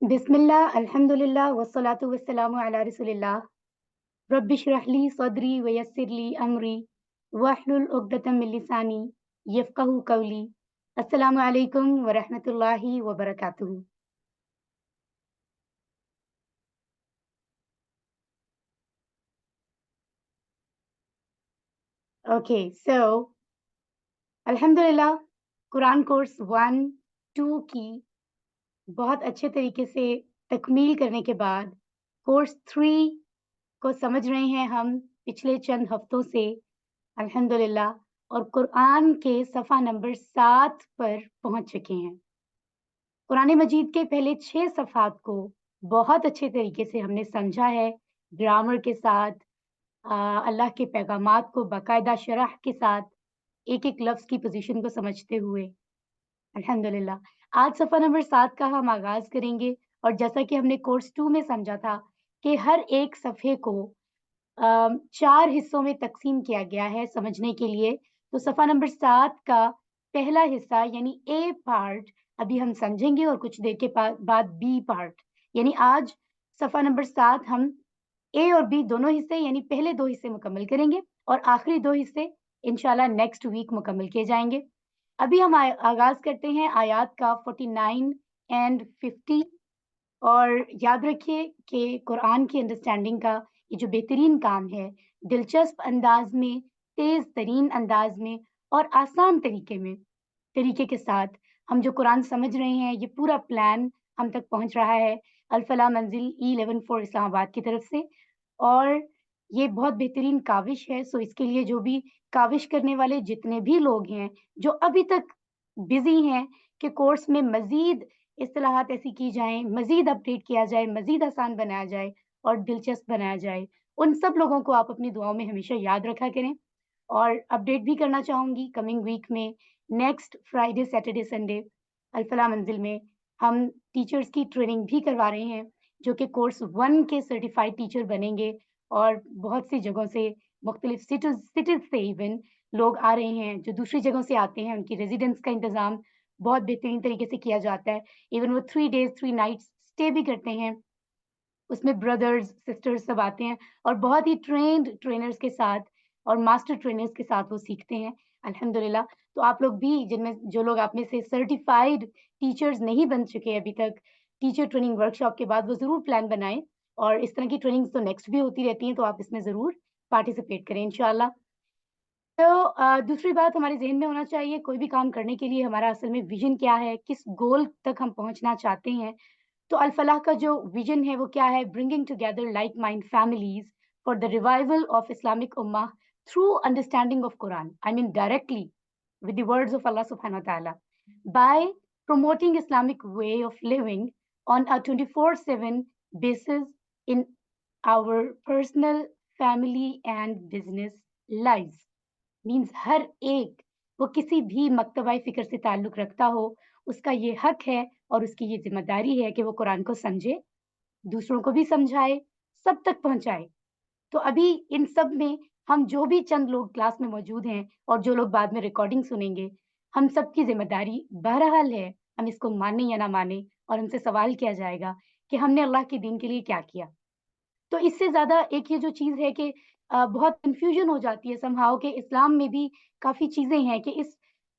बिस्मिल्लाह, अल्हम्दुलिल्लाह, वस्सलातु वस्सलामु अला रसूलिल्लाह। रब्बिश्रह ली सदरी वयस्सिर ली अमरी वहलुल उक़दतम मिन लिसानी यफ़क़हू क़ौली। अस्सलामु अलैकुम व रहमतुल्लाहि व बरकातुहू। ओके, सो अल्हम्दुलिल्लाह कुरान कोर्स 1, 2 की बहुत अच्छे तरीके से तकमील करने के बाद कोर्स 3 को समझ रहे हैं हम पिछले चंद हफ्तों से अल्हम्दुलिल्लाह, और कुरान के सफ़ा नंबर 7 पर पहुँच चुके हैं। कुरान मजीद के पहले 6 सफ़हात को बहुत अच्छे तरीके से हमने समझा है, ग्रामर के साथ, अल्लाह के पैगामात को बाकायदा शरह के साथ, एक-एक लफ्ज़ की पोज़ीशन को समझते हुए। अल्हम्दुलिल्लाह, आज सफ़ा नंबर 7 का हम आगाज़ करेंगे, और जैसा कि हमने कोर्स 2 में समझा था कि हर एक सफ़े को 4 हिस्सों में तक़सीम किया गया है समझने के लिए। तो सफ़ा नंबर 7 का पहला हिस्सा यानी ए पार्ट अभी हम समझेंगे, और कुछ देर के बाद बी पार्ट। यानी आज सफ़ा नंबर 7 हम ए और बी दोनों हिस्से यानी पहले 2 हिस्से मुकम्मल करेंगे, और आखिरी 2 हिस्से इंशाल्लाह नेक्स्ट वीक मुकम्मल किए जाएँगे। अभी हम आगाज़ करते हैं आयात का 49 एंड 50। और याद रखिए कि कुरान की अंडरस्टैंडिंग का ये जो बेहतरीन काम है, दिलचस्प अंदाज़ में, तेज़ तरीन अंदाज़ में और आसान तरीके के साथ हम जो कुरान समझ रहे हैं, ये पूरा प्लान हम तक पहुँच रहा है अल-फलाह मंज़िल E11 इस्लामाबाद की तरफ से। और ये बहुत बेहतरीन काविश है, सो इसके लिए जो भी काविश करने वाले जितने भी लोग हैं, जो अभी तक बिज़ी हैं कि कोर्स में मज़ीद इस्तिलाहात ऐसी की जाएँ, मज़ीद अपडेट किया जाए, मज़ीद आसान बनाया जाए और दिलचस्प बनाया जाए, उन सब लोगों को आप अपनी दुआओं में हमेशा याद रखा करें। और अपडेट भी करना चाहूँगी, कमिंग वीक में next Friday, Saturday, Sunday Al Falah मंज़िल में हम टीचर्स की ट्रेनिंग भी करवा रहे हैं, जो कि कोर्स 1 के सर्टिफाइड टीचर बनेंगे, और बहुत सी जगहों से, मुख्तलिफ सिटीज़ से इवन लोग आ रहे हैं, जो दूसरी जगहों से आते हैं, उनकी रेज़िडेंस का इंतज़ाम बहुत बेहतरीन तरीके से किया जाता है। इवन वो 3 डेज़ 3 नाइट्स स्टे भी करते हैं। उसमें ब्रदर्स, सिस्टर्स सब आते हैं, और बहुत ही ट्रेनर्स के साथ और मास्टर ट्रेनर्स के साथ वो सीखते हैं, अल्हम्दुलिल्लाह। तो आप लोग भी, जिनमें जो लोग आप में से सर्टिफाइड टीचर्स नहीं बन चुके अभी तक, टीचर ट्रेनिंग वर्कशॉप के बाद वो ज़रूर प्लान बनाएँ, और इस तरह की ट्रेनिंग्स तो नेक्स्ट भी होती रहती हैं, तो आप इसमें ज़रूर पार्टिसिपेट करें इंशाअल्लाह। तो दूसरी बात हमारे ज़हन में होना चाहिए, कोई भी काम करने के लिए हमारा असल में विज़न क्या है, किस गोल तक हम पहुँचना चाहते हैं। तो अल-फलाह का जो विज़न है वो क्या है? Bringing together like mind families for the revival of Islamic उम्माह through understanding of Quran. I mean directly with the words of Allah subhanahu wa ta'ala, by promoting Islamic way of living on a 24/7 basis in our personal, family and business lives. Means हर एक, वो किसी भी मकतबा फ़िक्र से ताल्लुक़ रखता हो, उसका ये हक है और उसकी ये ज़िम्मेदारी है कि वो कुरान को समझे, दूसरों को भी समझाए, सब तक पहुँचाए। तो अभी इन सब में हम जो भी चंद लोग क्लास में मौजूद हैं और जो लोग बाद में रिकॉर्डिंग सुनेंगे, हम सबकी ज़िम्मेदारी बहरहाल है, हम इसको माने या ना माने, और हमसे सवाल किया जाएगा कि हमने अल्लाह के दीन के लिए क्या किया? तो इससे ज़्यादा एक ये जो चीज़ है कि बहुत कन्फ्यूज़न हो जाती है समहाउ कि इस्लाम में भी काफ़ी चीज़ें हैं कि इस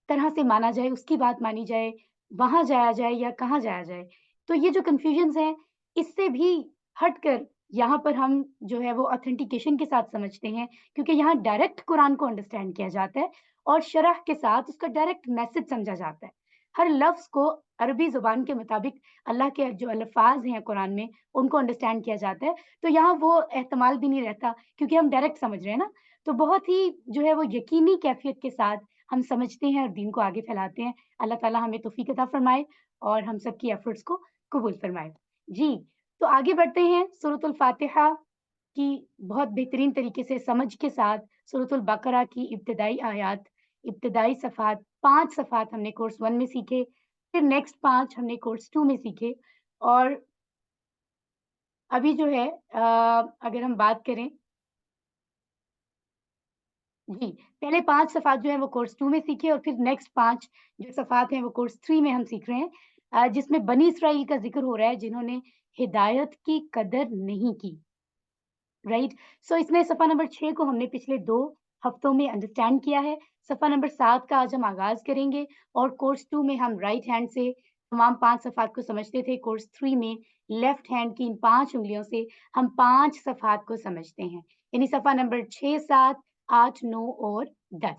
तरह से माना जाए, उसकी बात मानी जाए, वहाँ जाया जाए या कहाँ जाया जाए। तो ये जो कन्फ्यूज़न्स हैं, इससे भी हटकर यहाँ पर हम जो है वो ऑथेंटिकेशन के साथ समझते हैं, क्योंकि यहाँ डायरेक्ट कुरान को अंडरस्टैंड किया जाता है और शरह के साथ उसका डायरेक्ट मैसेज समझा जाता है। हर लफ्ज़ को अरबी ज़ुबान के मुताबिक अल्लाह के जो अल्फ़ाज़ हैं कुरान में, उनको अंडरस्टैंड किया जाता है। तो यहाँ वो एहतमाल भी नहीं रहता, क्योंकि हम डायरेक्ट समझ रहे हैं ना। तो बहुत ही जो है वो यकीनी कैफ़ियत के साथ हम समझते हैं और दीन को आगे फैलाते हैं। अल्लाह ताला हमें तौफ़ीक अता फ़रमाए और हम सबकी एफ़र्ट्स को कबूल फ़रमाए। जी, तो आगे बढ़ते हैं सूरतुल फ़ातिहा की बहुत बेहतरीन तरीके से समझ के साथ सूरतुल बकरा की इब्तिदाई आयात, इब्तिदाई सफ़हात, 5 सफ़हात हमने कोर्स 1 में सीखे, फिर नेक्स्ट 5 हमने कोर्स 2 में सीखे, और अभी जो है अगर हम बात करें, जी, पहले 5 सफ़ात जो हैं वो कोर्स 2 में सीखे, और फिर नेक्स्ट 5 जो सफ़ात हैं वो कोर्स 3 में हम सीख रहे हैं। جس میں بنی اسرائیل کا ذکر ہو رہا ہے جنہوں نے ہدایت کی قدر نہیں کی. رائٹ. سو اس میں صفحہ نمبر 6 کو ہم نے پچھلے 2 ہفتوں میں انڈرسٹینڈ کیا ہے. صفحہ نمبر 7 کا آج ہم آغاز کریں گے اور کورس 2 میں ہم رائٹ ہینڈ سے تمام 5 صفحات کو سمجھتے تھے. کورس 3 میں لیفٹ ہینڈ کی ان 5 انگلیوں سے ہم 5 صفحات کو سمجھتے ہیں. یعنی صفحہ نمبر 6 7 8 9 اور 10.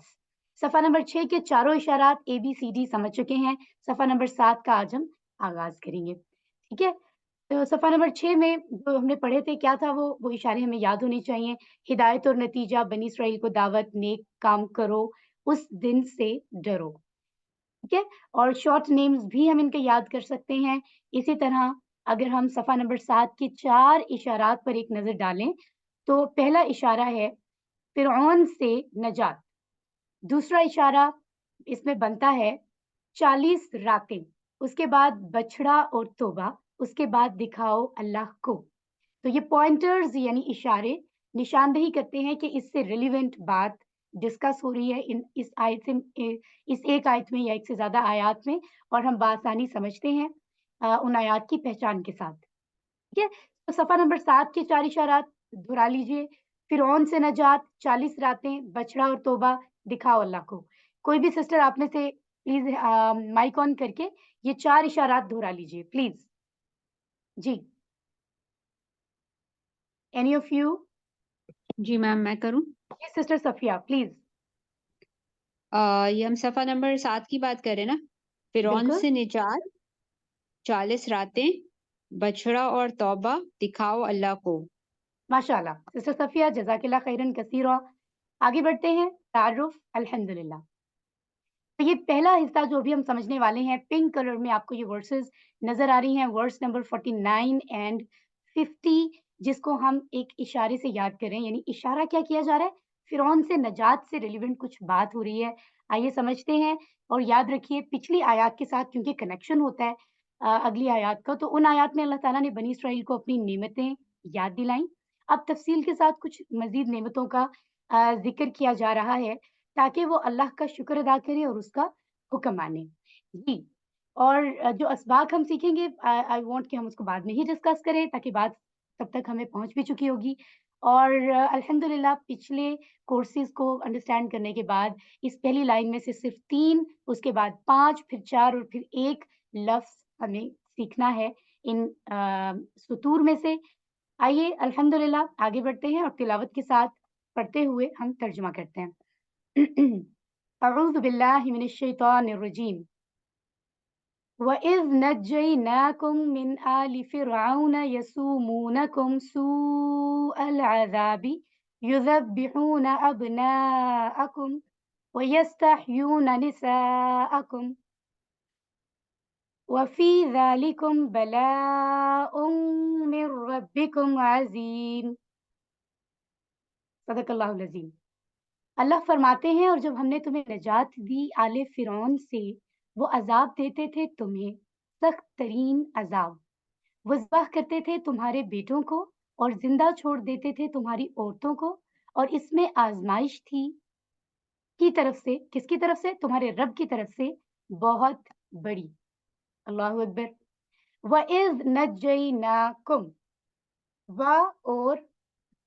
صفحہ نمبر 6 کے چاروں اشارات ABCD سمجھ چکے ہیں. صفحہ نمبر 7 کا آج ہم آغاز کریں گے. ٹھیک ہے. تو صفحہ نمبر 6 میں جو ہم نے پڑھے تھے کیا تھا وہ اشارے ہمیں یاد ہونے چاہیے. ہدایت اور نتیجہ، بنی اسرائیل کو دعوت، نیک کام کرو، اس دن سے ڈرو. ٹھیک ہے. اور شارٹ نیمز بھی ہم ان کے یاد کر سکتے ہیں. اسی طرح اگر ہم صفحہ نمبر 7 کے 4 اشارات پر ایک نظر ڈالیں تو پہلا اشارہ ہے فرعون سے نجات. دوسرا اشارہ اس میں بنتا ہے 40 راتیں. اس کے بعد بچڑا اور توبہ. اس کے بعد دکھاؤ اللہ کو. تو یہ پوائنٹرز یعنی اشارے نشاندہی کرتے ہیں کہ اس سے ریلیونٹ بات ڈسکس ہو رہی ہے اس آیت سے، اس ایک آیت میں یا ایک سے زیادہ آیات میں، اور ہم بآسانی سمجھتے ہیں ان آیات کی پہچان کے ساتھ. ٹھیک ہے. تو صفحہ نمبر 7 کے 4 اشارات دہرا لیجئے. فرعون سے نجات، 40 راتیں، بچڑا اور توبہ، دکھاؤ اللہ کو. کوئی بھی سسٹر آپ میں سے پلیز مائک آن کر کے یہ 4 اشارات دہرا لیجئے پلیز. جی. Any of you? جی میم میں کروں. Sister Safia please. یہ ہم صفحہ نمبر 7 کی بات کریں نا. فرعون بالکل. سے نجات، 40 راتیں، بچڑا اور توبہ، دکھاؤ اللہ کو. ماشاء اللہ سسٹر صفیہ، جزاک اللہ خیرن کثیرا. آگے بڑھتے ہیں. تعارف. الحمدللہ. تو یہ پہلا حصہ جو بھی ہم سمجھنے والے ہیں، پنک کلر میں آپ کو یہ ورسز نظر آ رہی ہیں، ورس نمبر 49 اینڈ 50، جس کو ہم ایک اشارے سے یاد کریں. یعنی اشارہ کیا کیا جا رہا ہے؟ فرعون سے نجات سے ریلیونٹ کچھ بات ہو رہی ہے. آئیے سمجھتے ہیں. اور یاد رکھیے پچھلی آیات کے ساتھ کیونکہ کنیکشن ہوتا ہے اگلی آیات کا، تو ان آیات میں اللہ تعالیٰ نے بنی اسرائیل کو اپنی نعمتیں یاد دلائیں. اب تفصیل کے ساتھ کچھ مزید نعمتوں کا ذکر کیا جا رہا ہے تاکہ وہ اللہ کا شکر ادا کرے اور اس کا حکم مانے. جی. اور جو اسباق ہم سیکھیں گے آئی وانٹ کہ ہم اس کو بعد میں ہی ڈسکس کریں تاکہ بات تب تک ہمیں پہنچ بھی چکی ہوگی. اور الحمدللہ پچھلے کورسز کو انڈرسٹینڈ کرنے کے بعد اس پہلی لائن میں سے صرف 3، اس کے بعد 5، پھر 4 اور پھر 1 لفظ ہمیں سیکھنا ہے ان سطور میں سے. آئیے الحمدللہ آگے بڑھتے ہیں اور تلاوت کے ساتھ پڑھتے ہوئے ہم ترجمہ کرتے ہیں. اعوذ باللہ من الشیطان الرجیم. وَإِذْ نَجَّيْنَاكُمْ مِنْ آلِ فِرْعَوْنَ يَسُومُونَكُمْ سُوءَ الْعَذَابِ يُذَبِّحُونَ أَبْنَاءَكُمْ وَيَسْتَحْيُونَ نِسَاءَكُمْ وَفِي ذَلِكُمْ بَلَاءٌ مِّن رَّبِّكُمْ عَظِيمٌ. صدق اللہ العظیم. اللہ فرماتے ہیں اور جب ہم نے تمہیں نجات دی آل فرعون سے، وہ عذاب دیتے تھے تمہیں، سخت ترین عذاب. وہ ذبح کرتے تھے تمہارے بیٹوں کو اور زندہ چھوڑ دیتے تھے تمہاری عورتوں کو، اور اس میں آزمائش تھی کی طرف سے. کس کی طرف سے؟ تمہارے رب کی طرف سے، بہت بڑی. اللہ اکبر. وَإِذْ نَجَّيْنَاكُمْ، و اور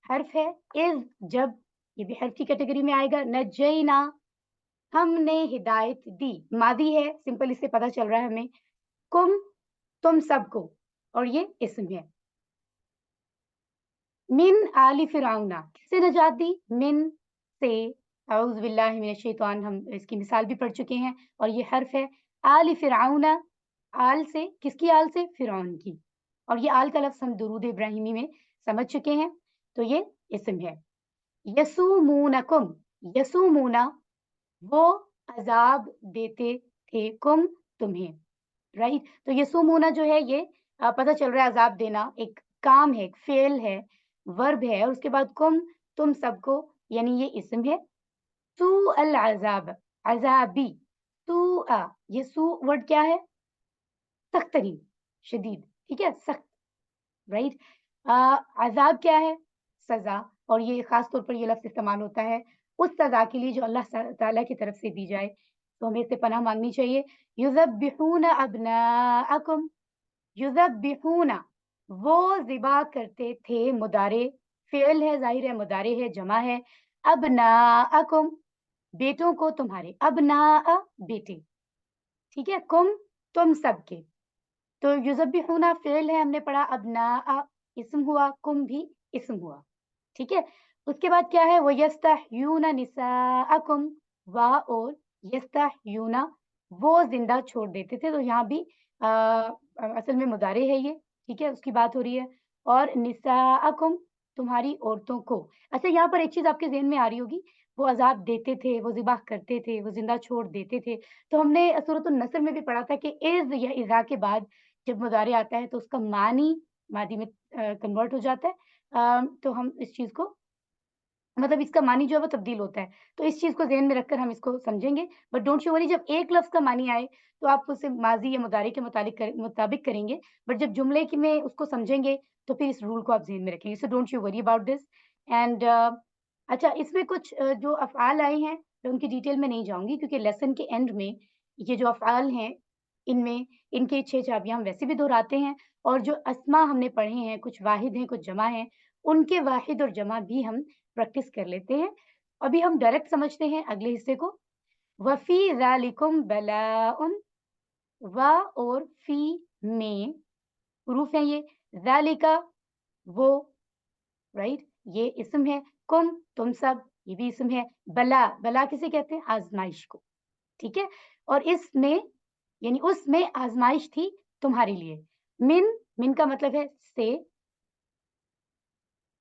حرف ہے، از جب، یہ بھی حرف کی کیٹیگری میں آئے گا. نجینا، ہم نے ہدایت دی، ماضی ہے سمپل، اس سے پتہ چل رہا ہے ہمیں. کم، تم سب کو، اور یہ اسم ہے. من آل فرعون، کس سے نجات دی؟ من سے. اعوذ باللہ من الشیطان، ہم اس کی مثال بھی پڑھ چکے ہیں. اور یہ حرف ہے. آل فرعون، آل سے، کس کی آل سے؟ فرعون کی. اور یہ آل کا لفظ ہم درود ابراہیمی میں سمجھ چکے ہیں، تو یہ اسم ہے. یسومونکم، یسومونا، وہ عذاب دیتے تھے، کم تمہیں. رائٹ. تو یسومونا جو ہے یہ پتہ چل رہا ہے عذاب دینا ایک کام ہے، ایک فعل ہے، ورب ہے، اور اس کے بعد کم، تم سب کو، یعنی یہ اسم ہے. سوء العذاب، عذابی، سوء، یہ سوء ورڈ کیا ہے؟ سخت ترین، شدید. ٹھیک ہے، سخت. رائٹ. عذاب کیا ہے؟ سزا. اور یہ خاص طور پر یہ لفظ استعمال ہوتا ہے اس سزا کے لیے جو اللہ تعالیٰ کی طرف سے دی جائے. तो हमें इससे पनाह मांगनी चाहिए। युज़ब्बिहून अब्नाअकुम, युज़ब्बिहूना, वो ज़िबा करते थे, मुदारे फ़िल है, ज़ाहिर है मुदारे है, जमा है। अब्नाअकुम, बेटों को तुम्हारे, अब्नाअ बेटे, ठीक है? कुम, तुम सबके। तो युज़ब्बिहूना फ़िल है, हमने पढ़ा, अब्नाअ इस्म हुआ, कुम भी इस्म हुआ, ठीक है? उसके बाद क्या है? वयस्तहयूना निसाअकुम, वा और यस्तहयूना, वो ज़िंदा छोड़ देते थे, तो यहाँ भी असल में मुदारे है ये, ठीक है? उसकी बात हो रही है। और निसाअकुम, तुम्हारी औरतों को। अच्छा, यहाँ पर एक चीज़ आपके ज़हन में आ रही होगी, वो अज़ाब देते थे, वो ज़िबा करते थे, वो ज़िंदा छोड़ देते थे। तो हमने सूरतुन नस्र में भी पढ़ा था कि इज़ या इज़ा के बाद जब मुदारे आता है तो उसका मानी मादी में कन्वर्ट हो जाता है। तो हम इस चीज़ को, मतलब इसका मानी जो है वो तब्दील होता है। तो इस चीज़ को ज़हन में रखकर हम इसको समझेंगे। बट डोंट यू वरी, जब एक लफ्ज़ का मानी आए तो आप उसे माज़ी या मुदारे के मुताबिक करेंगे। बट जब जुमले की में उसको समझेंगे तो फिर इस रूल को आप ज़हन में रखेंगे। So don't you worry about this. And अच्छा, इसमें कुछ जो अफ़आल आए हैं, मैं उनकी डिटेल में नहीं जाऊँगी क्योंकि लेसन के एंड में ये जो अफ़आल हैं, इनमें इनकी 6 चाबियाँ हम वैसे भी दोहराते हैं, और जो अस्मा हमने पढ़े हैं, कुछ वाहिद हैं, कुछ जमा हैं, उनके वाहिद और जमा भी हम प्रैक्टिस कर लेते हैं। अभी हम डायरेक्ट समझते हैं अगले हिस्से को। वफ़ी ज़ालिकुम बलाउन, व और फ़ी में हुरूफ हैं ये। ज़ालिका, वो, राइट? ये इस्म है। कुम, तुम सब, ये भी इस्म है। बला, बला किसे कहते हैं? आज़माइश को, ठीक है? और इसमें यानी उसमें आज़माइश थी तुम्हारे लिए। मिन, मिन का मतलब है से।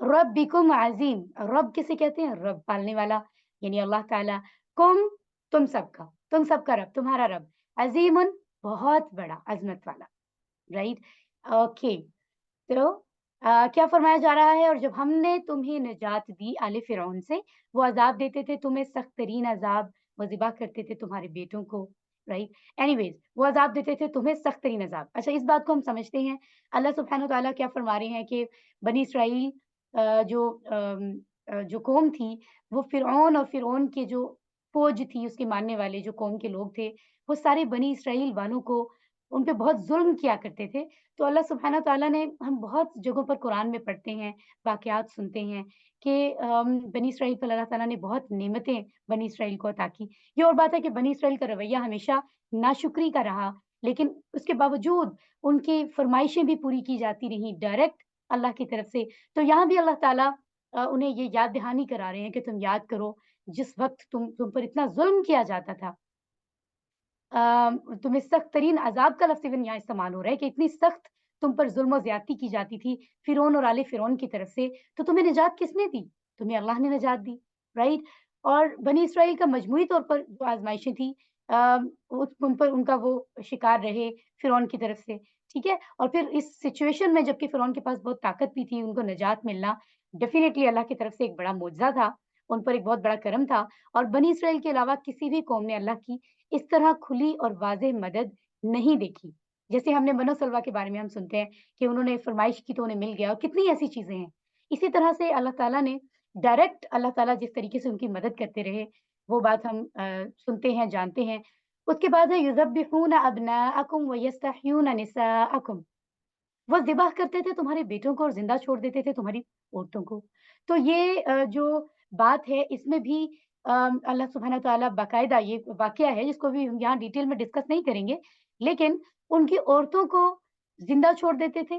रब्बिकुम अज़ीम, रब किसे कहते हैं? रब, पालने वाला, यानी अल्लाह ताला। कुम, तुम सबका रब, तुम्हारा रब। अज़ीमुन, बहुत बड़ा, अज़मत वाला, राइट? ओके। तो क्या फरमाया जा रहा है? और जब हमने तुम्हें निजात दी आले फ़िरौन से, वो अज़ाब देते थे तुम्हें, सख्त तरीन अज़ाब, वो ज़िबा करते थे तुम्हारे बेटों को, राइट? एनीवेज़, वो अज़ाब देते थे तुम्हें, सख्त तरीन अज़ाब। अच्छा, इस बात को हम समझते हैं। अल्लाह सुब्हानहू व तआला क्या फरमा रहे हैं कि बनी इसराइल जो कौम थी, वो फ़िरौन और फ़िरौन के जो फ़ौज थी, उसके मानने वाले जो कौम के लोग थे, वो सारे बनी इसराइल वालों को, उन पे बहुत ज़ुल्म किया करते थे। तो अल्लाह सुब्हानहू व तआला ने, हम बहुत जगहों पर कुरान में पढ़ते हैं, वाक़यात सुनते हैं कि बनी इसराइल पर अल्लाह ताला ने बहुत नेमतें बनी इसराइल को अता की। ये और बात है कि बनी इसराइल का रवैया हमेशा नाशुक्री का रहा, लेकिन उसके बावजूद उनकी फ़रमाइशें भी पूरी की जाती रहीं डायरेक्ट अल्लाह की तरफ से। तो यहाँ भी अल्लाह ताला उन्हें ये याद दहानी करा रहे हैं कि तुम याद करो, जिस वक़्त तुम पर इतना ज़ुल्म किया जाता था। तुम्हें सख्त तरीन अज़ाब का लफ्ज़ इवन यहाँ इस्तेमाल हो रहा है कि इतनी सख्त तुम पर ज़ुल्म और ज़्यादती की जाती थी फ़िरौन और आले फ़िरौन की तरफ से, तो तुम्हें निजात किसने दी? तुम्हें अल्लाह ने निजात दी, राइट? और बनी इसराइल का मजमूई तौर पर जो आज़माइशें थी, उन पर उनका वो शिकार रहे फ़िरौन की तरफ से, ठीक है? और फिर इस सिचुएशन में जबकि फ़िरौन के पास बहुत ताकत भी थी, उनको निजात मिलना डेफ़िनिटली अल्लाह की तरफ से एक बड़ा मुअज़्ज़ा था, उन पर एक बहुत बड़ा करम था। और बनी इसराइल के अलावा किसी भी कौम ने अल्लाह की इस तरह खुली और वाज़ेह मदद नहीं देखी। जैसे हमने बनो सलवा के बारे में हम सुनते हैं कि उन्होंने फ़रमाइश की तो उन्हें मिल गया, और कितनी ऐसी चीज़ें हैं। इसी तरह से अल्लाह ताला ने डायरेक्ट, अल्लाह ताला जिस तरीके से उनकी मदद करते रहे, वो बात हम सुनते हैं, जानते हैं। उसके बाद है युज़ब्बिहून अब्नाअकुम व यस्तहयून निसाअकुम, वो ज़िबह करते थे तुम्हारे बेटों को और ज़िंदा छोड़ देते थे तुम्हारी औरतों को। तो ये जो बात है, इसमें भी अल्लाह सुब्हानहू व तआला बाकायदा, ये वाक़या है जिसको भी हम यहाँ डिटेल में डिस्कस नहीं करेंगे, लेकिन उनकी औरतों को ज़िंदा छोड़ देते थे,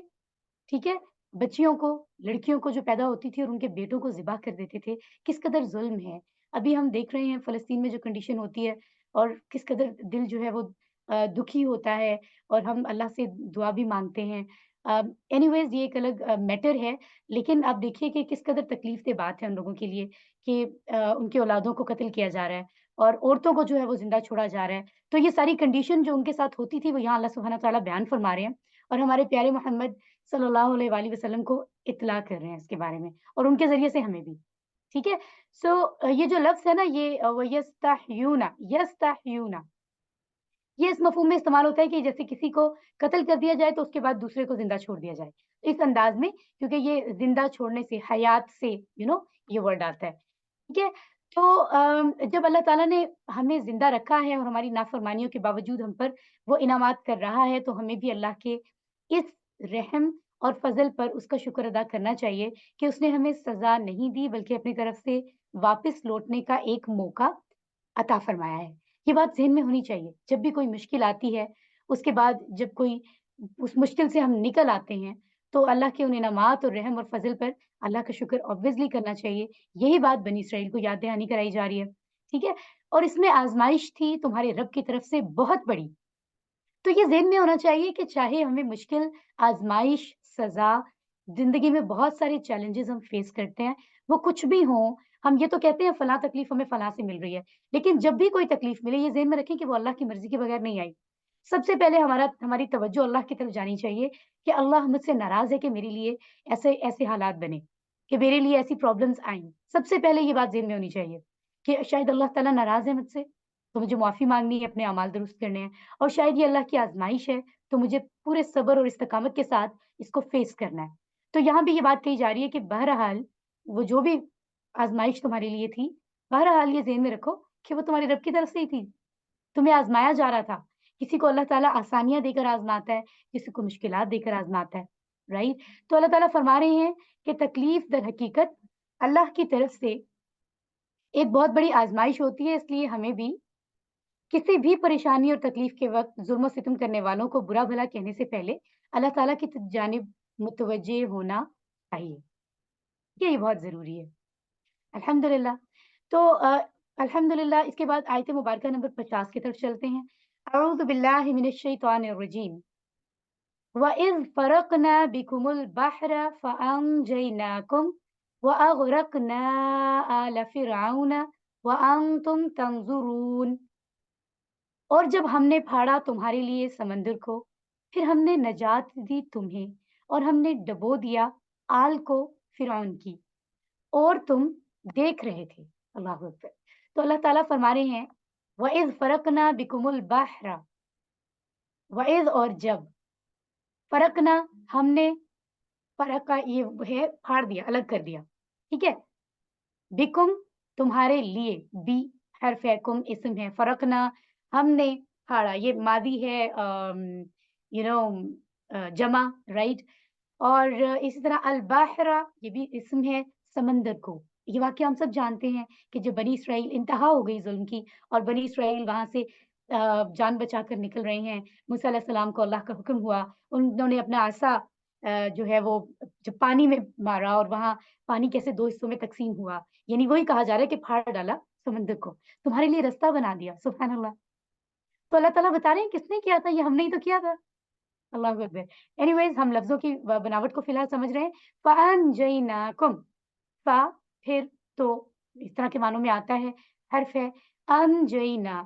ठीक है? बच्चियों को, लड़कियों को जो पैदा होती थी, और उनके बेटों को ज़िबा कर देते थे। किस कदर ज़ुल्म है। अभी हम देख रहे हैं फ़लस्तीन में जो कंडीशन होती है, और किस कदर दिल जो है वो दुखी होता है, और हम अल्लाह से दुआ भी माँगते हैं। एनीवेज़, ये एक अलग मैटर है, लेकिन आप देखिए कि किस कदर तकलीफ़ दह बात है उन लोगों के लिए कि उनकी औलादों को कत्ल किया जा रहा है, और औरतों को जो है वो ज़िंदा छोड़ा जा रहा है। तो ये सारी कंडीशन जो उनके साथ होती थी, वो यहाँ अल्लाह सुब्हानहू व तआला बयान फरमा रहे हैं, और हमारे प्यारे मोहम्मद सल्लल्लाहु अलैहि वसल्लम को इत्तला कर रहे हैं इसके बारे में, और उनके ज़रिए से हमें भी, ठीक है? सो ये जो लफ्ज़ है ना, ये वयस्तहयूना, यस्तहयूना, ये इस मफ़हूम में इस्तेमाल होता है कि जैसे किसी को कत्ल कर दिया जाए तो उसके बाद दूसरे को ज़िंदा छोड़ दिया जाए। इस अंदाज़ में, क्योंकि ये ज़िंदा छोड़ने से, हयात से, ये वर्ड आता है, ठीक है? तो जब अल्लाह ताला ने हमें ज़िंदा रखा है और हमारी नाफ़रमानियों के बावजूद हम पर वो इनामात कर रहा है, तो हमें भी अल्लाह के इस रहम और फ़ज़ल पर उसका शुक्र अदा करना चाहिए कि उसने हमें सज़ा नहीं दी, बल्कि अपनी तरफ से वापस लौटने का एक मौका अता फ़रमाया है। ये बात ज़हन में होनी चाहिए। जब भी कोई मुश्किल आती है, उसके बाद जब कोई उस मुश्किल से हम निकल आते हैं, तो अल्लाह के उन इनामात और रहम और फ़ज़ल पर अल्लाह का शुक्र ऑब्वियसली करना चाहिए। यही बात बनी इस्राइल को याद दहानी कराई जा रही है, ठीक है? और इसमें आज़माइश थी तुम्हारे रब की तरफ से बहुत बड़ी। तो ये ज़हन में होना चाहिए कि चाहे हमें मुश्किल, आज़माइश, सज़ा, ज़िंदगी में बहुत सारे चैलेंजेज़ हम फ़ेस करते हैं, वो कुछ भी हों, हम ये तो कहते हैं फलाँ तकलीफ़ हमें फलाँ से मिल रही है, लेकिन जब भी कोई तकलीफ़ मिले, ये ज़हन में रखें कि वो अल्लाह की मर्ज़ी के बगैर नहीं आई। सबसे पहले हमारी तवज्जो अल्लाह की तरफ जानी चाहिए कि अल्लाह मुझसे नाराज़ है कि मेरे लिए ऐसे ऐसे हालात बने, कि मेरे लिए ऐसी प्रॉब्लम्स आईं। सबसे पहले ये बात ज़हन में होनी चाहिए कि शायद अल्लाह ताला नाराज़ है मुझसे, तो मुझे माफ़ी माँगनी है, अपने अमाल दुरुस्त करने हैं। और शायद ये अल्लाह की आज़माइश है, तो मुझे पूरे सब्र और इस्तकामत के साथ इसको फ़ेस करना है। तो यहाँ भी ये बात कही जा रही है कि बहरहाल, वो जो भी आज़माइश तुम्हारे लिए थी, बहरहाल ये ज़हन में रखो कि वो तुम्हारे रब की तरफ से ही थी। तुम्हें आज़माया जा रहा था। किसी को अल्लाह ताला आसानियाँ देकर आज़माता है, किसी को मुश्किलात देकर आज़माता है, राइट? तो अल्लाह ताला फरमा रहे हैं कि तकलीफ़ दर हकीकत अल्लाह की तरफ से एक बहुत बड़ी आज़माइश होती है, इसलिए हमें भी किसी भी परेशानी और तकलीफ के वक़्त ज़ुल्म-ओ-सितम करने वालों को बुरा-भला कहने से पहले अल्लाह ताला की जानिब मुतवज्जे होना चाहिए। ये बहुत ज़रूरी है। अल्हम्दुलिल्लाह। तो अल्हम्दुलिल्लाह इसके बाद आयत मुबारका नंबर 50 की तरफ चलते हैं। अऊज़ु बिल्लाहि मिनश शैतानिर रजीम। वइज़ फ़रक़ना बिकुमुल बहरा फ़अंजयनाकुम वअग़रक़ना आला फ़िरऔन वअंतुम तंज़ुरून। और जब हमने फाड़ा तुम्हारे लिए समंदर को, फिर हमने नजात दी तुम्हें और हमने डबो दिया आल को फिरौन की और तुम देख रहे थे। अल्लाह अकबर। तो अल्लाह ताला फरमा रहे हैं, वइज़ फ़रक़ना बिकुमुल बहरा, वइज़ और जब, फ़रक़ना हमने, फ़रक़ का ये है फाड़ दिया, अलग कर दिया, ठीक है? बिकुम तुम्हारे लिए, बी हर्फ है, कुम इस्म है, फ़रक़ना हमने फाड़ा, ये मादी है यू नो जमा, राइट? और इसी तरह अल-बाहरा ये भी इस्म है समंदर को। ये वाक़या हम सब जानते हैं कि जब बनी इस्राइल इंतहा हो गई ज़ुल्म की और बनी इस्राइल वहाँ से जान बचाकर निकल रहे हैं। मूसा अलैहि सलाम को अल्लाह का हुक्म हुआ, उन्होंने अपना आसा जो है वो जब पानी में मारा और वहाँ पानी कैसे 2 हिस्सों में तक़सीम हुआ। यानी वही कहा जा रहा है कि फाड़ डाला समंदर को, तुम्हारे लिए रास्ता बना दिया, सुब्हान अल्लाह। तो अल्लाह ताला बता रहे हैं किसने किया था? ये हमने ही तो किया था। अल्लाहु अकबर। एनीवेज़ हम लफ्ज़ों की बनावट को फ़िलहाल समझ रहे हैं। फ़अनजयनाकुम, फ़ा फिर तो इस तरह के मानों में आता है, हर्फ़ है अनजयना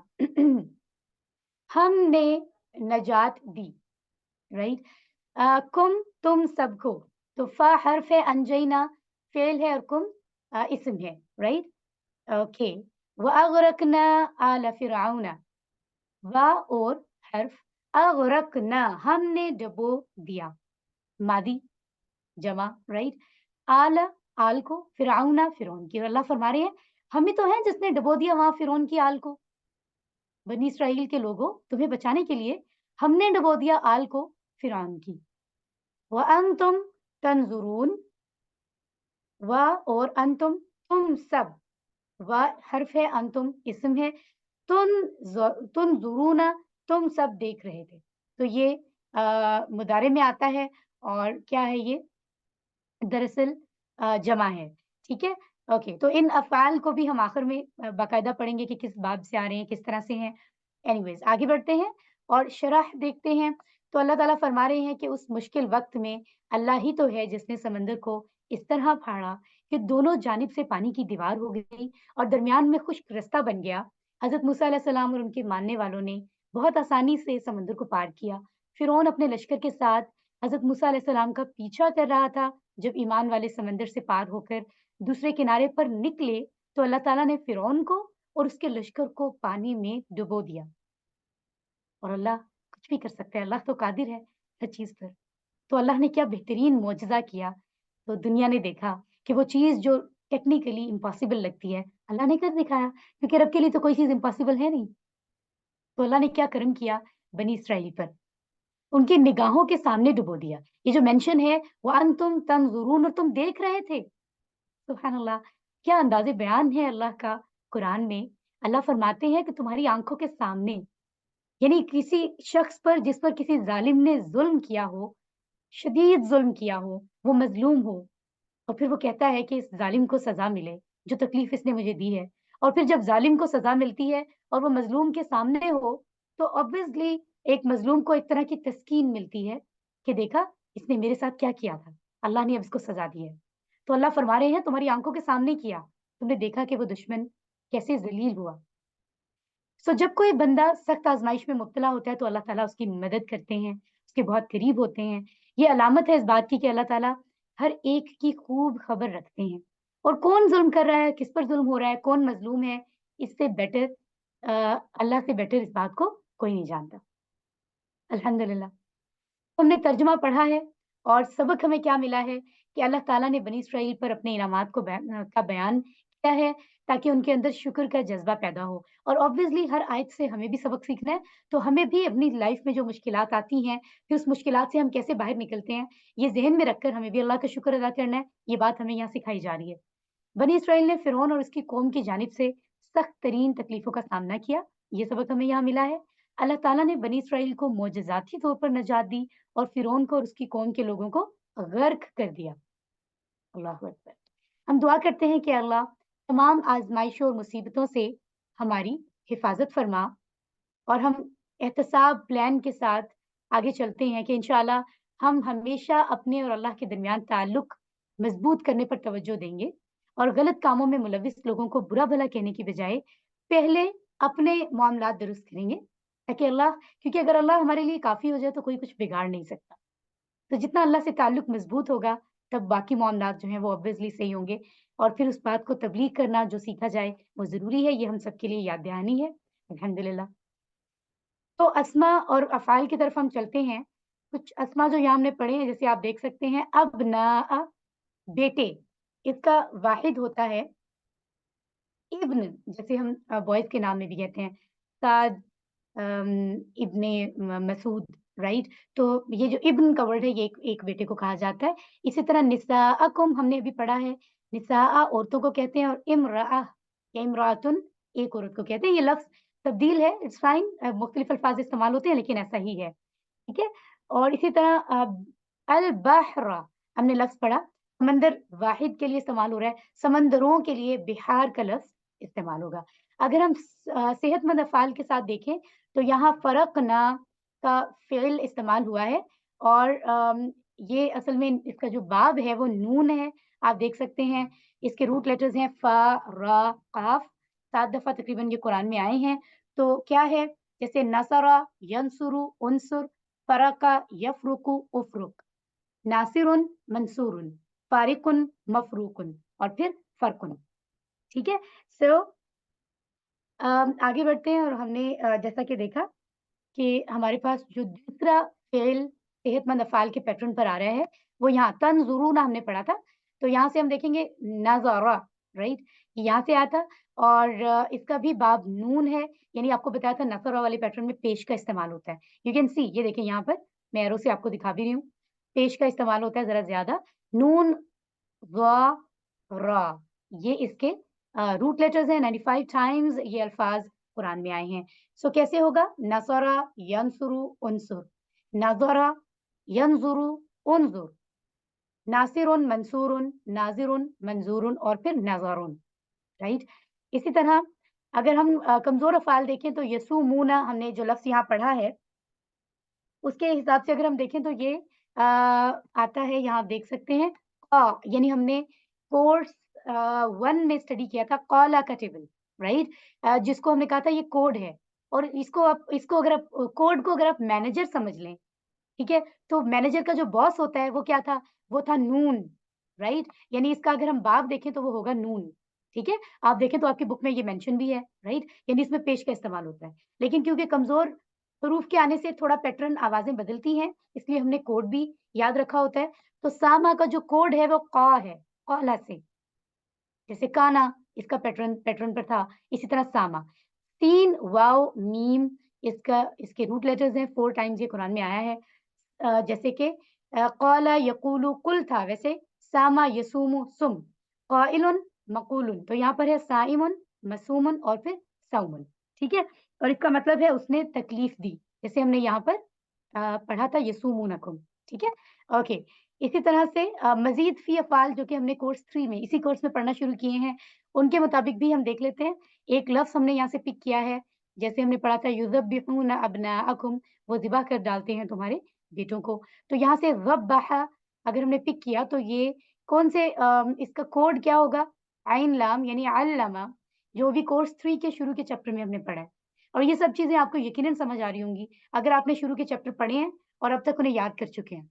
हमने नजात दी, राइट? कुम तुम सबको, तो फ़ा हर्फ़ है, अनजयना फ़ेल है और कुम इस्म है, राइट? ओके। व अग़रक़ना आला फ़िरऔन, वा और हर्फ अग़रक़ना हमने डुबो दिया, मादी जमा, राइट? आल आल को फ़िरऔना फ़िरौन की, और अल्लाह फरमा रहे हैं हम ही तो हैं जिसने डुबो दिया वहाँ फ़िरौन की आल को। बनी इस्राइल के लोगों तुम्हें बचाने के लिए हमने डुबो दिया आल को फ़िरौन की। व अंतुम तंज़ुरून, व और अंतुम तुम सब, व हर्फ है, अंतुम इस्म है, तुनज़ुरूना तुम सब देख रहे थे। तो ये मुदारे में आता है और क्या है ये? दरअसल जमा है, ठीक है? ओके, तो इन अफ़आल को भी हम आखिर में बाकायदा पढ़ेंगे कि किस बाब से आ रहे हैं, किस तरह से हैं। एनीवेज़ आगे बढ़ते हैं और शरह देखते हैं। तो अल्लाह ताला फरमा रहे हैं कि उस मुश्किल वक़्त में अल्लाह ही तो है जिसने समंदर को इस तरह फाड़ा कि दोनों जानिब से पानी की दीवार हो गई और दरमियान में खुश्क रास्ता बन गया। हज़रत मूसा अलैहि सलाम और उनके मानने वालों ने बहुत आसानी से समंदर को पार किया। फ़िरौन अपने लश्कर के साथ हज़रत मूसा अलैहि सलाम का पीछा कर रहा था। जब ईमान वाले समंदर से पार होकर दूसरे किनारे पर निकले, तो अल्लाह ताला ने फ़िरौन को और उसके लश्कर को पानी में डुबो दिया। और अल्लाह कुछ भी कर सकता है, अल्लाह तो कादिर है हर चीज़ पर। तो अल्लाह ने क्या बेहतरीन मुअजिज़ा किया, तो दुनिया ने देखा कि वो चीज़ जो टेक्निकली इम्पॉसिबल लगती है, अल्लाह ने कर दिखाया, क्योंकि रब के लिए तो कोई चीज़ इम्पॉसिबल है नहीं। तो अल्लाह ने क्या करम किया बनी इसराइल पर, उनकी निगाहों के सामने डुबो दिया। ये जो मेंशन है व अंतुम तंज़ुरून, और तुम देख रहे थे। सुभान अल्लाह! क्या अंदाज़े बयान है अल्लाह का कुरान में। अल्लाह फरमाते हैं कि तुम्हारी आँखों के सामने, यानी किसी शख्स पर जिस पर किसी ज़ालिम ने ज़ुल्म किया हो, शदीद ज़ुल्म किया हो, वो मज़लूम हो, और फिर वो कहता है कि इस ज़ालिम को सज़ा मिले, जो तकलीफ़ इसने मुझे दी है। और फिर जब ज़ालिम को सज़ा मिलती है और वो मज़लूम के सामने हो, तो ऑब्वियसली एक मज़लूम को एक तरह की तस्कीन मिलती है कि देखा, इसने मेरे साथ क्या किया था, अल्लाह ने अब इसको सज़ा दी है। तो अल्लाह फरमा रहे हैं तुम्हारी आँखों के सामने किया, तुमने देखा कि वो दुश्मन कैसे ज़लील हुआ। सो जब कोई बंदा सख्त आज़माइश में मुब्तला होता है तो अल्लाह ताला उसकी मदद करते हैं, उसके बहुत करीब होते हैं। ये अलामत है इस बात की कि अल्लाह ताला हर एक की खूब खबर रखते हैं। और कौन ज़ुल्म कर रहा है, किस पर ज़ुल्म हो रहा है, कौन मज़लूम है, इससे बेटर अल्लाह से बेटर इस बात को कोई नहीं जानता। अल्हम्दुलिल्लाह। हमने तर्जुमा पढ़ा है और सबक हमें क्या मिला है कि अल्लाह ताला ने बनी इसराइल पर अपने इनामात को का बयान किया है ताकि उनके अंदर शुक्र का जज़्बा पैदा हो। और ऑब्वियसली हर आयत से हमें भी सबक सीखना है, तो हमें भी अपनी लाइफ़ में जो मुश्किलात आती हैं, फिर उस मुश्किलात से हम कैसे बाहर निकलते हैं, ये ज़हन में रखकर हमें भी अल्लाह का शुक्र अदा करना है। ये बात हमें यहाँ सिखाई जा रही है। बनी इसराइल ने फ़िरौन और उसकी कौम की जानिब से सख्त तरीन तकलीफ़ों का सामना किया। ये सबक हमें यहाँ मिला है। अल्लाह ताला ने बनी इसराइल को मोजज़ाती तौर पर निजात दी और फ़िरौन को और उसकी कौम के लोगों को गर्क कर दिया। अल्लाहू अकबर। हम दुआ करते हैं कि अल्लाह तमाम आज़माइशों और मुसीबतों से हमारी हिफ़ाज़त फ़रमा और हम एहतसाब प्लान के साथ आगे चलते हैं कि इंशाअल्लाह हम हमेशा अपने और अल्लाह के दरमियान ताल्लुक मज़बूत करने पर तवज्जो देंगे और गलत कामों में मुलविस लोगों को बुरा-भला कहने की बजाय पहले अपने मामलात दुरुस्त करेंगे, ताकि अल्लाह, क्योंकि अगर अल्लाह हमारे लिए काफ़ी हो जाए तो कोई कुछ बिगाड़ नहीं सकता। तो जितना अल्लाह से ताल्लुक मज़बूत होगा, तब बाकी मामलात जो हैं वो ऑब्वियसली सही होंगे और फिर उस बात को तब्लीग करना जो सीखा जाए, वो ज़रूरी है, ये हम सबके लिए याद दहानी है। अल्हम्दुलिल्लाह। तो अस्मा और अफ़आल की तरफ हम चलते हैं। कुछ अस्मा जो यहाँ हमने पढ़े हैं, जैसे आप देख सकते हैं, अब्नाअ बेटे, इसका वाहिद होता है इब्न, जैसे हम बॉयज़ के नाम में भी कहते हैं, साद, इब्ने मसूद, राइट? तो ये जो इब्न का वर्ड है, ये एक एक बेटे को कहा जाता है। इसी तरह निसाअकुम हमने अभी पढ़ा है, निसाअ औरतों को कहते हैं और इम्राअह या इम्राअतुन एक औरत को कहते हैं। ये लफ्ज़ तब्दील है, इट्स फाइन, मुख्तलिफ अल्फ़ाज़ इस्तेमाल होते हैं लेकिन ऐसा ही है, ठीक है? और इसी तरह अल-बहरा हमने लफ्ज़ पढ़ा, समंदर वाहिद के लिए इस्तेमाल हो रहा है, समंदरों के लिए बिहार का लफ्ज़ इस्तेमाल होगा। अगर हम सेहतमंद अफ़आल के साथ देखें, तो यहाँ फ़रक़ना का फ़िल इस्तेमाल हुआ है और ये असल में इसका जो बाब है वो नून है। आप देख सकते हैं, इसके रूट लेटर्स हैं फ़ा, रा, क़ाफ़, 7 दफ़ा तकरीबन ये कुरान में आए हैं। तो क्या है, जैसे नसरा, यंसुरु, उनसुर, फ़रक़ा, यफ़रुकु, उफ़रुक, नासिरुन, मंसूरुन, फ़ारिकुन, मफ़रूकुन और फिर फ़र्कुन, ठीक है? सो आगे बढ़ते हैं और हमने जैसा कि देखा कि हमारे पास जो दूसरा फ़ेल सेहतमंद अफ़आल के पैटर्न पर आ रहा है, वो यहाँ तंज़ुरून हमने पढ़ा था। तो यहाँ से हम देखेंगे नज़रा, राइट? यहाँ से आया था और इसका भी बाब नून है, यानी आपको बताया था नज़रा वाले पैटर्न में पेश का इस्तेमाल होता है। यू कैन सी, ये देखिए यहाँ पर मैं एरो से आपको दिखा भी रही हूँ। पेश का इस्तेमाल होता है ज़रा ज़्यादा। नून, ज़ा, रा, ये इसके रूट लेटर्स हैं, 95 टाइम्स ये अल्फ़ाज़ कुरान में आए हैं। सो कैसे होगा? नसरा, यंसुरु, उनसुर, नज़रा, यंज़ुरु, उनज़ुर, नासिरुन, मंसूरुन, नाज़िरुन, मंज़ूरुन और फिर नज़रुन, राइट? इसी तरह अगर हम कमज़ोर अफ़आल देखें तो यसुमूना हमने जो लफ्ज़ यहाँ पढ़ा है, उसके हिसाब से अगर हम देखें तो ये आता है, यहाँ आप देख सकते हैं यानी हमने कोर्स 1 में स्टडी किया था कॉला का टेबल, राइट? जिसको हमने कहा था ये कोड है और इसको अगर आप कोड को अगर आप मैनेजर समझ लें, ठीक है? तो मैनेजर का जो बॉस होता है वो क्या था? वो था नून, राइट? यानी इसका अगर हम बाब देखें तो वो होगा नून, ठीक है? आप देखें तो आपकी बुक में ये मेंशन भी है, राइट? यानी इसमें पेश का इस्तेमाल होता है। लेकिन क्योंकि कमज़ोर हरूफ के आने से थोड़ा पैटर्न आवाज़ें बदलती हैं, इसलिए हमने कोड भी याद रखा होता है। तो सामा का जो कोड है वो क़ा है, क़ाला से। जैसे काना, इसका पैटर्न पर था। इसी तरह सामा, सीन वाव मीम इसके रूट लेटर्स हैं, 4 टाइम्स ये कुरान में आया है। जैसे कि क़ाला यक़ूलु कुल था, वैसे सामा यसूमु सुम, क़ाइलुन मक़ूलुन, तो यहाँ पर है साइमुन मसूमुन और फिर सौमुन, ठीक है? और इसका मतलब है उसने तकलीफ दी, जैसे हमने यहाँ पर पढ़ा था यसूमुनकुम, ठीक है? ओके, इसी तरह से मज़ीद फ़ी अफ़आल जो कि हमने कोर्स 3 में, इसी कोर्स में पढ़ना शुरू किए हैं, उनके मुताबिक भी हम देख लेते हैं। एक लफ्ज़ हमने यहाँ से पिक किया है, जैसे हमने पढ़ा था युज़ब्बिहूना अब्नाअकुम, वो ज़िबा कर डालते हैं तुम्हारे बेटों को। तो यहाँ से ज़ब्बहा अगर हमने पिक किया तो ये कौन से इसका कोड क्या होगा? आइन लाम यानी अल्लमा, जो भी कोर्स 3 के शुरू के चैप्टर में हमने पढ़ा है। और ये सब चीज़ें आपको यकीनन समझ आ रही होंगी, अगर आपने शुरू के चैप्टर पढ़े हैं और अब तक उन्हें याद कर चुके हैं,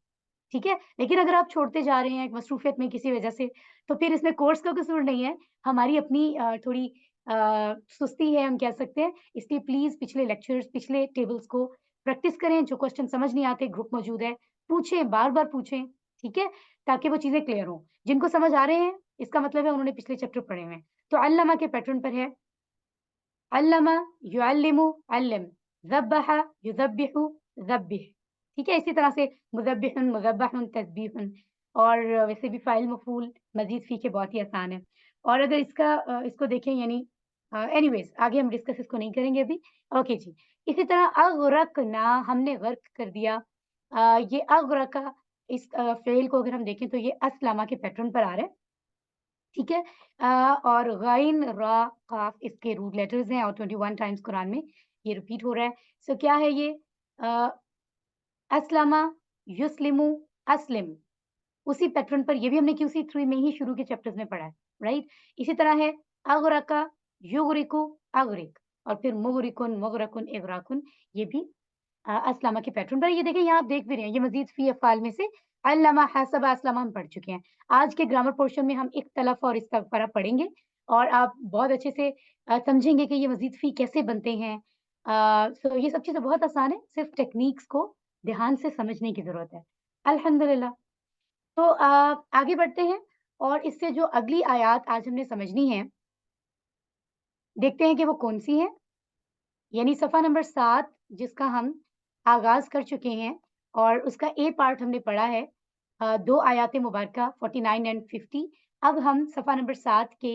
ठीक है? लेकिन अगर आप छोड़ते जा रहे हैं मसरूफ़ियत में किसी वजह से, तो फिर इसमें कोर्स का कसूर नहीं है, हमारी अपनी थोड़ी सुस्ती है हम कह सकते हैं। इसलिए प्लीज़ पिछले लेक्चर्स, पिछले टेबल्स को प्रैक्टिस करें, जो क्वेश्चन समझ नहीं आते ग्रुप मौजूद है, पूछें, बार-बार पूछें, ठीक है? ताकि वो चीज़ें क्लियर हों। जिनको समझ आ रहे हैं, इसका मतलब है उन्होंने पिछले चैप्टर पढ़े हुए हैं। तो अल्लमा के पैटर्न पर है अल्लमा, युअल्लिमु, अल्लिम, ज़ब्बहा, युज़ब्बिहु, ज़ब्बिह, ठीक है? इसी तरह से मुज़ब्बिहुन, मुज़ब्बहुन, तस्बीहुन, और वैसे भी फ़ाइल मफ़ूल मज़ीद फ़ी के बहुत ही आसान है। और अगर इसको देखें यानी एनीवेज़ आगे हम डिस्कस इसको नहीं करेंगे अभी। ओके जी। इसी तरह अग़रक़ना, हमने गर्क कर दिया। ये अग़रक़ा इस फ़ेल को अगर हम देखें तो ये अस्लमा के पैटर्न पर आ रहा है। ठीक है? और ग़ाइन, रा, क़ाफ़ इसके रूट लेटर्स हैं और 21 टाइम्स कुरान में ये रिपीट हो रहा है। सो क्या है ये? अ, अस्लमा, युस्लिमु, अस्लिम, उसी पैटर्न पर ये भी हमने क्यूसी 3 में ही शुरू के चैप्टर्स में पढ़ा है, राइट? इसी तरह है अग़रक़ा, युग़रिक़ु, अग़रिक़, और फिर मुग़रिक़ुन, मुग़रक़ुन, इग़राक़ुन, ये भी अस्लमा के पैटर्न पर। ये देखिए यहाँ आप देख भी रहे हैं, ये मज़ीद फ़ी अफ़आल में से अल्लमा, हसबा, अस्लमा हम पढ़ चुके हैं। आज के ग्रामर पोर्शन में हम इख्तलफ़ और इस्तग़फ़रा पढ़ेंगे और आप बहुत अच्छे से समझेंगे कि ये मज़ीद फ़ी कैसे बनते हैं। सो ये सब चीज़ें बहुत आसान है, सिर्फ़ टेक्नीक्स को ध्यान से समझने की ज़रूरत है। अल्हम्दुलिल्लाह। तो आगे बढ़ते हैं और इससे जो अगली आयत आज हमने समझनी है, देखते हैं कि वो कौन-सी है? यानी सफ़ा नंबर 7 जिसका हम आगाज़ कर चुके हैं और उसका ए पार्ट हमने पढ़ा है 2 आयात मुबारका 49 एंड 50। अब हम सफ़ा नंबर 7 के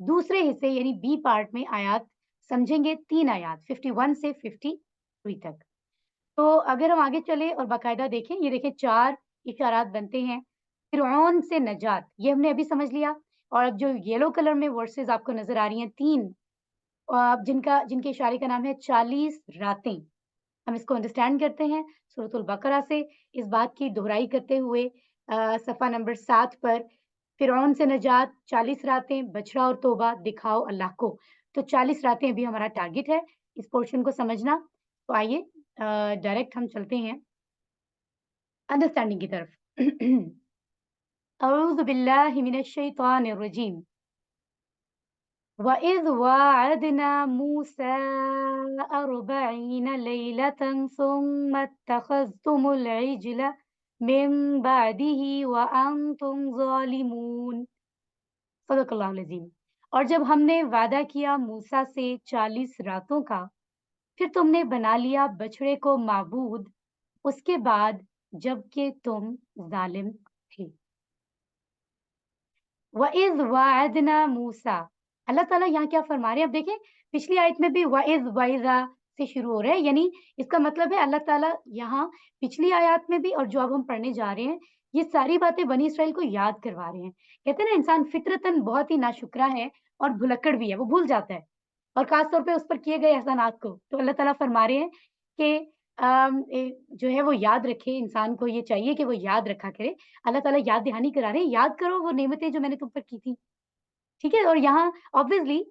दूसरे हिस्से यानी बी पार्ट में आयात समझेंगे, 3 आयात 51 से 53 तक। तो अगर हम आगे चले और बाकायदा देखें, ये देखें 4 इशारात बनते हैं। फ़िरऔन से नजात, ये हमने अभी समझ लिया। और अब जो येलो कलर में वर्सेस आपको नज़र आ रही हैं 3, जिनके इशारे का नाम है 40 रातें। हम इसको अंडरस्टैंड करते हैं सूरतुल बकरा से, इस बात की दोहराई करते हुए सफ़ा नंबर 7 पर फ़िरऔन से नजात, 40 रातें, बछड़ा और तौबा, दिखाओ अल्लाह को। तो 40 रातें अभी हमारा टारगेट है इस पोर्शन को समझना। तो आइए डायरेक्ट हम चलते हैं अंडरस्टैंडिंग की तरफ। अऊज़ु बिल्लाहि मिनश शैतानिर रजीम। وإذ واعدنا موسى 40 ليلة ثم اتخذتم العجل من بعده وأنتم ظالمون सदक़ल्लाहुल-अज़ीम। और जब हमने वादा किया मूसा से 40 रातों का, फिर तुमने बना लिया बछड़े को माबूद, उसके बाद जबकि तुम ज़ालिम थे। वइज़ वाअदना मूसा, अल्लाह ताला यहाँ क्या फरमा रहे हैं? अब देखें पिछली आयत में भी वइज़ वाइज़ा से शुरू हो रहा है, यानी इसका मतलब है अल्लाह ताला यहाँ पिछली आयत में भी और जो अब हम पढ़ने जा रहे हैं, ये सारी बातें बनी इसराइल को याद करवा रहे हैं। कहते हैं ना इंसान फितरतन बहुत ही नाशुक्रा है और भुलक्कड़ भी है, वो भूल जाता है और ख़ास तौर पे उस पर किए गए एहसानात को। तो अल्लाह ताला फरमा रहे हैं कि जो है वो याद रखे, इंसान को ये चाहिए कि वो याद रखा करे। अल्लाह ताला याद दहानी करा रहे हैं, याद करो वो नेमतें जो मैंने तुम पर की थी, ठीक है? और यहाँ ऑब्वियसली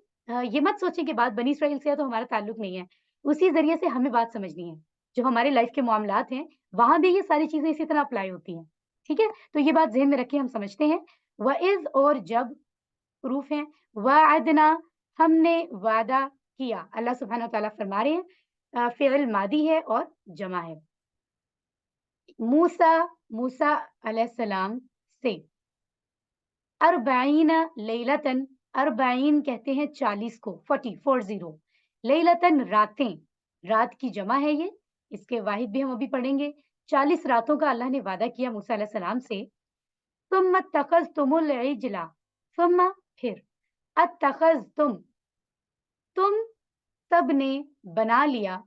ये मत सोचें कि बात बनी इस्राइल से है तो हमारा ताल्लुक नहीं है। उसी ज़रिए से हमें बात समझनी है। जो हमारे लाइफ़ के मामलात हैं, वहाँ भी ये सारी चीज़ें इसी तरह अप्लाई होती हैं, ठीक है? तो ये बात ज़हन में रख के हम समझते हैं। वइज़ और जब प्रूफ़ हैं, वअदना हमने वादा किया। अल्लाह सुब्हानहू व तआला फरमा रहे हैं फ़िअल मादी है और जमा है। मूसा, मूसा अलैहिस्सलाम से 40 लैलतन 40 कहते हैं 40 को, 40। लैलतन रातें, रात की जमा है ये, इसके वाहिद भी हम अभी पढ़ेंगे। 40 रातों का अल्लाह ने वादा किया मूसा अलैहिस्सलाम से। सुम्मा अत्तखज़्तुमुल इजला, सुम्मा फिर, अत्तखज़्तुम, तुम सब ने बना लिया,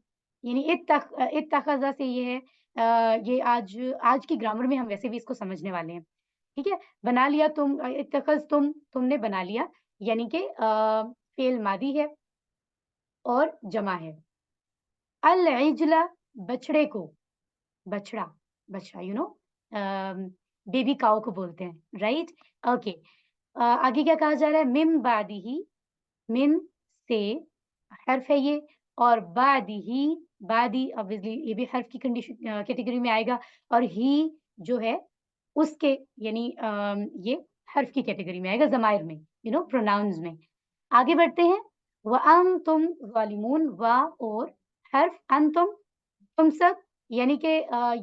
यानी इत्तखज़ा से ये है ये आज की ग्रामर में हम वैसे भी इसको समझने वाले हैं, ठीक है? बना लिया तुम, इत्तखज़्तुम, तुमने बना लिया, यानी कि फ़ेल मादी है और जमा है। अल इजला, बछड़े को, बछड़ा, बछड़ा बेबी काऊ को बोलते हैं, राइट? ओके। आगे क्या कहा जा रहा है? मिन बादिही, मिन से हर्फ है ये, और बादिही, बादी ऑब्वियसली ये भी हर्फ की कैटेगरी में आएगा, और ही जो है उसके, यानी ये हर्फ की कैटेगरी में आएगा, ज़माइर में, प्रोनाउंस में। आगे बढ़ते हैं। व अंतुम ज़ालिमून, व और हर्फ अंतुम, तुम सब, यानी कि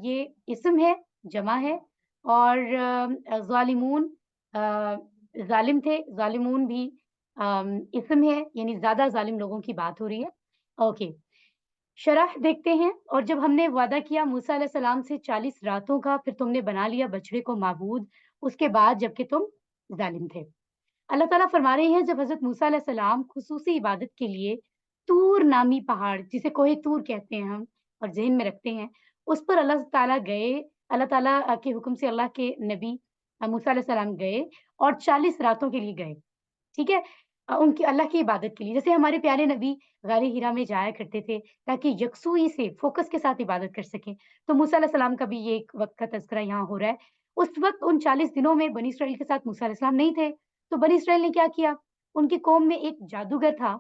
ये इस्म है, जमा है, और ज़ालिमून ज़ालिम थे, ज़ालिमून भी इस्म है, यानी ज़्यादा ज़ालिम लोगों की बात हो रही है। ओके, शरह देखते हैं। और जब हमने वादा किया मूसा अलैहिस्सलाम से 40 रातों का, फिर तुमने बना लिया बछड़े को माबूद, उसके बाद जबकि तुम ज़ालिम थे। अल्लाह ताला फरमा रहे हैं, जब हज़रत मूसा अलैहिस्सलाम खुसूसी इबादत के लिए तूर नामी पहाड़, जिसे कोहे तूर कहते हैं हम और ज़हन में रखते हैं, उस पर अल्लाह ताला गए, अल्लाह ताला के हुक्म से अल्लाह के नबी मूसा अलैहिस्सलाम गए और 40 रातों के लिए गए, ठीक है? उनकी अल्लाह की इबादत के लिए। जैसे हमारे प्यारे नबी गारे हिरा में जाया करते थे ताकि यकसुई से, फ़ोकस के साथ इबादत कर सकें। तो मूसा अलैहिस्सलाम का भी ये एक वक़्त का तज़किरा यहाँ हो रहा है। उस वक़्त उन 40 दिनों में बनी इसराइल के साथ मूसा अलैहिस्सलाम नहीं थे। तो बनी इसराइल ने क्या किया? उनकी कौम में एक जादूगर था,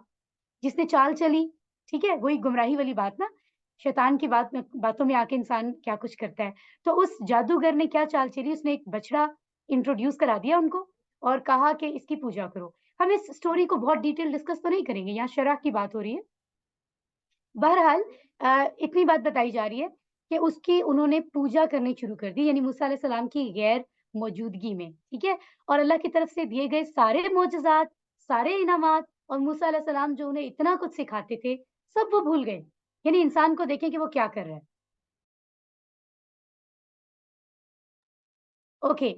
जिसने चाल चली, ठीक है? वही गुमराही वाली बात ना, शैतान की बातों में आके इंसान क्या कुछ करता है। तो उस जादूगर ने क्या चाल चली, उसने एक बछड़ा इंट्रोड्यूस करा दिया उनको और कहा कि इसकी पूजा करो। हम इस स्टोरी को बहुत डिटेल डिस्कस तो नहीं करेंगे, यहाँ शरह की बात हो रही है। बहरहाल इतनी बात बताई जा रही है कि उसकी उन्होंने पूजा करनी शुरू कर दी, यानी मूसा अलैहि सलाम की गैर मौजूदगी में, ठीक है? और अल्लाह की तरफ से दिए गए सारे मोजज़ात, सारे इनामात और मूसा अलैहि सलाम जो उन्हें इतना कुछ सिखाते थे, सब वो भूल गए। यानी इंसान को देखें कि वो क्या कर रहा है। ओके,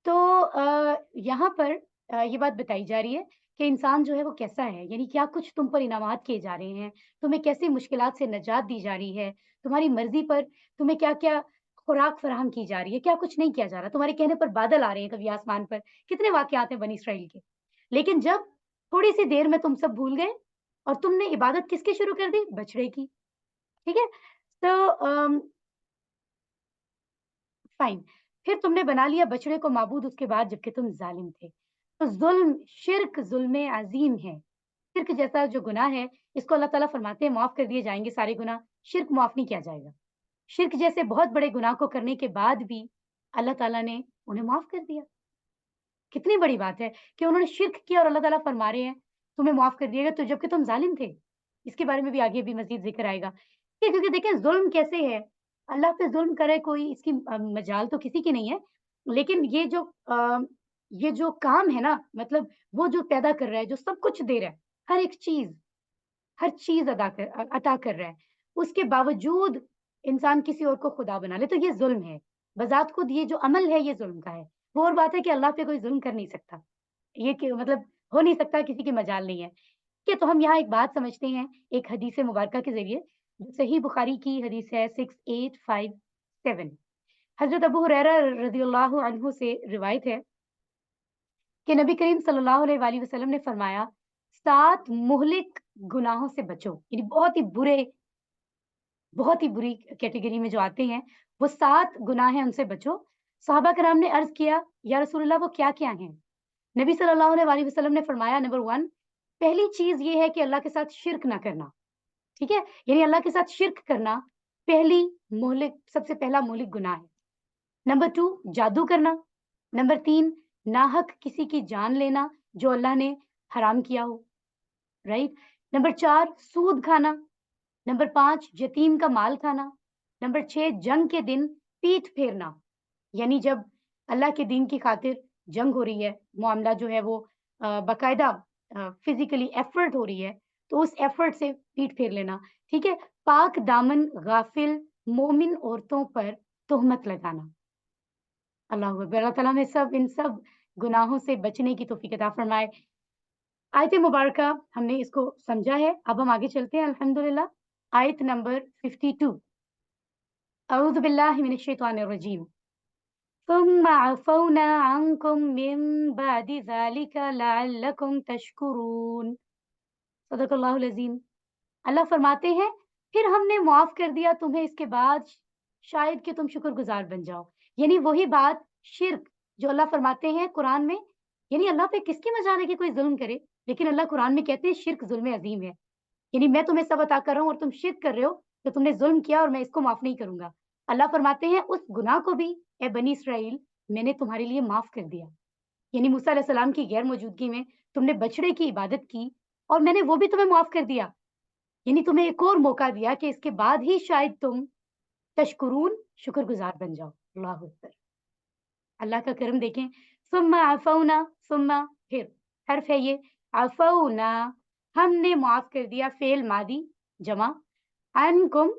तो यहाँ पर ये बात बताई जा रही है कि इंसान जो है वो कैसा है, यानी क्या कुछ तुम पर इनामात किए जा रहे हैं, तुम्हें कैसी मुश्किलात से निजात दी जा रही है, तुम्हारी मर्ज़ी पर तुम्हें क्या-क्या खुराक फराहम की जा रही है, क्या कुछ नहीं किया जा रहा, तुम्हारे कहने पर बादल आ रहे हैं कभी आसमान पर, कितने वाक़यात हैं बनी इस्राइल के। लेकिन जब थोड़ी-सी देर में तुम सब भूल गए और तुमने इबादत किसकी शुरू कर दी? बछड़े की, ठीक है? तो फाइन। फिर तुमने बना लिया बछड़े को माबूद उसके बाद जबकि तुम ज़ालिम थे। तो ज़ुल्म, शिर्क ज़ुल्म अज़ीम है। शिर्क जैसा जो गुनाह है, इसको अल्लाह ताला फरमाते हैं माफ़ कर दिए जाएँगे सारे गुनाह, शिर्क माफ़ नहीं किया जाएगा। शिर्क जैसे बहुत बड़े गुनाह को करने के बाद भी अल्लाह ताला ने उन्हें माफ़ कर दिया। कितनी बड़ी बात है कि उन्होंने शिर्क किया और अल्लाह ताला फरमा रहे हैं, तुम्हें माफ़ कर दिया गया तो जबकि तुम ज़ालिम थे। इसके बारे में भी आगे भी मज़ीद ज़िक्र आएगा। ये क्योंकि देखें ज़ुल्म कैसे है, अल्लाह पे ज़ुल्म करे कोई इसकी मजाल तो किसी की नहीं है। लेकिन ये जो काम है ना, मतलब वो जो पैदा कर रहा है, जो सब कुछ दे रहा है, हर एक चीज़, हर चीज़ अता कर रहा है। उसके बावजूद इंसान किसी और को खुदा बना ले तो ये ज़ुल्म है। बज़ात खुद ये जो अमल है ये ज़ुल्म का है। वो और बात है कि अल्लाह पे कोई ज़ुल्म कर नहीं सकता। ये कि मतलब हो नहीं सकता, किसी की मजाल नहीं है। ठीक है, तो हम यहाँ एक बात समझते हैं एक हदीस मुबारका के ज़रिए, जो सही बुखारी की हदीस है 6857। हज़रत अबू हुरैरा रज़ियल्लाहु अन्हु से रिवायत है कि नबी करीम सल्लल्लाहु अलैहि वसल्लम ने फरमाया, 7 मुहलिक गुनाहों से बचो, यानी बहुत ही बुरी कैटेगरी में जो आते हैं, वो 7 गुनाह हैं उनसे बचो। सहाबा कराम ने अर्ज़ किया, या रसूलल्लाह वो क्या-क्या हैं? नबी सल्लल्लाहु अलैहि वसल्लम ने फरमाया, नंबर 1, पहली चीज़ ये है कि अल्लाह के साथ शिर्क ना करना, ठीक है? यानी अल्लाह के साथ शिर्क करना पहली सबसे पहला मोहलिक गुनाह है। नंबर 2, जादू करना। नंबर 3, नाहक किसी की जान लेना जो अल्लाह ने हराम किया हो, राइट? नंबर 4, सूद खाना। नंबर 5, यतीम का माल खाना। नंबर 6, जंग के दिन पीठ फेरना, यानी जब अल्लाह के दीन की खातिर जंग हो रही है, मामला जो है वो बाकायदा फिजिकली एफर्ट हो रही है, तो उस एफर्ट से पीठ फेर लेना, ठीक है? पाक दामन गाफिल मोमिन औरतों पर तोहमत लगाना। अल्लाह अकबर! अल्लाह ताला हमें इन सब गुनाहों से बचने की तौफीक अता फरमाए। आयत मुबारका हमने इसको समझा है, अब हम आगे चलते हैं अल्हम्दुलिल्लाह। आयत नंबर 52 अऊज़ु बिल्लाहि मिनश शैतानिर रजीम। सुम्मा अफ़ौना अन्कुम मिन बादि ज़ालिका लअल्लकुम तशकुरून। सदक़ल्लाहुल अज़ीम। अल्लाह फरमाते हैं, फिर हमने माफ़ कर दिया तुम्हें इसके बाद शायद कि तुम शुक्रगुज़ार बन जाओ। यानी वही बात शिर्क जो अल्लाह फरमाते हैं कुरान में, यानी अल्लाह पे किसकी मजाल है कि कोई ज़ुल्म करे? लेकिन अल्लाह कुरान में कहते हैं शिर्क ज़ुल्म अज़ीम है। यानी मैं तुम्हें सब अता कर रहा हूँ और तुम शिर्क कर रहे हो, तो तुमने ज़ुल्म किया और मैं इसको माफ़ नहीं करूँगा। अल्लाह फरमाते हैं उस गुनाह को भी ए बनी इसराइल मैंने तुम्हारे लिए माफ़ कर दिया। यानी मूसा अलैहि सलाम की गैर मौजूदगी में तुमने बछड़े की इबादत की और मैंने वो भी तुम्हें माफ़ कर दिया। यानी तुम्हें एक और मौका दिया कि इसके बाद ही शायद तुम तशकुरून शुक्रगुज़ार बन जाओ। अल्लाहु अकबर! अल्लाह का करम देखें। सुम्मा अफ़ौना सुम्मा फिर हर्फ है ये अफ़ौना हमने माफ़ कर दिया फ़ेल मादी जमा अन्कुम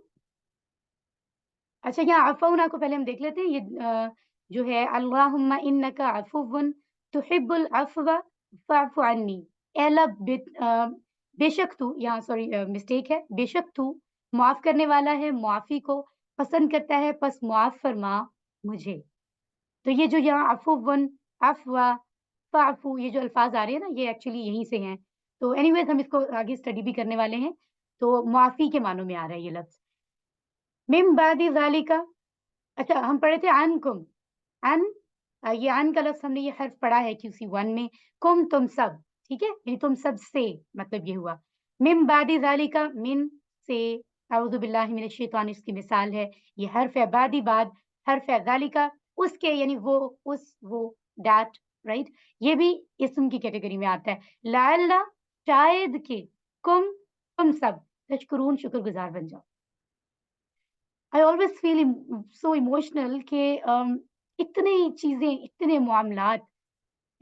अच्छा यहाँ अफ़ौना को पहले हम देख लेते हैं ये जो है अल्लाहुम्मा इन्नका अफ़ुव्वुन तुहिब्बुल अफ़्व फ़अफ़ु अन्नी। ए अल्लाह बेशक तू यहाँ सॉरी मिस्टेक है। बेशक तू माफ़ करने वाला है, मुआफ़ी को पसंद करता है, बस मुआफ़ फरमा मुझे। तो ये जो यहाँ अफ़ुव्वुन, अफ़्वा, फ़अफ़ु ये जो अल्फ़ाज़ आ रहे हैं ना, ये एक्चुअली यहीं से हैं। तो एनीवेज़ हम इसको आगे स्टडी भी करने वाले हैं। तो मुआफ़ी के मानों में आ रहा है ये लफ़्ज़। मिन बादि ज़ालिका अच्छा हम पढ़े थे अनकुम, अन ये अन का लफ़्ज़ हमने ये हर्फ़ पढ़ा है QC1 में, कुम तुम सब, ठीक है? यानी तुम सब से मतलब ये हुआ। मिन बादि ज़ालिका मिन से अऊज़ु बिल्लाहि मिनश शैतानिर इसकी मिसाल है। ये हर्फ़ है बादी बाद, हर्फ़ है ज़ालिका उसके यानी वो, उस, वो, दैट राइट? ये भी इस्म की कैटेगरी में आता है। लअल्ला शायद कि कुम तुम सब तशकुरून शुक्रगुज़ार बन जाओ। I always feel so emotional कि इतनी चीज़ें, इतने मामलात,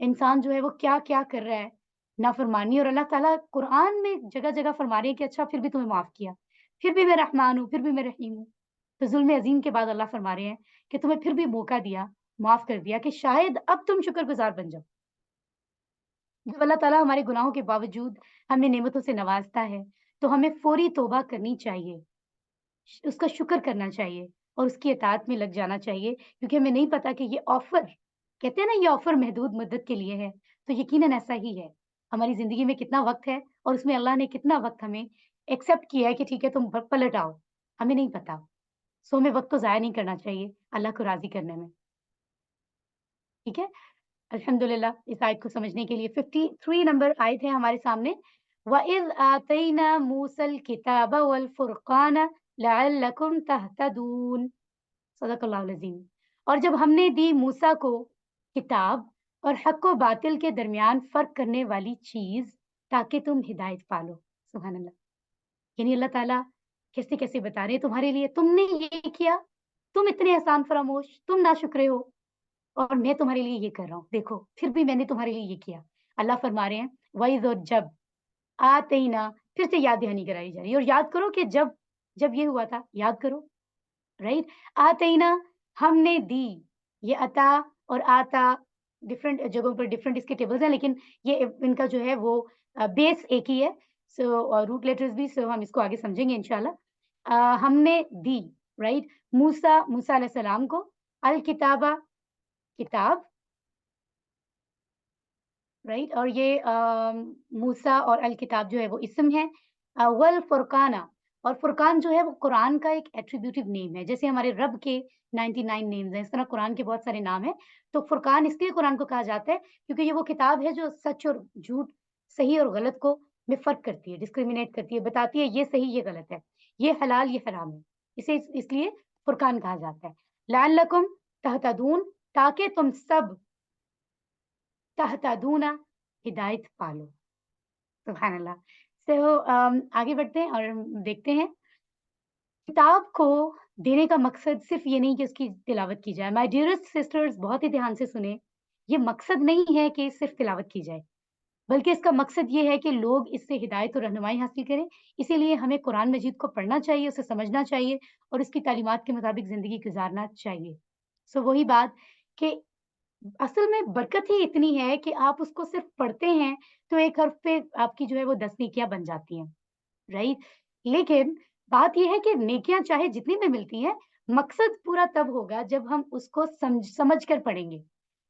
इंसान जो है वो क्या-क्या कर रहा है, नाफ़रमानी और अल्लाह ताला कुरान में जगह-जगह फरमा रहे हैं कि अच्छा फिर भी तुम्हें माफ़ किया, फिर भी मैं रहमान हूँ, फिर भी मैं रहीम हूँ। तो ज़ुल्म अज़ीम के बाद अल्लाह फरमा रहे हैं कि तुम्हें फिर भी मौका दिया, माफ़ कर दिया कि शायद अब तुम शुक्रगुज़ार बन जाओ। जब अल्लाह ताला हमारे गुनाहों के बावजूद हमें नेमतों से नवाज़ता है, तो हमें फ़ौरी तौबा करनी चाहिए। उसका शुक्र करना चाहिए और उसकी इताअत में लग जाना चाहिए क्योंकि हमें नहीं पता कि ये ऑफ़र कहते हैं ना ये ऑफ़र महदूद मुद्दत के लिए है, तो यकीनन ऐसा ही है। हमारी ज़िंदगी में कितना वक़्त है और उसमें अल्लाह ने कितना वक़्त हमें एक्सेप्ट किया है कि ठीक है तुम पलट आओ, हमें नहीं पता। सो हमें वक़्त तो ज़ाया नहीं करना चाहिए अल्लाह को राज़ी करने में, ठीक है? अल्हम्दुलिल्लाह इस आयत को समझने के लिए 53 नंबर आयत है हमारे सामने। वइज़ आतैना मूसल किताब वल फुरक़ान लअल्लकुम तहतदून। सदक़ल्लाहुल अज़ीम। और जब हमने दी मूसा को किताब और हक़ व बातिल के दरमियान फ़र्क करने वाली चीज़ ताकि तुम हिदायत पालो। सुभान अल्लाह! यानी अल्लाह ताला कैसे-कैसे बता रहे हैं तुम्हारे लिए तुमने ये किया, तुम इतने एहसान फ़रामोश, तुम नाशुक्रे हो और मैं तुम्हारे लिए ये कर रहा हूँ। देखो, फिर भी मैंने तुम्हारे लिए ये किया। अल्लाह फरमा रहे हैं वइज़ और जब आतैना फिर से याद दहानी कराई जा रही है और याद करो कि जब जब ये हुआ था, याद करो। राइट? आतईना हमने दी, ये अता और आता डिफरेंट जगहों पर डिफरेंट इसके टेबल्स हैं लेकिन ये इनका जो है वो बेस एक ही है। सो रूट लेटर्स भी सो हम इसको आगे समझेंगे इंशाल्लाह। हमने दी, राइट? मूसा अलैहि सलाम को अल किताबा किताब, राइट? और ये मूसा और अल किताब जो है वो इस्म है। वल फुरकाना और फुरकान जो है वो कुरान का एक एट्रिब्यूटिव नेम है। जैसे हमारे रब के 99 नेम्स हैं, इस तरह कुरान के बहुत सारे नाम हैं। तो फुरकान इसलिए कुरान को कहा जाता है क्योंकि ये वो किताब है जो सच और झूठ, सही और गलत को में फ़र्क करती है, डिस्क्रिमिनेट करती है, बताती है ये सही, ये गलत है, ये हलाल, ये हराम है। इसे इसलिए फुरकान कहा जाता है। लअल्लकुम तहतदून ताकि तुम सब तहतदूना हिदायत पालो। सुभान अल्लाह। आगे बढ़ते हैं और हम देखते हैं किताब को देने का मकसद सिर्फ़ ये नहीं कि उसकी तिलावत की जाए। माय डियरेस्ट सिस्टर्स बहुत ही ध्यान से सुनें, ये मकसद नहीं है कि सिर्फ़ तिलावत की जाए। بلکہ اس کا مقصد یہ ہے کہ لوگ اس سے ہدایت اور رہنمائی حاصل کریں۔ اسی لیے ہمیں قرآن مجید کو پڑھنا چاہیے، اسے سمجھنا چاہیے اور اس کی تعلیمات کے مطابق زندگی گزارنا چاہیے۔ وہی بات کہ اصل میں برکت ہی اتنی ہے کہ آپ اس کو صرف پڑھتے ہیں تو ایک حرف پہ آپ کی جو ہے وہ 10 نیکیاں بن جاتی ہیں، رائٹ؟ لیکن بات یہ ہے کہ نیکیاں چاہے جتنی بھی ملتی ہیں، مقصد پورا تب ہوگا جب ہم اس کو سمجھ کر پڑھیں گے۔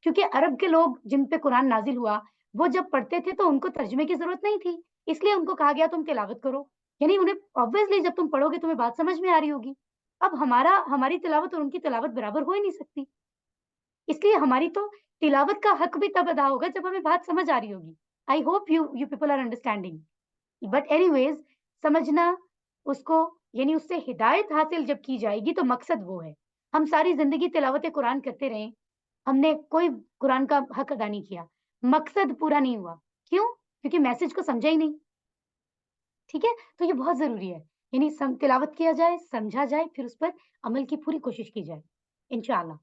کیونکہ عرب کے لوگ جن پہ قرآن نازل ہوا، وہ جب پڑھتے تھے تو ان کو ترجمے کی ضرورت نہیں تھی، اس لیے ان کو کہا گیا تم تلاوت کرو، یعنی انہیں obviously جب تم پڑھو گے تمہیں بات سمجھ میں آ رہی ہوگی۔ اب ہماری تلاوت اور ان کی تلاوت برابر ہو ہی نہیں سکتی، اس لیے ہماری تو تلاوت کا حق بھی تب ادا ہوگا جب ہمیں بات سمجھ آ رہی ہوگی۔ I hope you people are understanding, but anyways سمجھنا اس کو، یعنی اس سے ہدایت حاصل جب کی جائے گی تو مقصد وہ ہے۔ ہم ساری زندگی تلاوت قرآن کرتے رہیں، ہم نے کوئی قرآن کا حق ادا نہیں کیا، مقصد پورا نہیں ہوا۔ کیوں؟ کیونکہ میسج کو سمجھا ہی نہیں، ٹھیک ہے؟ تو یہ بہت ضروری ہے، یعنی تلاوت کیا جائے، سمجھا جائے، پھر اس پر عمل کی پوری کوشش کی جائے انشاءاللہ۔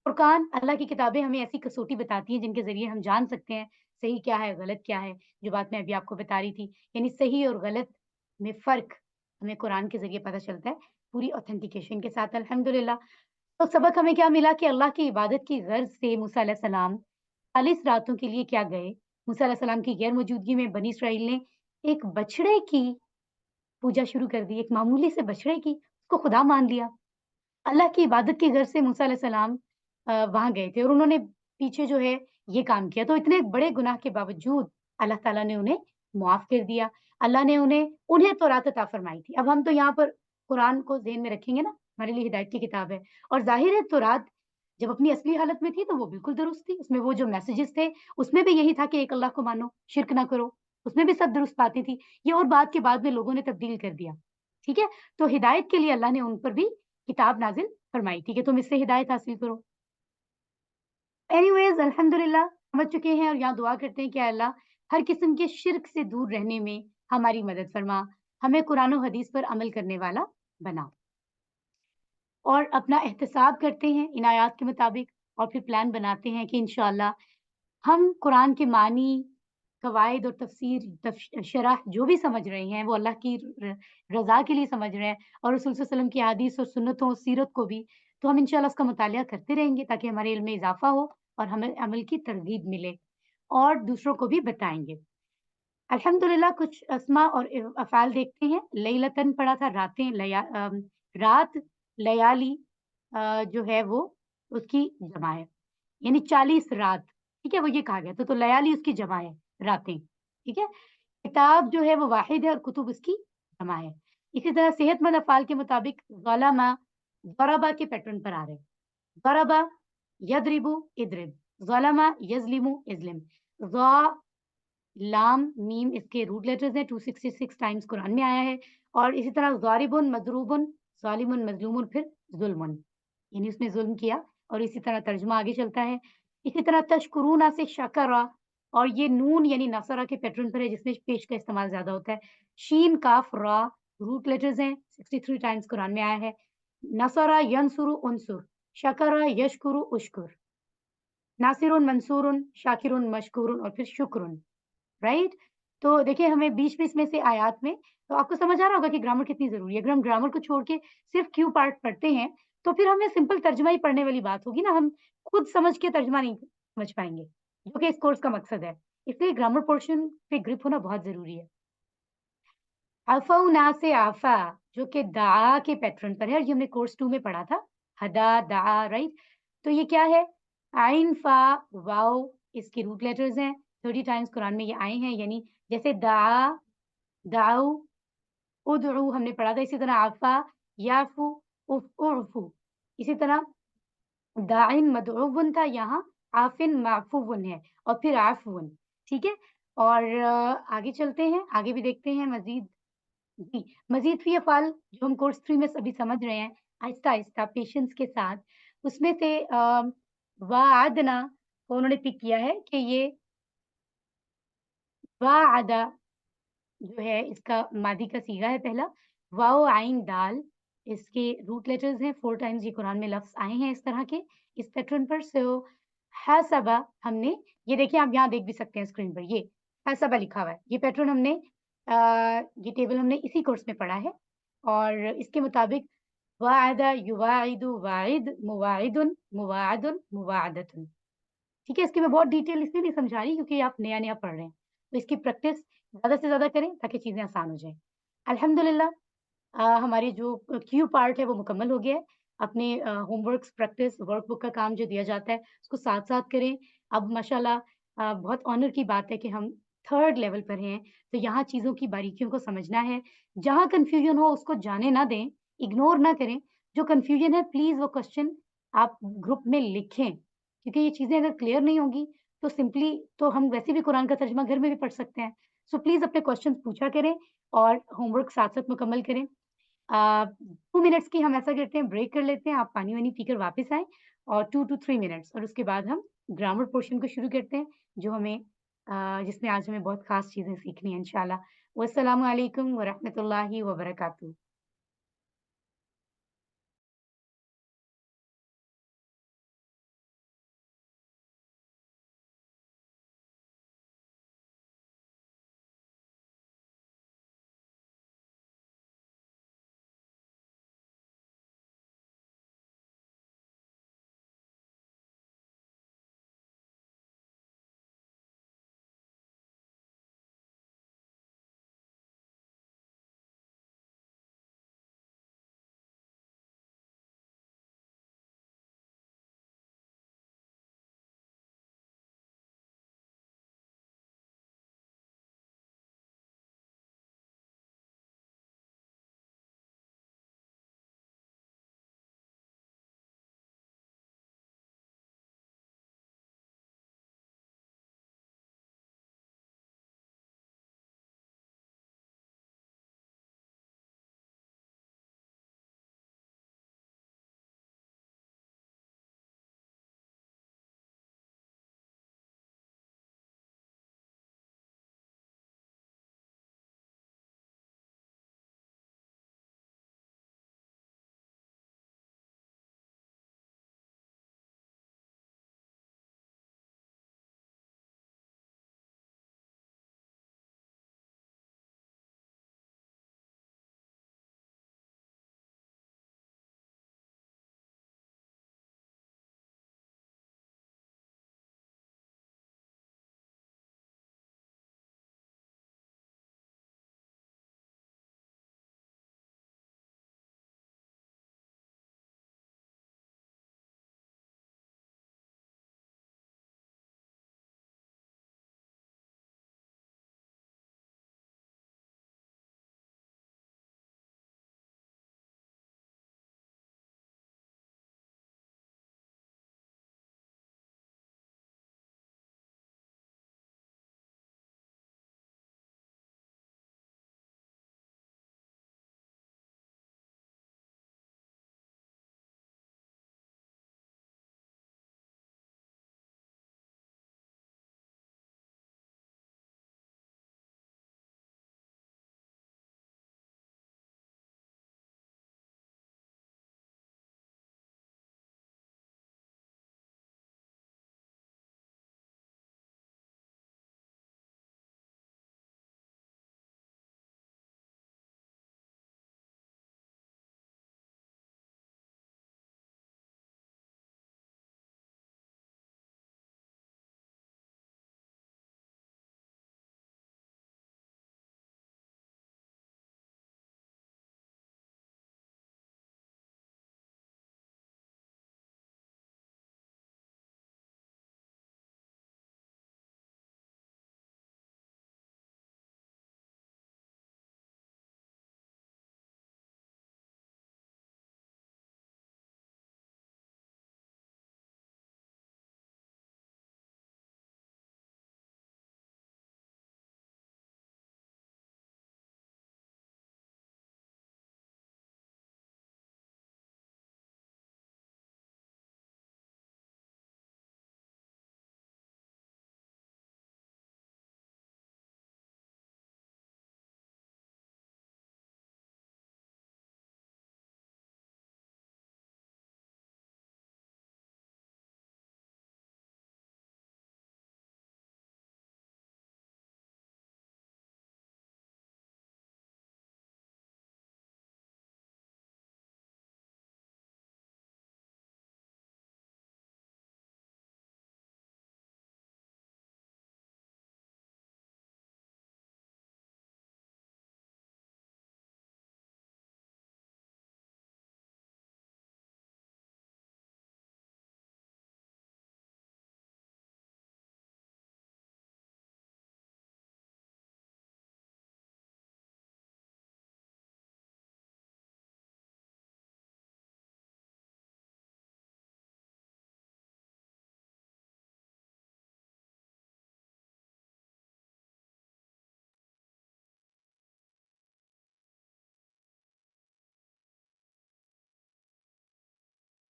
فرقان اللہ کی کتابیں ہمیں ایسی کسوٹی بتاتی ہیں جن کے ذریعے ہم جان سکتے ہیں صحیح کیا ہے، غلط کیا ہے، جو بات میں ابھی آپ کو بتا رہی تھی، یعنی صحیح اور غلط میں فرق ہمیں قرآن کے ذریعے پتہ چلتا ہے پوری اوتھینٹیکیشن کے ساتھ الحمدللہ۔ تو سبق ہمیں کیا ملا کہ اللہ کی عبادت کی غرض سے موسیٰ علیہ السلام 40 راتوں کے لیے کیا گئے؟ موسیٰ علیہ السلام کی غیر موجودگی میں بنی اسرائیل نے ایک بچڑے کی پوجا شروع کر دی، ایک معمولی سے بچڑے کی، اس کو خدا مان لیا۔ اللہ کی عبادت کی غرض سے موسیٰ علیہ السلام وہاں گئے تھے اور انہوں نے پیچھے جو ہے یہ کام کیا، تو اتنے بڑے گناہ کے باوجود اللہ تعالیٰ نے انہیں معاف کر دیا۔ اللہ نے انہیں تورات عطا فرمائی تھی۔ اب ہم تو یہاں پر قرآن کو ذہن میں رکھیں گے نا، ہمارے لیے ہدایت کی کتاب ہے، اور ظاہر ہے تورات جب اپنی اصلی حالت میں تھی تو وہ بالکل درست تھی، اس میں وہ جو میسیجز تھے اس میں بھی یہی تھا کہ ایک اللہ کو مانو، شرک نہ کرو، اس میں بھی سب درست باتیں تھی۔ یہ اور بات کے بعد میں لوگوں نے تبدیل کر دیا، ٹھیک ہے؟ تو ہدایت کے لیے اللہ نے ان پر بھی کتاب نازل فرمائی تھی کہ تم اس سے ہدایت حاصل کرو۔ اینی ویز الحمدللہ سمجھ چکے ہیں، اور یہاں دعا کرتے ہیں کہ اللہ ہر قسم کے شرک سے دور رہنے میں ہماری مدد فرما، ہمیں قرآن و حدیث پر عمل کرنے والا بنا، اور اپنا احتساب کرتے ہیں ان آیات کے مطابق، اور پھر پلان بناتے ہیں کہ انشاءاللہ ہم قرآن کے معنی، قواعد اور تفسیر شرح جو بھی سمجھ رہے ہیں وہ اللہ کی رضا کے لیے سمجھ رہے ہیں، اور رسول صلی اللہ علیہ وسلم کی حدیث اور سنتوں سیرت کو بھی، تو ہم انشاءاللہ اس کا مطالعہ کرتے رہیں گے تاکہ ہمارے علم میں اضافہ ہو اور ہمیں عمل کی ترغیب ملے اور دوسروں کو بھی بتائیں گے۔ الحمدللہ کچھ اسما اور افعال دیکھتے ہیں۔ لیلتن پڑھا تھا راتیں، رات، لیالی جو ہے وہ اس کی جمع ہے، یعنی 40 رات، ٹھیک ہے؟ وہ یہ کہا گیا تو لیالی اس کی جمع ہے، راتیں، ٹھیک ہے؟ کتاب جو ہے وہ واحد ہے اور کتب اس کی جمع ہے۔ اسی طرح صحت مند افعال کے مطابق ظلما، ضربا کے پیٹرن پر آ رہے ہیں، ضربا یضربو اضرب، ظلما یظلمو اظلم، ضا لام میم اس کے روٹ لیٹرز ہیں، 266 ٹائمز قرآن میں آیا ہے، اور اسی طرح ضاربن مضروبن ظالمن مظلومن پھر ظلمن، یعنی اس نے ظلم کیا، اور اسی طرح ترجمہ آگے چلتا ہے۔ اسی طرح تشکرونا سے شکرا، اور یہ نون یعنی نصرہ کے پیٹرن پر ہے جس میں پیش کا استعمال زیادہ ہوتا ہے۔ شین کاف را روٹ لیٹرز ہیں، 63 ٹائمز قرآن میں آیا ہے۔ نصرہ ینصر انصر، شکرہ یشکر اشکر، ناصر منصور شاکر مشکور اور پھر شکر، رائٹ؟ تو دیکھیں ہمیں بیچ بیچ میں سے آیات میں، تو آپ کو سمجھ آ رہا ہوگا کہ گرامر کتنی ضروری ہے۔ اگر ہم گرامر کو چھوڑ کے صرف کیو پارٹ پڑھتے ہیں تو پھر ہمیں سمپل ترجمہ ہی پڑھنے والی بات ہوگی نا، ہم خود سمجھ کے ترجمہ نہیں سمجھ پائیں گے، جو کہ اس کورس کا مقصد ہے۔ اس لیے گرامر پورشن پہ گرپ ہونا بہت ضروری ہے۔ عفونا سے عفا جو کہ دعا کے پیٹرن پر ہے، اور یہ ہم نے کورس 2 میں پڑھا تھا، ہدا دعا، رائٹ؟ تو یہ کیا ہے؟ عین فا واو اس کے روٹ لیٹرز ہیں، 30 ٹائمز قرآن میں یہ آئے ہیں، یعنی جیسے دعا، دعو، ادعو ہم نے پڑھا تھا، اسی طرح عفا، یعفو، اعفو، اسی طرح داعن مدعوون تھا، یہاں عافن معفوون ہے، اور پھر عفون، ٹھیک ہے؟ اور آگے چلتے ہیں، آگے بھی دیکھتے ہیں مزید، جی مزید فی افعال جو ہم کورس 3 میں ابھی سمجھ رہے ہیں آہستہ آہستہ پیشنس کے ساتھ، اس میں سے وعدنا کو انہوں نے پک کیا ہے کہ یہ وعدہ جو ہے اس کا ماضی کا صیغہ ہے پہلا، واو عین دال اس کے روٹ لیٹرز ہیں، 4 ٹائمز یہ قرآن میں لفظ آئے ہیں اس طرح کے، اس پیٹرن پر۔ سو حاسبہ ہم نے ये देखिए आप यहाँ देख भी सकते हैं स्क्रीन पर, ये फलसफा लिखा हुआ है। ये पैटर्न हमने ये टेबल हमने इसी कोर्स में पढ़ा है और इसके मुताबिक वाअदा, युवाइदु, वाइद, मुवाइदुन, मुवाअदुन, मुवाअदतुन। ठीक है? इसकी मैं बहुत डिटेल इसलिए नहीं समझा रही क्योंकि आप नया-नया पढ़ रहे हैं। तो इसकी प्रैक्टिस ज़्यादा से ज़्यादा करें ताकि चीज़ें आसान हो जाएँ। अल्हम्दुलिल्लाह हमारी जो क्यू पार्ट है वो मुकम्मल हो गया है। अपने होमवर्क्स, प्रैक्टिस, वर्कबुक का काम जो दिया जाता है उसको साथ-साथ करें। अब माशाल्लाह बहुत ऑनर की बात है कि हम 3rd लेवल पर हैं, तो यहाँ चीज़ों की बारीकियों को समझना है। जहाँ कन्फ्यूज़न हो उसको जाने ना दें, इग्नोर ना करें। जो कन्फ्यूज़न है प्लीज़ वो क्वेश्चन आप ग्रुप में लिखें, क्योंकि ये चीज़ें अगर क्लियर नहीं होंगी तो सिंपली तो हम वैसे भी कुरान का तर्जुमा घर में भी पढ़ सकते हैं। सो प्लीज़ अपने क्वेश्चन्स पूछा करें और होमवर्क साथ-साथ मुकम्मल करें। 2 मिनट्स की हम ऐसा करते हैं ब्रेक कर लेते हैं, आप पानी-वानी पीकर वापस आएँ और 2 टू 3 मिनट्स और उसके बाद हम ग्रामर पोर्शन को शुरू करते हैं, जो हमें जिसमें आज हमें बहुत ख़ास चीज़ें सीखनी हैं इंशाअल्लाह। वस्सलामु अलैकुम व रहमतुल्लाहि व बरकातुहू।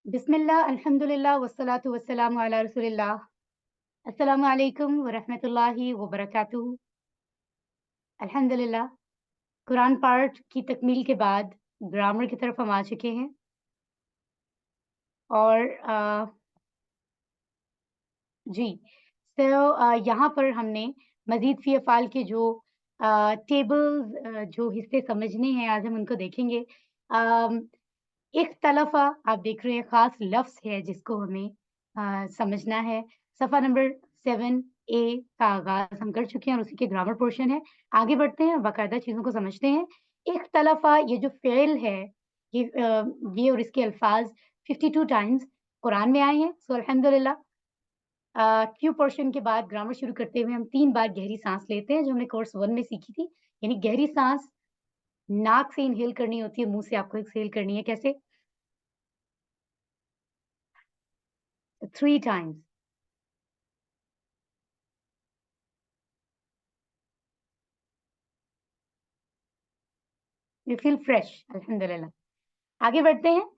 बिस्मिल्लाह, अल्हम्दुलिल्लाह, वस्सलातु वस्सलामु अला रसूलिल्लाह। अस्सलामु अलैकुम व रहमतुल्लाहि व बरकातुहू। अल्हम्दुलिल्लाह, कुरान पाठ की तकमील के बाद ग्रामर की तरफ हम आ चुके हैं और जी, यहाँ पर हमने मज़ीद फ़ी अफ़ाल के जो टेबल्स जो हिस्से समझने हैं, आज हम उनको देखेंगे। अम इख्तलफ़ा आप देख रहे हैं ख़ास लफ़्ज़ है जिसको हमें समझना है। सफ़ा नंबर 7 ए का आगाज़ हम कर चुके हैं और उसी के ग्रामर पोर्शन है। आगे बढ़ते हैं, बाकायदा चीज़ों को समझते हैं। इख्तलफ़ा ये जो फ़ि'ल है, ये और इसके अल्फ़ाज़ 52 टाइम्स कुरान में आए हैं। सो अल्हम्दुलिल्लाह क्यू पोर्शन के बाद ग्रामर शुरू करते हुए हम 3 बार गहरी साँस लेते हैं, जो हमने कोर्स 1 में सीखी थी। यानी गहरी साँस नाक से इन्हेल करनी होती है, मुँह से आपको एक्सहेल करनी है। कैसे? 3 टाइम्स। यू फील फ्रेश अल्हम्दुलिल्लाह। आगे बढ़ते हैं।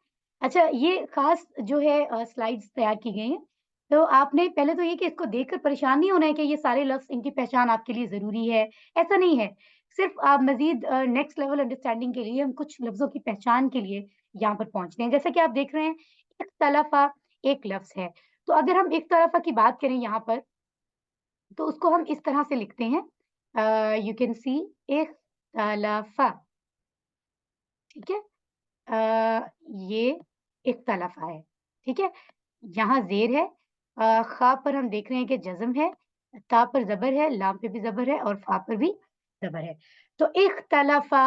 अच्छा ये ख़ास जो है स्लाइड्स तैयार की गई हैं। तो आपने पहले तो ये कि इसको देखकर परेशान नहीं होना है कि ये सारे लफ्ज़ इनकी पहचान आपके लिए ज़रूरी है, ऐसा नहीं है। सिर्फ़ आप मज़ीद नेक्स्ट लेवल अंडरस्टैंडिंग के लिए हम कुछ लफ्ज़ों की पहचान के लिए यहाँ पर पहुँचते हैं। जैसा कि आप देख रहे हैं, इख्तलफ़ा एक लफ्ज़ है। तो अगर हम इख्तलफ़ा की बात करें यहाँ पर, तो उसको हम इस तरह से लिखते हैं यू कैन सी इख्तलफ़ा, ठीक है? ये इख्तलफ़ा है, ठीक है? यहाँ ज़ेर है ख़ा पर हम देख रहे हैं कि जज़म है, ता पर ज़बर है, लाम पे भी ज़बर है और फ़ा पर भी ज़बर है। तो इख्तलफ़ा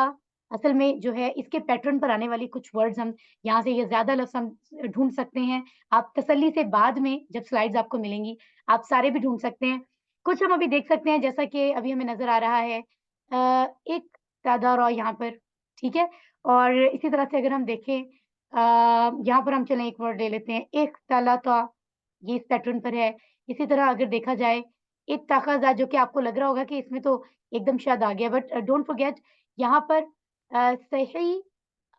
असल में जो है इसके पैटर्न पर आने वाली कुछ वर्ड्स हम यहाँ से ये ज़्यादा लफ्ज़ हम ढूँढ सकते हैं। आप तसल्ली से बाद में जब स्लाइड्स आपको मिलेंगी, आप सारे भी ढूँढ सकते हैं। कुछ हम अभी देख सकते हैं जैसा कि अभी हमें नज़र आ रहा है एक तादारा यहाँ पर, ठीक है? और इसी तरह से अगर हम देखें यहाँ पर हम चलें एक वर्ड ले लेते हैं, इख्तलता ये इस पैटर्न पर है। इसी तरह अगर देखा जाए इत्तख़ज़ा जो कि आपको लग रहा होगा कि इसमें तो एकदम शायद आ गया बट डोंट फॉरगेट यहाँ पर सही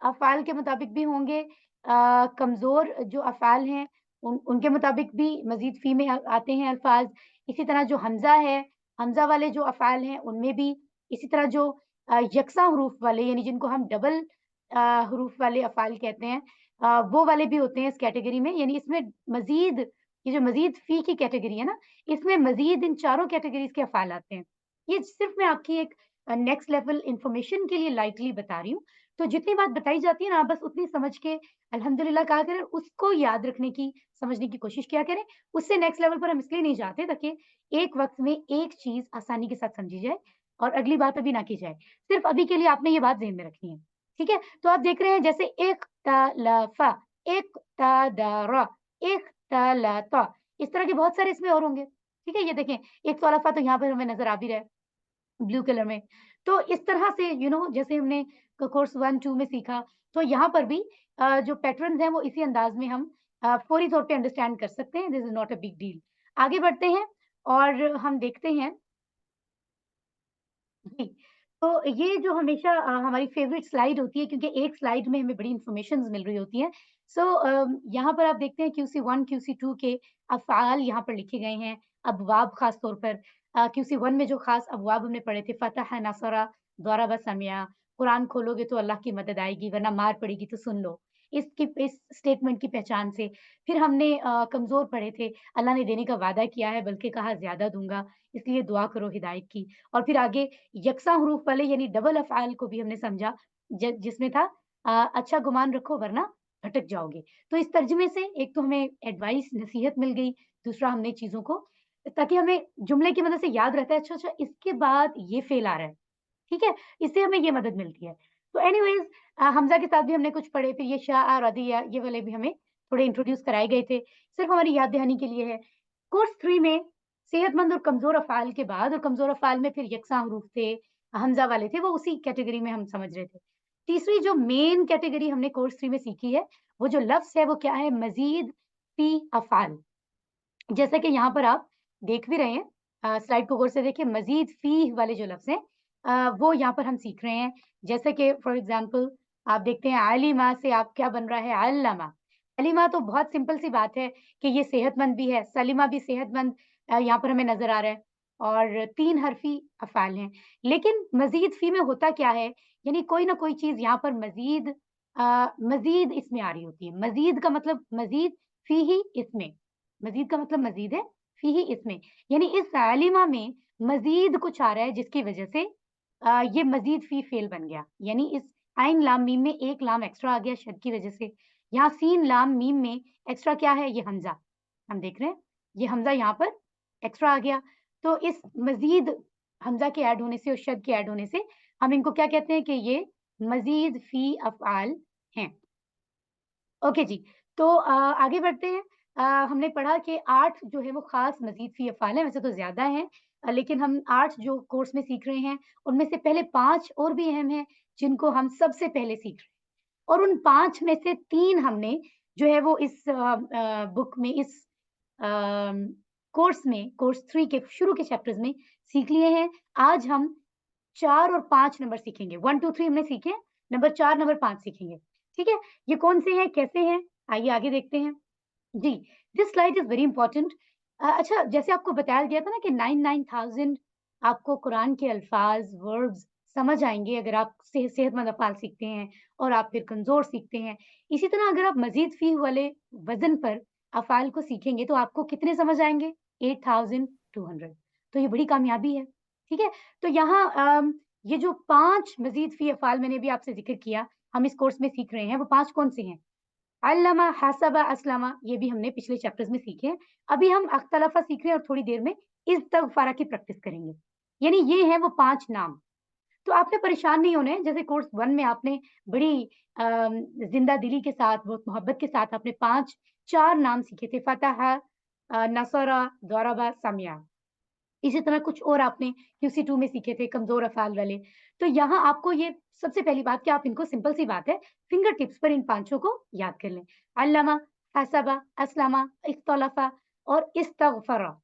अफ़आल के मुताबिक भी होंगे कमज़ोर जो अफ़आल हैं उनके मुताबिक भी मज़ीद फ़ी में आते हैं अल्फ़ाज़। इसी तरह जो हमज़ा है, हमज़ा वाले जो अफ़आल हैं उनमें भी इसी तरह जो यकसा हरूफ वाले यानी जिनको हम डबल हरूफ वाले अफ़आल कहते हैं वो वाले भी होते हैं इस कैटेगरी में। यानी इसमें मज़ीद ये जो मज़ीद फ़ी की कैटेगरी है ना, इसमें मज़ीद इन चारों कैटेगरीज़ के अफ़आल आते हैं। ये सिर्फ़ मैं आपकी एक नेक्स्ट लेवल इन्फॉर्मेशन के लिए लाइटली बता रही हूँ। तो जितनी बात बताई जाती है ना, आप बस उतनी समझ के अल्हम्दुलिल्लाह कहा करें, उसको याद रखने की, समझने की कोशिश किया करें। उससे नेक्स्ट लेवल पर हम इसलिए नहीं जाते ताकि एक वक़्त में एक चीज़ आसानी के साथ समझी जाए और अगली बात अभी ना की जाए। सिर्फ़ अभी के लिए आपने ये बात ज़हन में रखनी है, ठीक है? तो आप देख रहे हैं जैसे इख्तलफ़ा, इक़्तदरा, इख्तलता, इस तरह के बहुत सारे इसमें और होंगे, ठीक है? ये देखें, इख्तलफ़ा तो यहाँ पर हमें नज़र आ भी रहा है। ब्लू कलर में। तो इस तरह से जैसे हमने कोर्स 1-2 में सीखा, तो यहाँ पर भी जो पैटर्न्स हैं वो इसी अंदाज़ में हम फौरी तौर पे अंडरस्टैंड कर सकते हैं, this is not a big deal. आगे बढ़ते हैं और हम देखते हैं जी, तो ये जो हमेशा हमारी फ़ेवरेट स्लाइड होती है क्योंकि एक स्लाइड में हमें बड़ी इन्फॉर्मेशंस मिल रही होती हैं। सो यहाँ पर आप देखते हैं QC1, QC2 के अफ़आल यहाँ पर लिखे गए हैं, अबवाब ख़ास तौर पर QC1 में जो ख़ास अबवाब हमने पढ़े थे, फ़तह, नसरा, ज़रब, समिया, कुरान खोलोगे तो अल्लाह की मदद आएगी वरना मार पड़ेगी तो सुन लो। इस स्टेटमेंट की पहचान से फिर हमने कमज़ोर पढ़े थे, अल्लाह ने देने का वादा किया है बल्कि कहा ज़्यादा दूँगा, इसलिए दुआ करो हिदायत की। और फिर आगे यकसा हरूफ वाले यानी डबल अफ़आल को भी हमने समझा जिसमें था अच्छा गुमान रखो वरना भटक जाओगे। तो इस तर्जुमे से एक तो हमें एडवाइस नसीहत मिल गई, दूसरा हमने चीज़ों को ताकि हमें जुमले की मदद से याद रहता है अच्छा इसके बाद ये फ़ेल आ रहा है, ठीक है? इससे हमें ये मदद मिलती है। तो एनीवेज़ हमज़ा के साथ भी हमने कुछ पढ़े फिर ये शाअ, रदिया ये वाले भी हमें थोड़े इंट्रोड्यूस कराए गए थे, सिर्फ़ हमारी याद दहानी के लिए है। कोर्स 3 में सेहतमंद और कमज़ोर अफ़आल के बाद और कमज़ोर अफ़आल में फिर यकसा हरूफ थे, हमज़ा वाले थे, वो उसी कैटेगरी में हम समझ रहे थे। तीसरी जो मेन कैटेगरी हमने कोर्स 3 में सीखी है, वो जो लफ्ज़ है वो क्या है? मज़ीद फ़ी अफ़आल। जैसा कि यहाँ पर आप देख भी रहे हैं स्लाइड को गौर से देखिए मज़ीद फ़ी वाले जो लफ्ज़ हैं वो यहाँ पर हम सीख रहे हैं। जैसे कि फॉर एग्ज़ाम्पल आप देखते हैं आलिमा से आप क्या बन रहा है अल्लमा। सलीमा तो बहुत सिंपल सी बात है कि ये सेहतमंद भी है, सलीमा भी सेहतमंद यहाँ पर हमें नज़र आ रहा है और 3 हरफ़ी अफ़आल हैं। लेकिन मज़ीद फ़ी में होता क्या है, यानी कोई ना कोई चीज़ यहाँ पर मज़ीद इसमें आ रही होती है। मज़ीद का मतलब मज़ीद, फ़ीही इसमें। मज़ीद का मतलब मज़ीद है, फ़ीही इसमें। यानी इस सलीमा में मज़ीद कुछ आ रहा है जिसकी वज़ह से ये मज़ीद फ़ी फ़ेल बन गया। यानी इस आइन लाम मीम में एक लाम एक्स्ट्रा आ गया शद की वज़ह से। यहाँ सीन लाम मीम में एक्स्ट्रा क्या है? ये हमज़ा। हम देख रहे हैं, ये हमज़ा यहाँ पर एक्स्ट्रा आ गया। तो इस मज़ीद हमज़ा के ऐड होने से और शद के ऐड होने से हम इनको क्या कहते हैं कि ये मज़ीद फ़ी अफ़आल हैं। ओके जी, तो आगे बढ़ते हैं। हमने पढ़ा कि 8 जो है वो ख़ास मज़ीद फ़ी अफ़आल हैं, वैसे तो ज़्यादा हैं लेकिन हम 8 जो कोर्स में सीख रहे हैं, उनमें से पहले 5 और भी अहम हैं, जिनको हम सबसे पहले सीख रहे हैं। और उन 5 में से 3 हमने जो है वो इस बुक में इस कोर्स में कोर्स 3 के शुरू के चैप्टर्स में सीख लिए हैं। आज हम 4 और 5 नंबर सीखेंगे। 1, 2, 3 हमने सीखे, नंबर 4, नंबर 5 सीखेंगे। ठीक है? ये कौन से हैं, कैसे हैं? आइए आगे देखते हैं। जी, this slide is very important. अच्छा जैसे आपको बताया गया था ना कि 99,000 आपको कुरान के अल्फ़ाज़, वर्ड्स समझ आएँगे अगर आप सेहतमंद अफ़आल सीखते हैं और आप फिर कमज़ोर सीखते हैं। इसी तरह अगर आप मज़ीद फ़ी वाले वज़न पर अफ़आल को सीखेंगे तो आपको कितने समझ आएँगे? 8,200। तो ये बड़ी कामयाबी है, ठीक है? तो यहाँ ये जो 5 मज़ीद फ़ी अफ़आल मैंने अभी आपसे ज़िक्र किया, हम इस कोर्स में सीख रहे हैं, वो 5 कौन से हैं? अल्लमा, हसबा, अस्लमा ये भी हमने पिछले चैप्टर्स में सीखे हैं। अभी हम अख्तलफ़ा सीख रहे हैं और थोड़ी देर में इस्तग़फ़ारा की प्रैक्टिस करेंगे। यानी ये हैं वो 5 नाम। तो आपने परेशान नहीं होना है, जैसे कोर्स 1 में आपने बड़ी ज़िंदा दिली के साथ, बहुत मोहब्बत के साथ आपने 4 नाम सीखे थे, फ़तह नसरा, ज़रबा, समिया। इसी तरह कुछ और आपने QC2 में सीखे थे कमज़ोर अफ़आल वाले। तो यहाँ आपको ये सबसे पहली बात कि आप इनको सिंपल सी बात है, फिंगर टिप्स पर इन पाँचों को याद कर लें। अल्लमा, हसबा, अस्लमा, इख्तलफ़ा और इस्तग़फ़रा,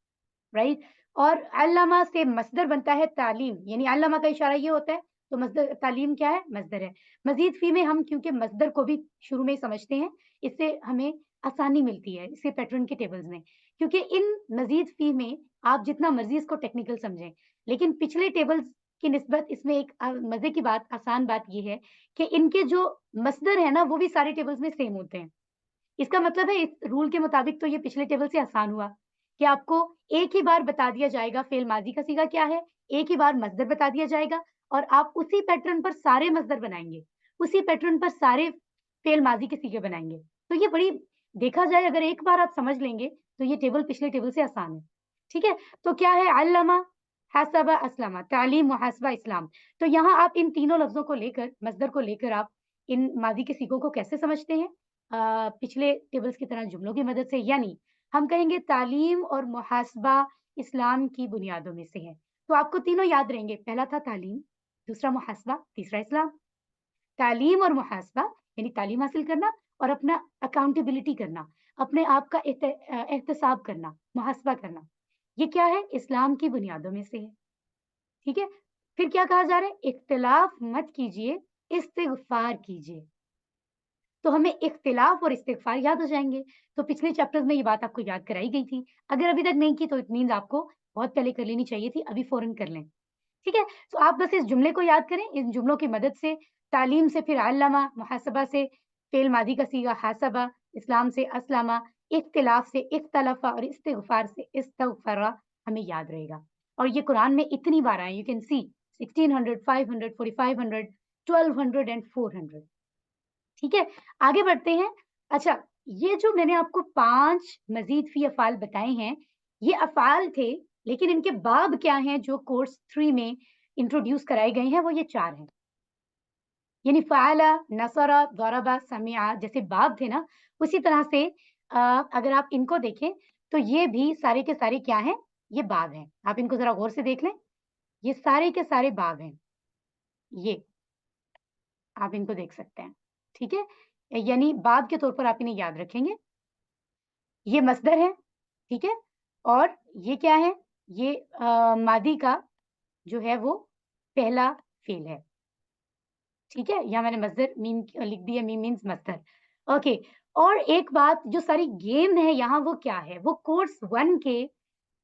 राइट? और अल्लमा से मस्दर बनता है तालीम, यानी अल्लमा का इशारा ये होता है, तो मस्दर तालीम क्या है? मस्दर है। मज़ीद फ़ी में हम क्योंकि मस्दर को भी शुरू में ही समझते हैं, इससे हमें आसानी मिलती है, इसके पैटर्न के टेबल्स में। क्योंकि इन मज़ीद फ़ी में आप जितना मर्ज़ी इसको टेक्निकल समझें, लेकिन पिछले टेबल्स की निस्बत इसमें एक मज़े की बात, आसान बात ये है कि इनके जो मस्दर है ना, वो भी सारे टेबल्स में सेम होते हैं। इसका मतलब है इस रूल के मुताबिक तो ये पिछले टेबल से आसान हुआ कि आपको एक ही बार बता दिया जाएगा फ़ेल माज़ी का सीगा क्या है, एक ही बार मस्दर बता दिया जाएगा और आप उसी पैटर्न पर सारे मस्दर बनाएँगे, उसी पैटर्न पर सारे फ़ेल माज़ी के सीगे बनाएँगे। तो ये बड़ी देखा जाए अगर एक बार आप समझ लेंगे, तो ये टेबल पिछले टेबल से आसान है। ठीक है? तो क्या है अल्लमा, हसबा, अस्लमा, तालीम, मुहासबा, इस्लाम। तो यहाँ आप इन तीनों लफ्ज़ों को लेकर, मस्दर को लेकर आप इन माज़ी के सीगों को कैसे समझते हैं? पिछले टेबल्स की तरह जुमलों की मदद से यानी हम कहेंगे तालीम और मुहासबा इस्लाम की बुनियादों में से है। तो आपको तीनों याद रहेंगे, पहला था तालीम, दूसरा मुहासबा, तीसरा इस्लाम। तालीम और मुहासबा यानी तालीम हासिल करना और अपना अकाउंटेबिलिटी करना, अपने आप का एहतसाब करना, मुहासबा करना। ये क्या है? इस्लाम की बुनियादों में से है। ठीक है? फिर क्या कहा जा रहा है? इख्तिलाफ मत कीजिए, इस्तिग़फ़ार कीजिए। तो हमें इख्तिलाफ और इस्तिग़फ़ार याद हो जाएँगे। तो पिछले चैप्टर्स में ये बात आपको याद कराई गई थी। अगर अभी तक नहीं की तो इट मीन्स आपको बहुत पहले कर लेनी चाहिए थी, अभी फ़ौरन कर लें। ठीक है? तो आप बस इस जुमले को याद करें, इन जुमलों की मदद से तालीम से फिर अल्लमा, मुहासबा से फ़ेल मादी का सीगा हासबा, इस्लाम से अस्लमा, इख्तिलाफ से इख्तलफ़ा और इस्तिग़फ़ार से इस्तग़फ़रा हमें याद रहेगा। और ये कुरान में इतनी बार आए, यू कैन सी 1600, 500, 4500, 1200 एंड 400 ठीक है? आगे बढ़ते हैं। अच्छा, ये जो मैंने आपको 5 मज़ीद फ़ी अफ़आल बताए हैं, ये अफ़आल थे, लेकिन इनके बाब क्या हैं जो कोर्स 3 में इंट्रोड्यूस कराए गए हैं, वो ये 4 हैं। यानी फ़अला, नसरा, ज़रबा, समिअ जैसे बाब थे ना, उसी तरह से अगर आप इनको देखें, तो ये भी सारे के सारे क्या हैं? ये बाब हैं। आप इनको ज़रा गौर से देख लें, ये सारे के सारे बाब हैं। ये, आप इनको देख सकते हैं। ठीक है? यानी बाब के तौर पर आप इन्हें याद रखेंगे। ये मस्दर है, ठीक है? और ये क्या है? ये मादी का जो है वो पहला फ़ेल है, ठीक है? यहाँ मैंने मस्दर मीम लिख दिया मीम मीन्स मस्दर। ओके। और एक बात, जो सारी गेम है यहाँ वो क्या है? वो कोर्स 1 के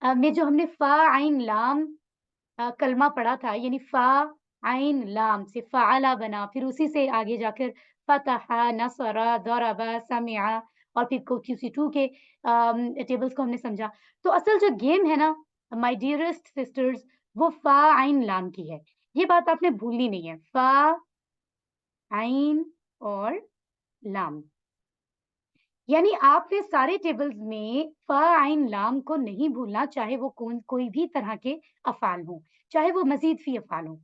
में जो हमने फ़ा, आइन, लाम कलमा पढ़ा था, यानी फ़ा, आइन, लाम से फ़अला बना, फिर उसी से आगे जाकर फ़तहा, नसरा, दरबा, समिआ और फिर QC2 के टेबल्स को हमने समझा। तो असल जो गेम है ना, माय डियरेस्ट सिस्टर्स, वो फ़ा, आइन, लाम की है। ये बात आपने भूलनी नहीं है। फ़ा, आइन और लाम। यानी आपने सारे टेबल्स में फ़ा, आइन, लाम को नहीं भूलना, चाहे वो कोई भी तरह के अफ़आल हों, चाहे वो मज़ीद फ़ी अफ़आल हों,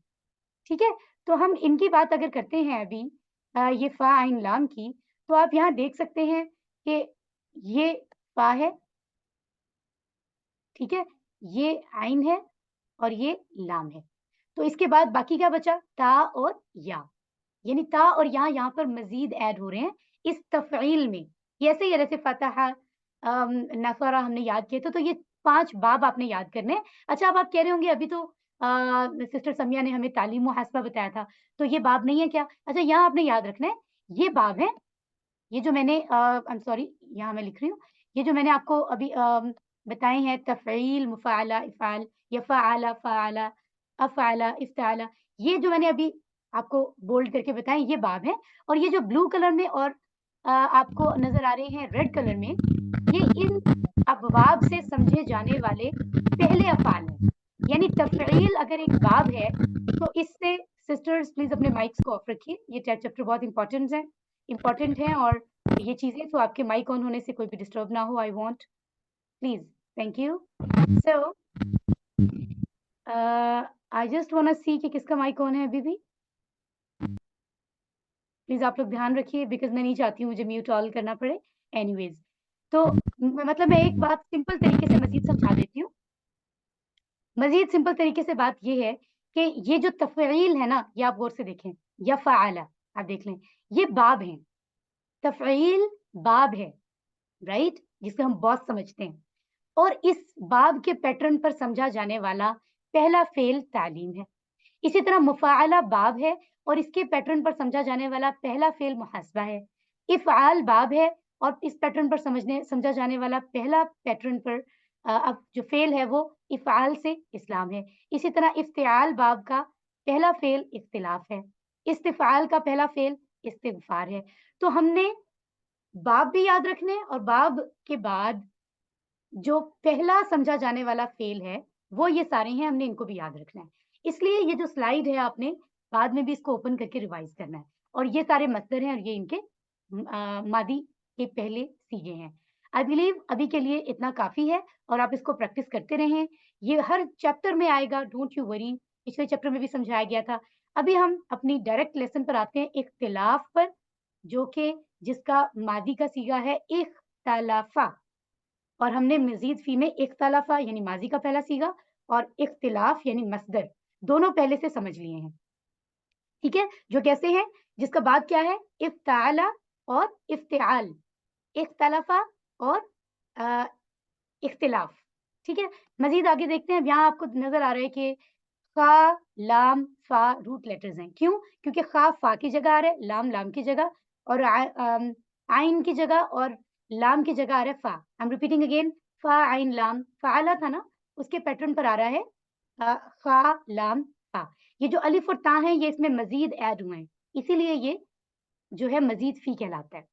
ठीक है? तो हम इनकी बात अगर करते हैं अभी ये फ़ा, आइन, लाम की, तो आप यहाँ देख सकते हैं कि ये फ़ा है, ठीक है? ये आइन है और ये लाम है। तो इसके बाद बाकी क्या बचा? ता और या। यानी ता और या यहाँ पर मज़ीद ऐड हो रहे हैं इस तफ़ईल में। ये ऐसे ही है जैसे फ़तह, नफ़रा हमने याद किए थे, तो ये 5 बाब आपने याद करने हैं। अच्छा, अब आप कह रहे होंगे अभी तो सिस्टर समिया ने हमें तालीम मुहासबा बताया था, तो ये बाब नहीं है क्या? अच्छा, यहाँ आपने याद रखना है, ये बाब हैं। ये जो मैंने आई एम सॉरी, यहाँ मैं लिख रही हूँ। ये जो मैंने आपको अभी बताए हैं तफ़ईल, मुफ़अला, इफ़आल, यफ़अला, फ़अला, अफ़अला, इफ़्तअला, ये जो मैंने अभी आपको बोल्ड करके बताए, ये बाब हैं। और ये जो ब्लू कलर में और आपको नज़र आ रहे हैं रेड कलर में, ये इन अबवाब से समझे जाने वाले पहले अफ़आल हैं। यानी तफ़ईल अगर एक बाब है, तो इससे सिस्टर्स प्लीज़ अपने माइक्स को ऑफ रखिए। ये चैप्टर बहुत इम्पोर्टेंट है और ये चीज़ें, तो आपके माइक ऑन होने से कोई भी डिस्टर्ब ना हो, I want, please, thank you. So I just want to see कि किसका माइक ऑन है अभी भी। प्लीज़ आप लोग ध्यान रखिए, बिकॉज़ मैं नहीं चाहती हूँ मुझे म्यूट ऑल करना पड़े। एनीवेज़, तो मतलब मैं एक बात सिंपल तरीके से मज़ीद समझा देती हूँ। मज़ीद सिंपल तरीके से बात ये है कि ये जो तफ़ईल है ना, ये आप गौर से देखें, यफ़अला, आप देख लें, ये बाब हैं। तफ़ईल बाब है, राइट? जिसे हम बॉस समझते हैं। और इस बाब के पैटर्न पर समझा जाने वाला पहला फ़ेल तालीम है। इसी तरह मुफ़अला बाब है और इसके पैटर्न पर समझा जाने वाला पहला फ़ेल मुहासबा है। इफ़आल बाब है और इस पैटर्न पर समझा जाने वाला पहला पैटर्न पर अब जो फ़ेल है वो इफ़आल से इस्लाम है। इसी तरह इफ़्तिआल बाब का पहला फ़ेल इख्तिलाफ़ है। इस्तिफ़आल का पहला फ़ेल इस्तिग़फ़ार है। तो हमने बाब भी याद रखने हैं और बाब के बाद जो पहला समझा जाने वाला फ़ेल है, वो ये सारे हैं, हमने इनको भी याद रखना है। इसलिए ये जो स्लाइड है आपने बाद में भी इसको ओपन करके रिवाइज़ करना है। और ये सारे मस्दर हैं और ये इनके मादी के पहले सीगे हैं। आई बिलीव अभी के लिए इतना काफ़ी है और आप इसको प्रैक्टिस करते रहें। ये हर चैप्टर में आएगा, डोंट यू वरी। पिछले चैप्टर में भी समझाया गया था। अभी हम अपनी डायरेक्ट लेसन पर आते हैं, इख्तिलाफ़ पर, जो कि जिसका मादी का सीगा है इख्तलफ़ा। और हमने मज़ीद फ़ी में इख्तलफ़ा यानी माज़ी का पहला सीगा और इख्तिलाफ़ यानी मस्दर, दोनों पहले से समझ लिए हैं, ठीक है? जो कैसे हैं? जिसका बाद क्या है? इफ़्तअला और इफ़्तिआल, इख्तलफ़ा और अ, इख्तिलाफ़, ठीक है? मज़ीद आगे देखते हैं। अब यहाँ आपको नज़र आ रहा है कि ख़ा, लाम, फ़ा रूट लेटर्स हैं। क्यों? क्योंकि ख़ा फ़ा की जगह आ रहा है, लाम की जगह और आइन की जगह और लाम की जगह आ रहा है फ़ा। आई एम रिपीटिंग अगेन, फ़ा, आइन, लाम, फ़अला था ना, उसके पैटर्न पर आ रहा है ख़ा, लाम, फ़ा। ये जो अलिफ़ और ता हैं, ये इसमें मज़ीद ऐड हुए हैं, इसीलिए ये जो है मज़ीद फ़ी कहलाता है।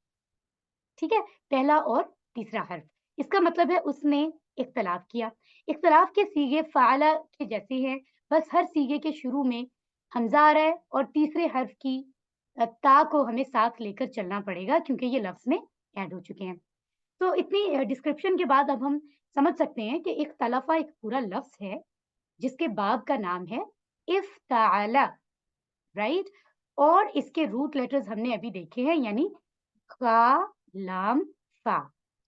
ठीक है? पहला और तीसरा हर्फ। इसका मतलब है उसने इख्तिलाफ़ किया। इख्तिलाफ़ के सीगे फ़अला के जैसे हैं, बस हर सीगे के शुरू में हमज़ा आ रहा है और तीसरे हर्फ की ता को हमें साथ लेकर चलना पड़ेगा क्योंकि ये लफ्ज़ में ऐड हो चुके हैं। तो इतनी डिस्क्रिप्शन के बाद अब हम समझ सकते हैं कि इख्तलफ़ा एक पूरा लफ्ज़ है, जिसके बाब का नाम है इफ़्तअला, राइट? और इसके रूट लेटर्स हमने अभी देखे हैं, यानी क़ा, लाम, फ़ा,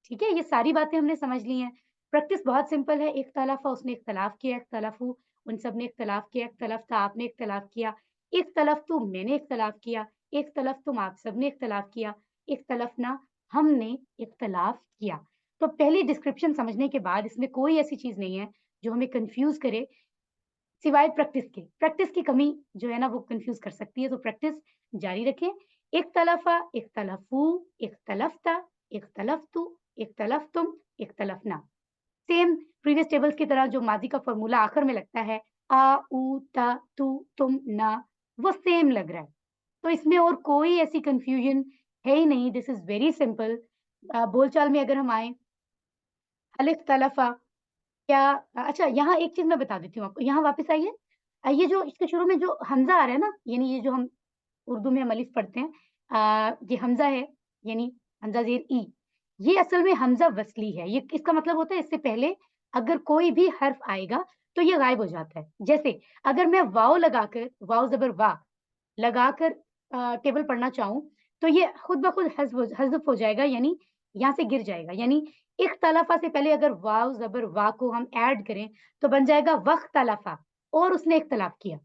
ठीक है? ये सारी बातें हमने समझ ली हैं। प्रैक्टिस बहुत सिंपल है, इख्तलफ़ा उसने इख्तिलाफ़ किया, इख्तलफ़ू उन सब ने इख्तिलाफ़ किया, इख्तलफ़्ता आपने इख्तिलाफ़ किया, इख्तलफ़्तु मैंने इख्तिलाफ़ किया, इख्तलफ़्तुम आप सब ने इख्तिलाफ़ किया, इख्तलफ़ना हमने इख्तिलाफ़ किया। तो पहली डिस्क्रिप्शन समझने के बाद इसमें कोई ऐसी चीज़ नहीं है जो हमें कन्फ्यूज़ करे सिवाय प्रैक्टिस के। प्रैक्टिस की कमी जो है ना वो कन्फ्यूज़ कर सकती है, तो प्रैक्टिस जारी रखें। इख्तलफा, इख्तलफू, इख्तलफ्ता, इख्तलफ्तु, इख्तलफ्तुम, इख्तलफना। सेम प्रीवियस टेबल्स की तरह जो माजी का फॉर्मूला आखिर में लगता है, आ, उ, ता, तू, तुम, ना, वो सेम लग रहा है। तो इसमें और कोई ऐसी कंफ्यूजन है ही नहीं। This is very simple. बोलचाल में अगर हम आए, हल इख्तलफा, क्या अच्छा, यहाँ एक चीज मैं बता देती हूँ आपको, यहाँ वापस आइए। ये जो इसके शुरू में जो हमजा आ रहा है ना, यानी ये जो हम उर्दू में हम अलिफ पढ़ते हैं, ये हमजा है, यानी हमजा ज़ेर ई, ये असल में हमजा वस्ली है। ये इसका मतलब होता है इससे पहले अगर कोई भी हर्फ आएगा तो ये गायब हो जाता है। जैसे अगर मैं वाव लगाकर, वाव ज़बर वा लगाकर टेबल पढ़ना चाहूँ, तो ये खुद ब खुद हज़्फ़ हो जाएगा, यानी यहाँ से गिर जाएगा। यानी इख्तलफ़ा से पहले अगर वाव ज़बर वा को हम ऐड करें, तो बन जाएगा वख्तलफ़ा, और उसने इख्तलाफ किया।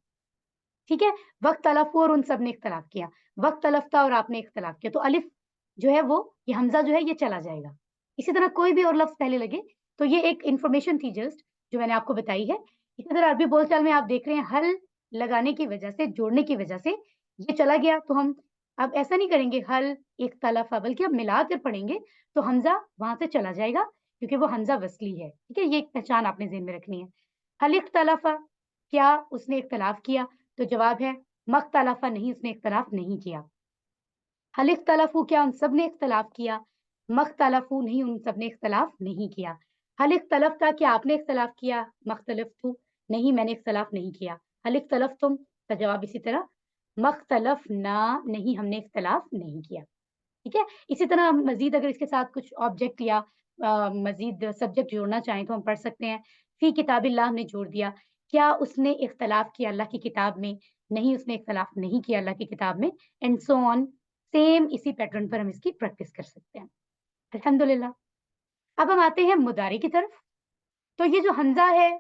ठीक है? वख्तलफ़ू और उन सब ने इख्तलाफ किया। वख्तलफ़्ता और आपने इख्तलाफ किया। तो अलिफ जो है वो, ये हमज़ा जो है ये चला जाएगा। इसी तरह कोई भी और लफ्ज़ पहले लगे, तो ये एक इन्फॉर्मेशन थी जस्ट जो मैंने आपको बताई है। इसी तरह अरबी बोलचाल में आप देख रहे हैं, हल लगाने की वजह से, जोड़ने की वजह से ये चला गया, तो हम अब ऐसा नहीं करेंगे हल इख्तलफ़ा, बल्कि अब मिला कर पढ़ेंगे, तो हमज़ा वहाँ से चला जाएगा, क्योंकि वो हमज़ा वस्ली है। ठीक है? ये एक पहचान आपने ज़हन में रखनी है। हल इख्तलफ़ा, क्या उसने इख्तलाफ किया? तो जवाब है मख्तलफ़ा, नहीं, उसने इख्तलाफ नहीं किया। हल इख्तलफ़ू, क्या उन सब ने इख्तलाफ किया? मख्तलफ़ू, नहीं, उन सब ने इख्तलाफ नहीं किया। हल इख्तलफ़्ता, क्या आपने इख्तलाफ किया? मख्तलफ़्तु, नहीं, मैंने इख्तलाफ नहीं किया। हल इख्तलफ़्तुम, का जवाब इसी तरह मख्तलफ़ना, नहीं, हमने इख्तलाफ नहीं किया। ठीक है? इसी तरह हम मज़ीद अगर इसके साथ कुछ ऑब्जेक्ट या मज़ीद सब्जेक्ट जोड़ना चाहें तो हम पढ़ सकते हैं। फ़ी किताबिल्लाह, हमने जोड़ दिया। क्या उसने इख्तलाफ किया अल्लाह की किताब में? नहीं, उसने इख्तलाफ नहीं किया अल्लाह की किताब में, एंड सो ऑन। सेम इसी पैटर्न पर हम इसकी प्रैक्टिस कर सकते हैं। अल्हम्दुलिल्लाह। अब हम आते हैं मुदारी की तरफ। तो ये जो हमज़ा है,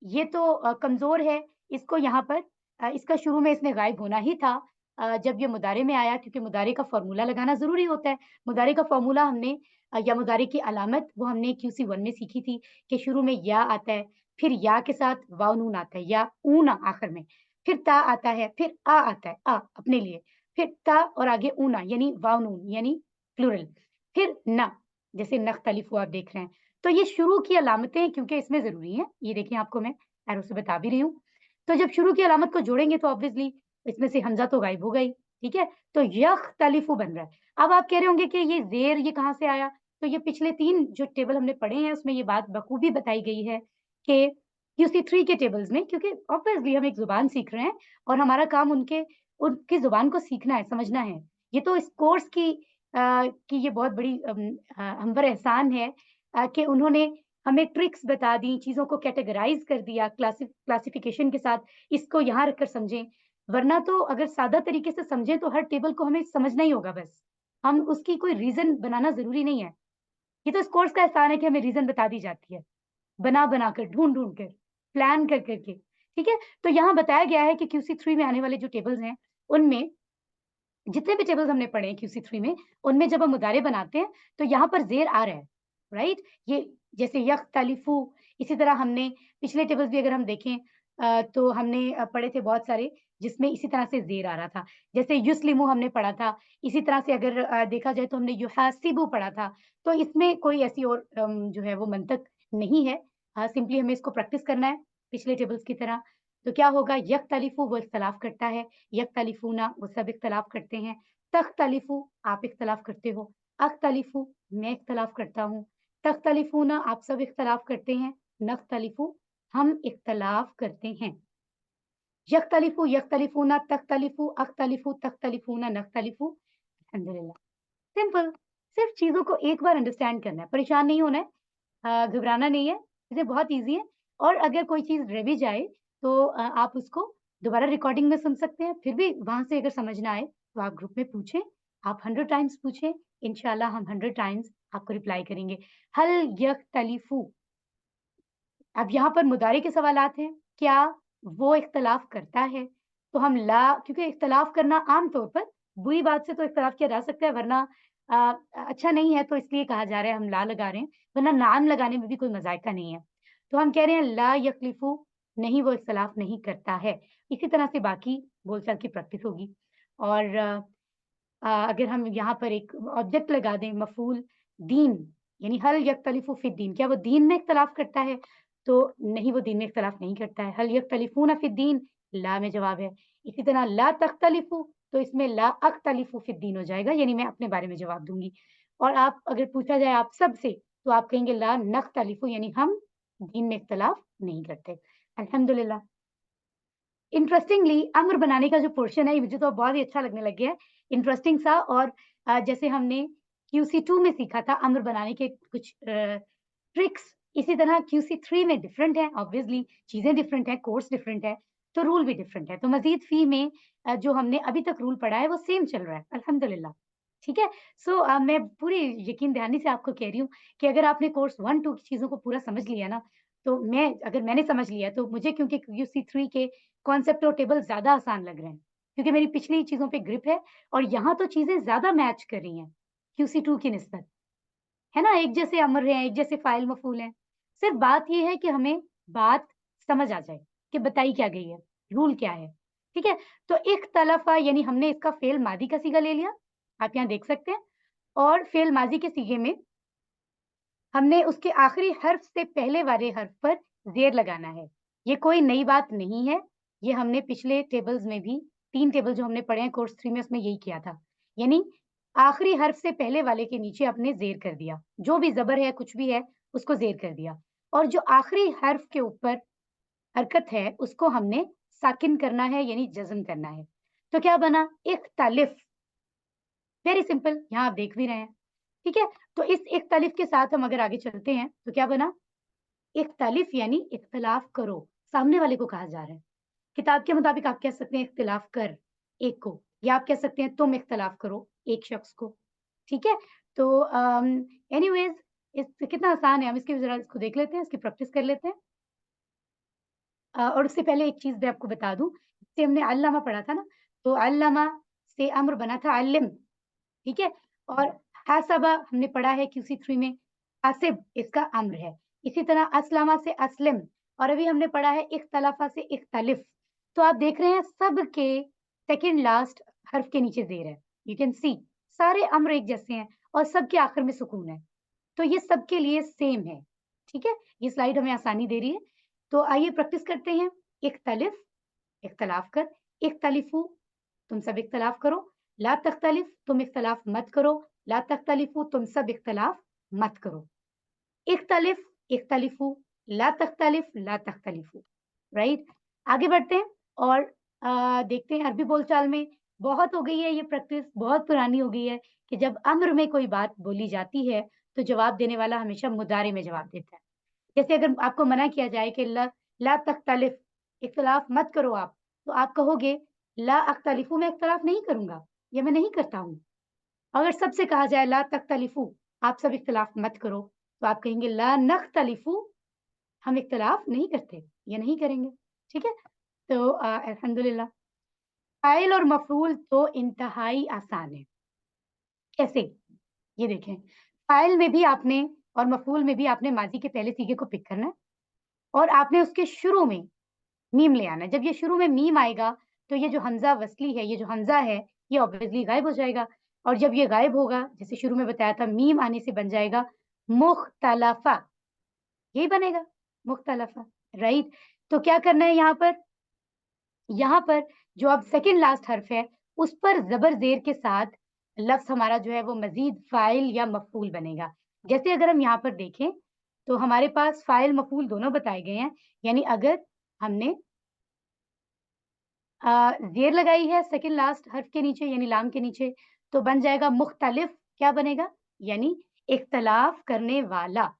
ये तो कमज़ोर है। इसको यहाँ पर इसका शुरू में इसने गायब होना ही था जब ये मुदारे में आया, क्योंकि मुदारे का फ़ॉर्मूला लगाना ज़रूरी होता है। मुदारे का फ़ॉर्मूला हमने या मुदारे की अलामत वो हमने क्यूसी 1 में सीखी थी कि शुरू में या आता है, फिर या के साथ वाव नून आता है, या ऊना आखिर में, फिर ता आता है, फिर आ आता है, अपने लिए, फिर ता और आगे ऊना यानी वाव नून यानी प्लूरल, फिर ना, जैसे नख्तलिफ़ु आप देख रहे हैं। तो ये शुरू की अलामतें क्योंकि इसमें ज़रूरी हैं, ये देखिए आपको मैं एरो से बता भी रही हूँ। तो जब शुरू की अलामत को जोड़ेंगे तो ऑब्वियसली इसमें से हमज़ा तो गायब होगा ही, ठीक है? तो यख्तलिफ़ु बन रहा है। अब आप कह रहे होंगे कि ये ज़ेर ये कहाँ से आया? तो ये पिछले 3 जो टेबल हमने पढ़े हैं उसमें ये बात बखूबी बताई गई है कि क्यूसी 3 के टेबल्स में, क्योंकि ऑब्वियसली हम एक ज़ुबान सीख रहे हैं और हमारा काम उनकी ज़ुबान को सीखना है, समझना है। ये तो इस कोर्स की ये बहुत बड़ी हम पर एहसान है कि उन्होंने हमें ट्रिक्स बता दी, चीज़ों को कैटेगराइज़ कर दिया क्लासिफ़िकेशन के साथ, इसको यहाँ रखकर समझें। वरना तो अगर सादा तरीके से समझें तो हर टेबल को हमें समझना ही होगा बस। हम उसकी कोई रीज़न बनाना ज़रूरी नहीं है। ये तो इस कोर्स का एहसान है कि हमें रीज़न बता दी जाती है, बना-बना कर, ढूँढ-ढूँढ कर, प्लान कर के, ठीक है? तो यहाँ बताया गया है कि क्यूसी 3 में आने वाले जो टेबल्स हैं, उनमें जितने भी टेबल्स हमने पढ़े हैं क्यूसी 3 में, उनमें जब हम मुदारे बनाते हैं, तो यहाँ पर ज़ेर आ रहा है, राइट? ये जैसे यख्तलिफ़ु, इसी तरह हमने पिछले टेबल्स भी अगर हम देखें तो हमने पढ़े थे बहुत सारे, जिसमें इसी तरह से ज़ेर आ रहा था। जैसे युस्लिमु हमने पढ़ा था, इसी तरह से अगर देखा जाए तो हमने युहासिबु पढ़ा था। तो इसमें कोई ऐसी और जो है वो मंतक नहीं है। सिंपली हमें इसको प्रैक्टिस करना है, पिछले टेबल्स की तरह। तो क्या होगा, यख्तलिफ़ु वो इख्तलाफ करता है, यख्तलिफ़ूना वो सब इख्तलाफ करते हैं, तख्तलिफ़ु आप इख्तलाफ करते हो, अख्तलिफ़ु मैं इख्तलाफ करता हूँ, तख्तलिफ़ूना आप सब इख्तलाफ करते हैं, नख्तलिफ़ु हम इख्तलाफ करते हैं। यख्तलिफ़ु, यख्तलिफ़ूना, तख्तलिफ़ु, अख्तलिफ़ु, तख्तलिफ़ूना, नख्तलिफ़ु। अल्हम्दुलिल्लाह। सिंपल, सिर्फ चीज़ों को एक बार अंडरस्टैंड करना है, परेशान नहीं होना है, घबराना नहीं है, चीज़ें बहुत ईज़ी है। और अगर कोई चीज़ रह भी जाए तो आप उसको दोबारा रिकॉर्डिंग में सुन सकते हैं, फिर भी वहाँ से अगर समझ ना आए तो आप ग्रुप में पूछें, आप 100 टाइम्स पूछें, इंशाअल्लाह हम 100 टाइम्स आपको रिप्लाई करेंगे। हल यख्तलिफ़ु, अब यहाँ पर मुदारे के सवालात हैं, क्या वो इख्तलाफ करता है? तो हम ला, क्योंकि इख्तलाफ करना आम तौर पर बुरी बात से तो इख्तलाफ किया जा सकता है, वरना अच्छा नहीं है तो इसलिए कहा जा रहा है हम ला लगा रहे हैं, वरना नाम लगाने में भी कोई मज़ायका नहीं है। तो हम कह रहे हैं ला यख्लिफ़ु, नहीं वो इख्तलाफ नहीं करता है। इसी तरह से बाकी बोलचाल की प्रैक्टिस होगी। और अगर हम यहाँ पर एक ऑब्जेक्ट लगा दें मफ़ऊल दीन, यानी हल यख्तलिफ़ु फ़िद्दीन, क्या वो दीन में इख्तिलाफ़ करता है? तो नहीं, वो दीन में इख्तिलाफ़ नहीं करता है। हल यख्तलिफ़ून फ़िद्दीन, ला में जवाब है। इसी तरह ला तख्तलिफ़ु, तो इसमें ला अख्तलिफ़ु फ़िद्दीन हो जाएगा, यानी मैं अपने बारे में जवाब दूँगी। और आप अगर पूछा जाए आप सब से, तो आप कहेंगे ला नख्तलिफ़ु, यानी हम दीन में इख्तिलाफ़ नहीं करते। अल्हम्दुलिल्लाह। इंटरेस्टिंगली अम्र बनाने का जो पोर्शन है, ये मुझे तो बहुत ही अच्छा लगने लग गया है, इंटरेस्टिंग सा। और जैसे हमने QC2 में सीखा था अम्र बनाने के कुछ ट्रिक्स, इसी तरह QC3 में डिफरेंट है, ऑब्वियसली चीज़ें डिफरेंट है, कोर्स डिफरेंट है, तो रूल भी डिफरेंट है। तो मज़ीद फ़ी में जो हमने अभी तक रूल पढ़ा है, वो सेम चल रहा है, अल्हम्दुलिल्लाह। ठीक है? सो मैं पूरी यकीन दहानी से आपको कह रही हूँ कि अगर आपने कोर्स 1-2 की चीज़ों को पूरा समझ लिया ना, तो अगर मैंने समझ लिया, तो मुझे क्योंकि QC3 के कॉन्सेप्ट और टेबल ज़्यादा आसान लग रहे हैं, क्योंकि मेरी पिछली चीज़ों पे ग्रिप है और यहाँ तो चीज़ें ज़्यादा मैच कर रही हैं, QC2 की निस्बत। है ना? एक जैसे अम्र हैं, एक जैसे फ़ाइल मफ़ऊल हैं। सिर्फ़ बात ये है कि हमें बात समझ आ जाए कि बताई क्या गई है, रूल क्या है, ठीक है? तो इख्तलफ़ा यानी हमने इसका फ़ेल मादी का सीगा ले लिया, आप यहाँ देख सकते हैं। और फ़ेल माज़ी के सीगे में हमने उसके आखिरी हर्फ से पहले वाले हर्फ पर ज़ेर लगाना है। ये कोई नई बात नहीं है, ये हमने पिछले टेबल्स में भी 3 टेबल जो हमने पढ़े हैं कोर्स 3 में, उसमें यही किया था। यानी आखिरी हर्फ से पहले वाले के नीचे आपने ज़ेर कर दिया। जो भी ज़बर है, कुछ भी है, उसको ज़ेर कर दिया। और जो आखिरी हर्फ के ऊपर हरकत है, उसको हमने साकिन करना है, यानी जज़्म करना है। तो क्या बना? इख्तलिफ़। वेरी सिंपल, यहाँ आप देख भी रहे हैं। ठीक है? तो इस इख्तलिफ़ के साथ हम अगर आगे चलते हैं, तो क्या बना? इख्तलिफ यानी इख्तिलाफ करो, सामने वाले को कहा जा रहा है। किताब के मुताबिक आप कह सकते हैं इख्तिलाफ कर एक को, या आप कह सकते हैं तुम इख्तिलाफ करो एक शख्स को। ठीक है? तो एनीवेज़ इस कितना आसान है, हम इसकी ज़रा इसको देख लेते हैं, इसकी प्रैक्टिस कर लेते हैं। और उससे पहले एक चीज़ मैं आपको बता दूँ, जैसे हमने अल्लमा पढ़ा था ना, तो अल्लमा से अम्र बना था अल्लिम, ठीक है? और हासबा हमने पढ़ा है QC3 में, हासिब इसका अम्र है। इसी तरह अस्लमा से अस्लिम, और अभी हमने पढ़ा है इख्तलफा से इख्तलिफ। तो आप देख रहे हैं सब के सेकंड लास्ट हर्फ के नीचे ज़ेर है। यू कैन सी सारे अम्र एक जैसे हैं और सबके आखिर में सुकून है। तो ये सबके लिए सेम है, ठीक है? ये स्लाइड हमें आसानी दे रही है। तो आइए प्रैक्टिस करते हैं। इख्तलिफ, इख्तलाफ कर, इख्तलिफू तुम सब इख्तलाफ करो, ला तख्तलिफ तुम इख्तलाफ मत करो, ला तख्तलिफू तुम सब इख्तलाफ मत करो। इख्तलिफ, इख्तलिफू, ला तख्तलिफ, ला तख्तलिफू। राइट? आगे बढ़ते हैं और देखते हैं अरबी बोलचाल में बहुत हो गई है ये प्रैक्टिस, बहुत पुरानी हो गई है कि जब अम्र में कोई बात बोली जाती है, तो जवाब देने वाला हमेशा मुदारे में जवाब देता है। जैसे अगर आपको मना किया जाए कि ला तख्तलिफ, इख्तिलाफ मत करो आप, तो आप कहोगे ला अख्तलिफु, मैं इख्तिलाफ नहीं करूँगा या मैं नहीं करता हूँ। अगर सबसे कहा जाए ला तख्तलिफु, आप सब इख्तिलाफ मत करो, तो आप कहेंगे ला नख्तलिफु, हम इख्तिलाफ नहीं करते या नहीं करेंगे। ठीक है? तो अल्हम्दुलिल्लाह। फ़ाइल और मफ़ऊल तो इंतहाई आसान है। कैसे? ये देखें, फ़ाइल में भी आपने और मफ़ऊल में भी आपने माज़ी के पहले सीगे को पिक करना है और आपने उसके शुरू में मीम ले आना है। जब ये शुरू में मीम आएगा, तो ये जो हमज़ा वस्ली है, ये जो हमज़ा है, ये ऑब्वियसली गायब हो जाएगा। और जब ये गायब होगा, जैसे शुरू में बताया था, मीम आने से बन जाएगा मुख्तलफ़ा, यही बनेगा मुख्तलफ़ा, राइट? तो क्या करना है यहाँ पर? यहाँ पर जो अब सेकंड लास्ट हर्फ है, उस पर ज़बर ज़ेर के साथ लफ्ज़ हमारा जो है वो मज़ीद फ़ाइल या मफ़ऊल बनेगा। जैसे अगर हम यहाँ पर देखें, तो हमारे पास फ़ाइल मफ़ऊल दोनों बताए गए हैं। यानी अगर हमने ज़ेर लगाई है सेकंड लास्ट हर्फ के नीचे, यानी लाम के नीचे, तो बन जाएगा मुख्तलिफ, क्या बनेगा? यानी इख्तलाफ करने वाला।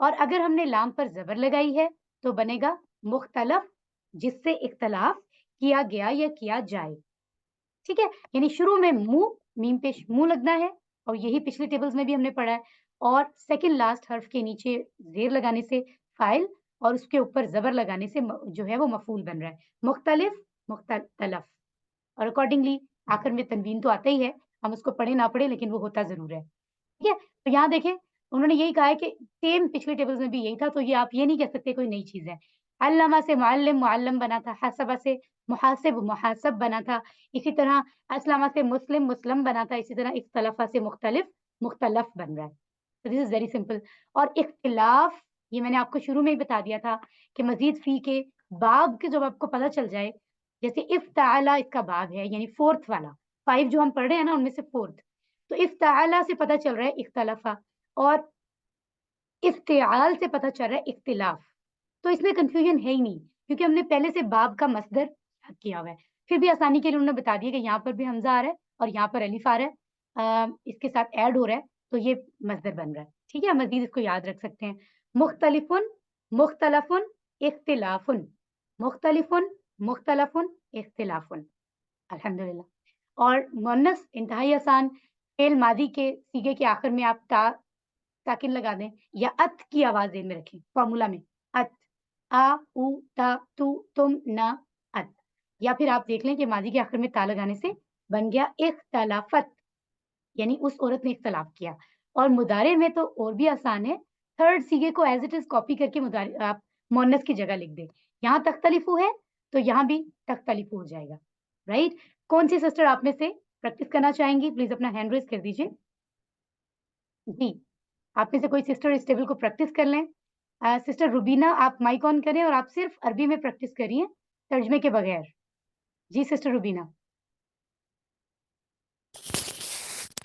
और अगर हमने लाम पर ज़बर लगाई है, तो बनेगा मुख्तलफ, जिससे इख्तलाफ किया गया या किया जाए। ठीक है? यानी शुरू में मुँह, मीम पे मुँह लगना है, और यही पिछले टेबल्स में भी हमने पढ़ा है। और सेकंड लास्ट हर्फ के नीचे ज़ेर लगाने से फ़ाइल, और उसके ऊपर ज़बर लगाने से जो है वो मफ़ऊल बन रहा है। मुख्तलिफ, मुख्तलफ़, और अकॉर्डिंगली आखिर में तनवीन तो आता ही है, हम उसको पढ़े ना पढ़े, लेकिन वो होता ज़रूर है। ठीक है? तो यहाँ देखें, उन्होंने यही कहा है कि सेम पिछले टेबल्स में भी यही था, तो ये आप ये नहीं कह सकते कोई नई चीज़ है। علامہ سے معلم معلم بنا تھا، حسبہ سے محاسب محاسب بنا تھا، اسی طرح اسلمہ سے مسلم مسلم بنا تھا، اسی طرح اختلفہ سے مختلف مختلف بن رہا ہے. So this is very simple. اور اختلاف یہ میں نے آپ کو شروع میں ہی بتا دیا تھا کہ مزید فی کے باب کے جب آپ کو پتہ چل جائے، جیسے افتعل اس کا باب ہے یعنی فورتھ والا 5 جو ہم پڑھ رہے ہیں نا ان میں سے فورتھ، تو افتعل سے پتہ چل رہا ہے اختلافہ، اور افتعال سے پتہ چل رہا ہے اختلاف. تو اس میں کنفیوژن ہے ہی نہیں کیونکہ ہم نے پہلے سے باب کا مصدر یاد کیا ہوا ہے. پھر بھی آسانی کے لیے انہوں نے بتا دیا کہ یہاں پر بھی حمزہ آ رہا ہے اور یہاں پر الف آ رہا ہے، اس کے ساتھ ایڈ ہو رہا ہے تو یہ مصدر بن رہا ہے. ٹھیک ہے، مزید اس کو یاد رکھ سکتے ہیں. مختلفن مختلفن اختلافن، مختلفن مختلفن اختلافن. الحمدللہ. اور مؤنث انتہائی آسان، فعل ماضی کے صیغے کے آخر میں آپ تا ساکن لگا دیں یا ات کی آواز ذہن میں رکھیں فارمولا میں، ات، آ او تا تو تم نا ات. یا پھر آپ دیکھ لیں کہ ماضی کے آخر میں تا لگانے سے بن گیا اختلافت، یعنی اس عورت نے اختلاف کیا. اور مضارع میں تو اور بھی آسان ہے، تھرڈ سیگے کو ایز اٹ از کاپی کر کے مضارع آپ مؤنث کی جگہ لکھ دیں. یہاں تختلفو ہے تو یہاں بھی تختلفو ہو جائے گا. رائٹ. کون سی سسٹر آپ میں سے پریکٹس کرنا چاہیں گی؟ پلیز اپنا ہینڈ ریز کر دیجیے. جی، آپ میں سے کوئی سسٹر اس ٹیبل کو پریکٹس کر لیں. سسٹر روبینہ آپ مائک آن کریں اور آپ صرف عربی میں پریکٹس کریے ترجمے کے بغیر. جی سسٹر روبینہ.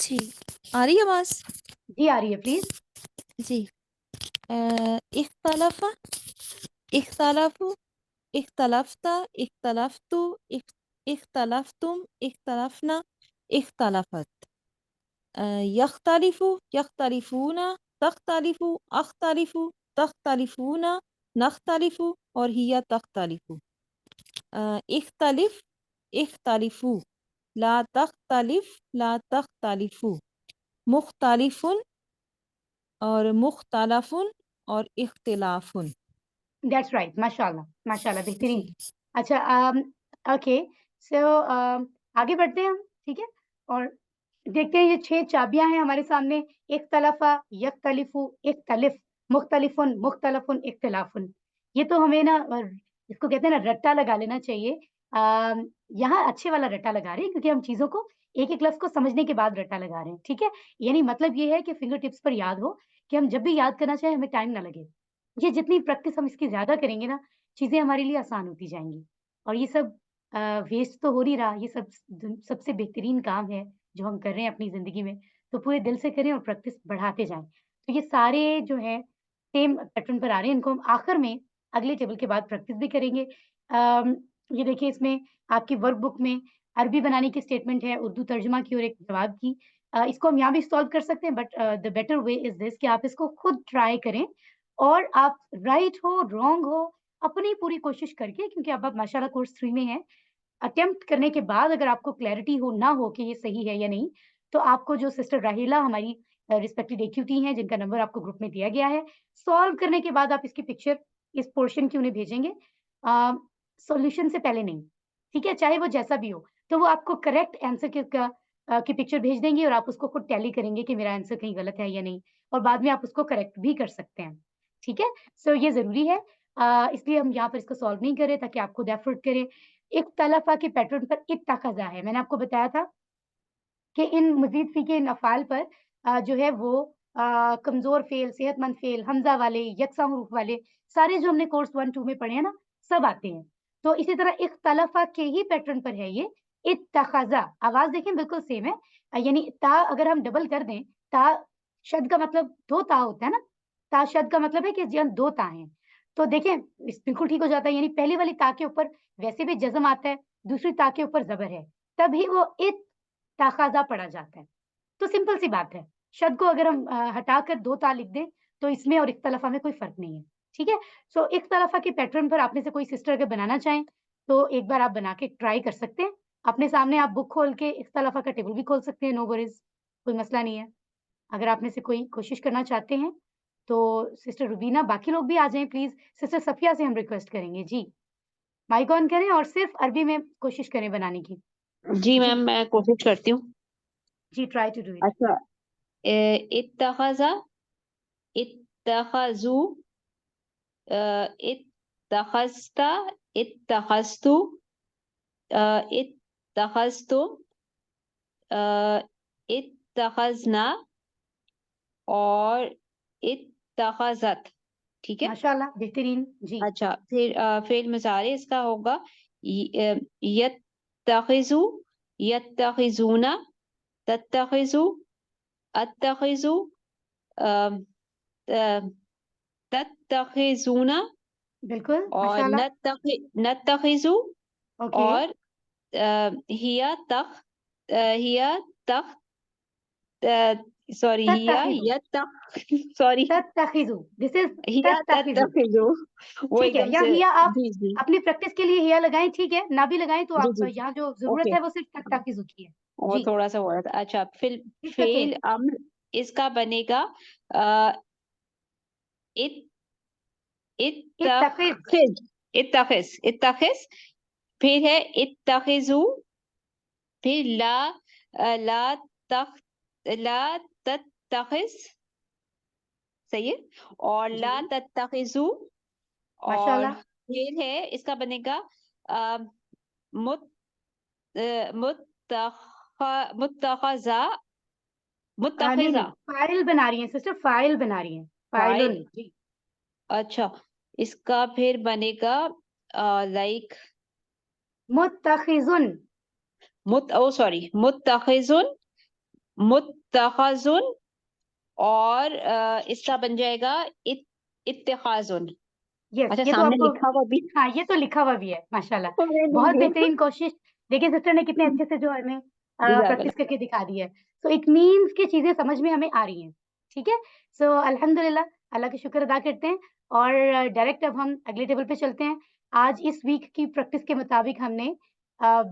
جی آ رہی ہے آواز؟ جی آ رہی ہے، پلیز. جی. اختلف، اختلاف، اختلفت، اختلفت، اختلفتم، اختلفنا، اختلفت. یختلف، یختلفون، تختلف، اختلف، تختلفون، نختلف اور ہی تختلف. اختلف، اختلفو، لا تختلف، لا تختلفو. مختلف اور مختلف اور اختلاف. That's right. ماشاء اللہ ماشاء اللہ، بہترین. جی. اچھا، اوکے. سو آگے بڑھتے ہیں ہم. ٹھیک ہے، اور دیکھتے ہیں یہ 6 چابیاں ہیں ہمارے سامنے. اختلفا، یختلف، اختلف، مختلفن، مختلفن، اختلافن. یہ تو ہمیں نا اس کو کہتے ہیں نا رٹا لگا لینا چاہیے. یہاں اچھے والا رٹا لگا رہے ہیں کیونکہ ہم چیزوں کو ایک ایک لفظ کو سمجھنے کے بعد رٹا لگا رہے ہیں. ٹھیک ہے، یعنی مطلب یہ ہے کہ فنگر ٹپس پر یاد ہو کہ ہم جب بھی یاد کرنا چاہیں ہمیں ٹائم نہ لگے. یہ جتنی پریکٹس ہم اس کی زیادہ کریں گے نا، چیزیں ہمارے لیے آسان ہوتی جائیں گی. اور یہ سب ویسٹ تو ہو نہیں رہا، یہ سب سے بہترین کام ہے جو ہم کر رہے ہیں اپنی زندگی میں. تو پورے دل سے کریں اور پریکٹس بڑھاتے جائیں. تو یہ سارے جو ہیں سیم پیٹرن پر آ رہے ہیں، ان کو ہم آخر میں اگلے ٹیبل کے بعد پریکٹس بھی کریں گے. یہ دیکھیے اس میں آپ کی ورک بک میں عربی بنانے کی اسٹیٹمنٹ ہے، اردو ترجمہ کی اور ایک جواب کی. اس کو ہم یہاں بھی سالو کر سکتے ہیں، بٹ دا بیٹر وے از دس کہ آپ اس کو خود ٹرائی کریں اور آپ رائٹ ہو رانگ ہو اپنی پوری کوشش کر کے، کیونکہ اب آپ ماشاء اللہ کورس 3 میں ہیں، اٹمپٹ کرنے کے بعد اگر آپ کو کلیئرٹی ہو نہ ہو کہ یہ صحیح ہے یا نہیں، تو آپ کو جو سسٹر راہیلہ ہماری ریسپیکٹڈ AQT ہیں جن کا نمبر آپ کو گروپ میں دیا گیا ہے، سالو کرنے کے بعد آپ اس کی پکچر اس پورشن کی انہیں بھیجیں گے، سولوشن سے پہلے نہیں. ٹھیک ہے، چاہے وہ جیسا بھی ہو تو وہ آپ کو کریکٹ آنسر کی پکچر بھیج دیں گے اور آپ اس کو خود ٹیلی کریں گے کہ میرا آنسر کہیں غلط ہے یا نہیں، اور بعد میں آپ اس کو کریکٹ بھی کر سکتے ہیں. ٹھیک ہے، سو یہ ضروری ہے. اس لیے ہم یہاں پر اس کو سالو نہیں کر رہے تاکہ آپ خود ایفرٹ کریں. اختلافہ کے پیٹرن پر اتخذا ہے، میں نے آپ کو بتایا تھا کہ ان مزید فی کے ان افعال پر جو ہے وہ کمزور فعل، صحت مند فعل، حمزہ والے، یکساں حروف والے سارے جو ہم نے کورس 1 2 میں پڑھے ہیں نا سب آتے ہیں. تو اسی طرح اختلافہ کے ہی پیٹرن پر ہے یہ اتخذا. آواز دیکھیں بالکل سیم ہے، یعنی تا اگر ہم ڈبل کر دیں، تا شد کا مطلب 2 تا ہوتا ہے نا، تا شد کا مطلب ہے کہ جی 2 تا ہیں. تو دیکھیں بالکل ٹھیک ہو جاتا ہے، یعنی پہلی والی تا کے اوپر ویسے بھی جزم آتا ہے، دوسری تا کے اوپر زبر ہے، تبھی وہ اتخذا پڑھا جاتا ہے. تو سمپل سی بات ہے، شد کو اگر ہم ہٹا کر 2 تا لکھ دیں تو اس میں اور اختلافہ میں کوئی فرق نہیں ہے. ٹھیک ہے، سو اختلافہ کے پیٹرن پر آپ میں سے کوئی سسٹر اگر بنانا چاہیں تو ایک بار آپ بنا کے ٹرائی کر سکتے ہیں. اپنے سامنے آپ بک کھول کے اختلافہ کا ٹیبل بھی کھول سکتے ہیں، نو وریز، کوئی مسئلہ نہیں ہے. اگر آپ میں سے کوئی کوشش کرنا چاہتے ہیں تو سسٹر روبینہ، باقی لوگ بھی آ جائیں پلیز. سسٹر صفیہ سے ہم ریکویسٹ کریں گے. جی مائک آن کریں اور صرف عربی میں کوشش کریں بنانے کی. جی میم میں کوشش کرتی ہوں. جی ٹرائی ٹو ڈو اٹ. اچھا، اتخذ، اتخذو، اتخذت، اتخذت، اتخذتم، اتخذنا اور اتخذت. ٹھیک ہے. ماشاءاللہ بہترین جی. اچھا پھر فعل مضارع اس کا ہوگا یتخذو، یتخذون، تتخذو، اتخذو، تتخذون بالکل اور ماشاءاللہ. نتخذو اوکے. اور ہیا تخ، ہیا تخ، سوری ہیا تتخذو، یتخ، سوری تتخذو، دس از ہیا تتخذو. تتخذو. وہ ٹھیک ایک ہے، دم یا سے ہیا آپ جی جی اپنی پریکٹس کے لیے ہیا لگائیں، ٹھیک ہے، نہ بھی لگائیں تو جی آپ جی یہاں جو ضرورت اوکے ہے وہ صرف تتخذو کی ہے. وہ جی. تھوڑا سا ہو رہا تھا. اچھا پھر It's okay. فعل امر اس کا بنے گا اتخذ. اتخذ، اتخذ، اتخذ. پھر ہے اتخذو، پھر لا تخ، لا تتخذ، صحیح ہے، اور لا جی تتخذو. اور ماشاءاللہ. پھر ہے اس کا بنے گا مت متخذہ، نہیں متخذہ. نہیں، فائل بنا رہی ہیں سسٹر، فائل بنا رہی ہیں، فائل. فائلن. جی. اچھا اس کا پھر بنے گا لائک متخذن. سوری متخذن، متخذن، اور اس کا بن جائے گا اتخاذن. یس، اچھا یہ تو سامنے آپ کو، لکھا ہوا بھی. ہاں یہ تو لکھا ہوا بھی ہے ماشاءاللہ. بہت بہترین کوشش. دیکھیں سسٹر نے کتنے اچھے سے جو ہمیں جزاک پریکٹس کر کے دکھا دی ہے. سو اٹ مینس کہ چیزیں سمجھ میں ہمیں آ رہی ہیں. ٹھیک ہے. سو الحمدللہ، اللہ کا شکر ادا کرتے ہیں اور ڈائریکٹ اب ہم اگلے ٹیبل پہ چلتے ہیں. آج اس ویک کی پریکٹس کے مطابق ہم نے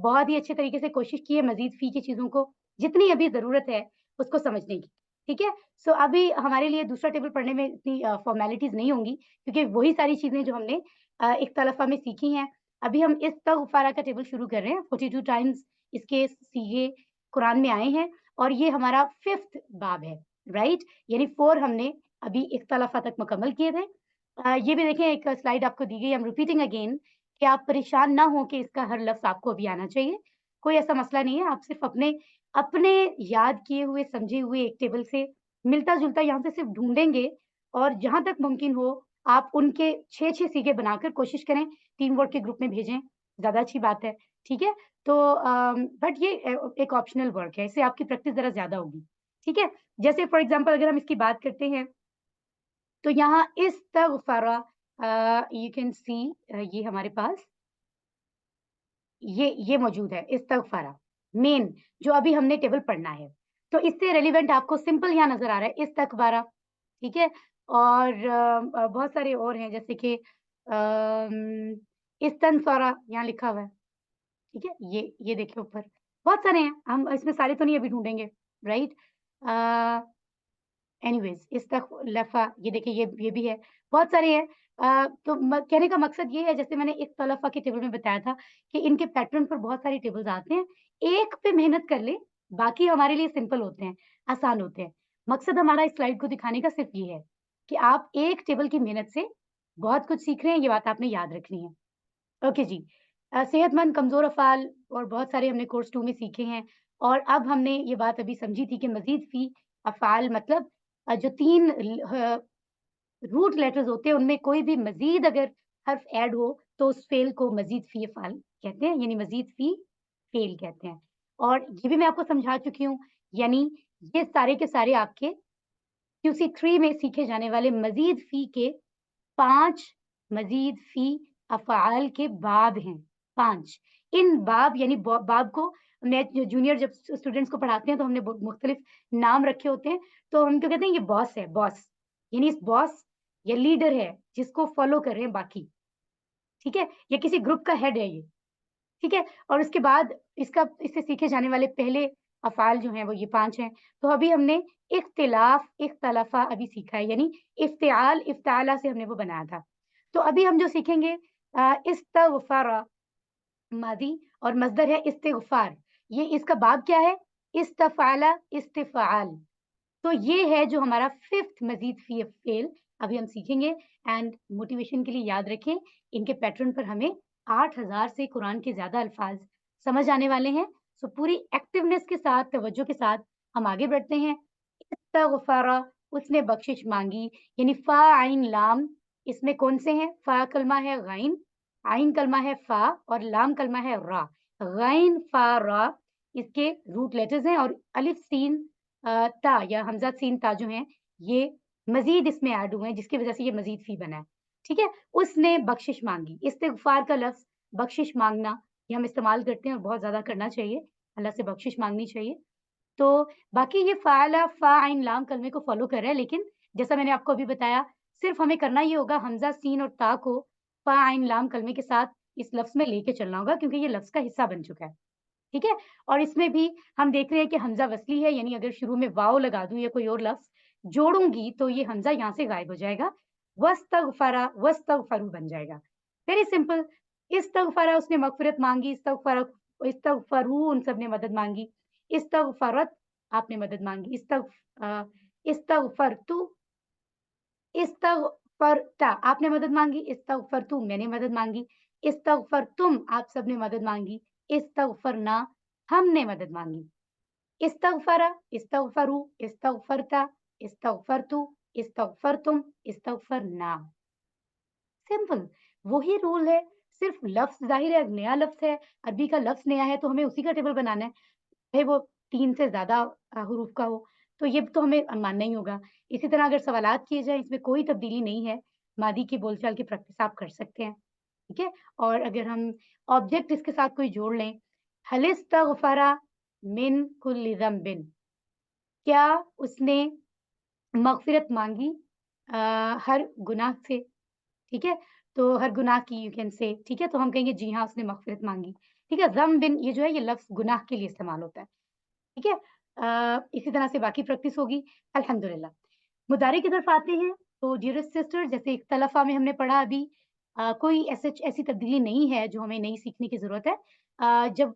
بہت ہی اچھے طریقے سے کوشش کی ہے مزید فی کی چیزوں کو جتنی ابھی ضرورت ہے اس کو سمجھنے کی. ٹھیک ہے. سو ابھی ہمارے لیے دوسرا ٹیبل پڑھنے میں اتنی فارمیلٹیز نہیں ہوں گی کیونکہ وہی ساری چیزیں جو ہم نے اختلافہ میں سیکھی ہیں. ابھی ہم استغفارہ کا ٹیبل شروع کر رہے ہیں. 42 ٹائمز اس کے سیغے قرآن میں آئے ہیں اور یہ ہمارا 5th باب ہے، رائٹ. یعنی 4 ہم نے ابھی اختلافہ تک مکمل کیے تھے. یہ بھی دیکھیں ایک سلائڈ آپ کو دی گئی، ہم ریپیٹنگ اگین کہ آپ پریشان نہ ہوں کہ اس کا ہر لفظ آپ کو ابھی آنا چاہیے. کوئی ایسا مسئلہ نہیں ہے. آپ صرف اپنے یاد کیے ہوئے سمجھے ہوئے ایک ٹیبل سے ملتا جلتا یہاں سے صرف ڈھونڈیں گے اور جہاں تک ممکن ہو آپ ان کے 6 سیگے بنا کر کوشش کریں ٹیم ورک کے گروپ میں بھیجیں، زیادہ اچھی بات ہے. ٹھیک ہے. تو بٹ یہ ایک آپشنل ورک ہے، اس سے آپ کی پریکٹس ذرا زیادہ ہوگی. ٹھیک ہے. جیسے فار ایگزامپل اگر ہم اس کی بات کرتے ہیں تو یہاں استغفارہ یو کین سی، یہ ہمارے پاس یہ موجود ہے استغفارہ مین جو ابھی ہم نے ٹیبل پڑھنا ہے. تو اس سے ریلیونٹ آپ کو سمپل یہاں نظر آ رہا ہے استغفارہ. ٹھیک ہے. اور بہت سارے اور ہیں جیسے کہ استنصارہ یہاں لکھا ہوا ہے. ٹھیک ہے. یہ دیکھیں اوپر بہت سارے ہیں، ہم اس میں سارے تو نہیں ابھی ڈھونڈیں گے، رائٹ. اینی ویز استغفارہ یہ دیکھیں یہ بھی ہے، بہت سارے ہیں. تو کہنے کا مقصد یہ ہے جیسے میں نے اختلافہ کے ٹیبل میں بتایا تھا کہ ان کے پیٹرن پر بہت ساری ٹیبلز آتے ہیں. ایک پہ محنت کر لیں، باقی ہمارے لیے سمپل ہوتے ہیں، آسان ہوتے ہیں. مقصد ہمارا اس سلائڈ کو دکھانے کا صرف یہ ہے کہ آپ ایک ٹیبل کی محنت سے بہت کچھ سیکھ رہے ہیں. یہ بات آپ نے یاد رکھنی ہے. اوکے جی. صحت مند کمزور افعال اور بہت سارے ہم نے کورس 2 میں سیکھے ہیں. اور اب ہم نے یہ بات ابھی سمجھی تھی کہ مزید فی افعال مطلب جو 3 روٹ لیٹرز ہوتے ہیں ان میں کوئی بھی مزید اگر حرف ایڈ ہو تو اس فعل کو مزید فی افعال کہتے ہیں، یعنی مزید فی فعل کہتے ہیں. اور یہ بھی میں آپ کو سمجھا چکی ہوں. یعنی یہ سارے کے سارے آپ کے QC3 میں سیکھے جانے والے مزید فی کے 5 مزید فی افعال کے باب ہیں. 5 ان باب یعنی باب کو میں جونیئر جب اسٹوڈنٹس کو پڑھاتے ہیں تو ہم نے مختلف نام رکھے ہوتے ہیں. تو ہم کیا کہتے ہیں، یہ باس ہے، باس یعنی اس باس یا لیڈر ہے جس کو فالو کر رہے ہیں باقی. ٹھیک ہے. یا کسی گروپ کا ہیڈ ہے یہ. ٹھیک ہے. اور اس کے بعد اس سے سیکھے جانے والے پہلے افعال جو ہیں وہ یہ 5 ہیں. تو ابھی ہم نے اختلاف اختلافہ ابھی سیکھا ہے، یعنی افتعال افتعالہ سے ہم نے وہ بنایا تھا. تو ابھی ہم جو سیکھیں گے استغفارہ ماضی اور مصدر ہے استغفار. یہ اس کا باب کیا ہے؟ استفعل استفعال. تو یہ ہے جو ہمارا 5th مزید فی فعل ابھی ہم سیکھیں گے. اینڈ موٹیویشن کے لیے یاد رکھیں ان کے پیٹرن پر ہمیں 8000 سے قرآن کے زیادہ الفاظ سمجھ آنے والے ہیں. سو پوری ایکٹیونیس کے ساتھ, توجہ کے ساتھ ہم آگے بڑھتے ہیں. استغفر, اس نے بخشش مانگی, یعنی فا عین لام, اس میں کون سے ہیں؟ فا کلمہ ہے غین, عین کلمہ ہے فا, اور لام کلمہ ہے را. غین فا را اس کے روٹ لیٹرز ہیں, اور الف سین تا یا حمزہ سین تا جو ہیں یہ مزید اس میں ایڈ ہوئے ہیں, جس کی وجہ سے یہ مزید فی بنا ہے. ٹھیک ہے, اس نے بخشش مانگی. استغفار کا لفظ بخشش مانگنا یہ ہم استعمال کرتے ہیں اور بہت زیادہ کرنا چاہیے, اللہ سے بخشش مانگنی چاہیے. تو باقی یہ فعلا فا عین لام کلمے کو فالو کر رہا ہے, لیکن جیسا میں نے آپ کو ابھی بتایا صرف ہمیں کرنا یہ ہوگا حمزہ سین اور تا کو فا عین لام کلمے کے ساتھ اس لفظ میں لے کے چلنا ہوگا, کیونکہ یہ لفظ کا حصہ بن چکا ہے. ٹھیک ہے, اور اس میں بھی ہم دیکھ رہے ہیں کہ حمزہ وصلی ہے, یعنی اگر شروع میں واو لگا دوں یا کوئی اور لفظ جوڑوں گی تو یہ حمزہ یہاں سے غائب ہو جائے گا. وستغفرا وستغفرو بن جائے گا. Very simple. استغفرا اس نے مغفرت مانگی, استغفرو ان سب نے مدد مانگی, استغفرت آپ نے مدد مانگی, استغفرتو استغفرتا آپ نے مدد مانگی, استغفرتو میں نے مدد مانگی, استغفرتم آپ سب نے مدد مانگی, استغفرنا ہم نے مدد مانگی. استغفرا, استغفرو, استغفرتا, استغفرتو, استغفرتم, استغفرنا. سمپل. وہی رول ہے, صرف لفظ ظاہر ہے نیا لفظ ہے, عربی کا لفظ نیا ہے تو ہمیں اسی کا ٹیبل بنانا ہے, چاہے وہ 3 سے زیادہ حروف کا ہو, تو یہ تو ہمیں ماننا ہی ہوگا. اسی طرح اگر سوالات کیے جائیں اس میں کوئی تبدیلی نہیں ہے, ماضی کی بول چال کی پریکٹس آپ کر سکتے ہیں. ٹھیک ہے, اور اگر ہم آبجیکٹ اس کے ساتھ کوئی جوڑ لیں, هل استغفر من کل ذنب, کیا اس نے مغفرت مانگی ہر گناہ سے. ٹھیک ہے, تو ہر گناہ کی یو کین سے. ٹھیک ہے, تو ہم کہیں گے جی ہاں اس نے مغفرت مانگی. ٹھیک ہے, ذنب یہ جو ہے یہ لفظ گناہ کے لیے استعمال ہوتا ہے. ٹھیک ہے, اسی طرح سے باقی پریکٹس ہوگی الحمدللہ. مضارع کی طرف آتے ہیں تو ڈیئرسٹ سسٹر, جیسے اختلافہ میں ہم نے پڑھا ابھی, کوئی ایسی تبدیلی نہیں ہے جو ہمیں نئی سیکھنے کی ضرورت ہے. جب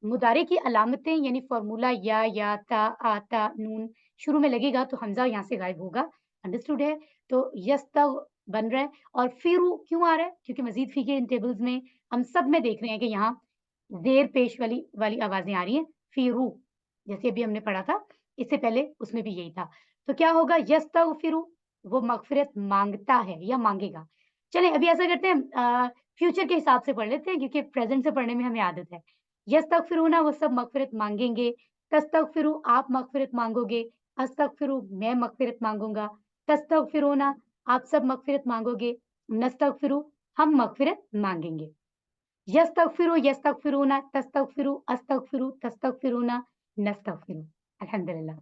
مضارع کی علامتیں یعنی فارمولہ یا تا آتا نون شروع میں لگے گا تو حمزہ یہاں سے غائب ہوگا. انڈرسٹوڈ ہے, تو یستغ بن رہا ہے, اور فیرو کیوں آ رہا ہے؟ کیونکہ مزید فی کے ان ٹیبلز میں ہم سب میں دیکھ رہے ہیں کہ یہاں زیر پیش والی آوازیں آ رہی ہیں. فیرو جیسے ابھی ہم نے پڑھا تھا, اس سے پہلے اس میں بھی یہی تھا. تو کیا ہوگا؟ یستغفرو, وہ مغفرت مانگتا ہے یا مانگے گا. چلیں ابھی ایسا کرتے ہیں, فیوچر کے حساب سے پڑھ لیتے ہیں کیونکہ پریزنٹ سے پڑھنے میں ہمیں عادت ہے. یستغفرونا وہ سب مغفرت مانگیں گے, تستغفرو آپ مغفرت مانگو گے, استغفرو میں مغفرت مانگوں گا, تستغفرونا آپ سب مغفرت مانگو گے, نستغفرو ہم مغفرت مانگیں گے. یستغفرو یستغفرونا, تستغفرو استغفرو, تستغفرونا نستغفرو. الحمدللہ.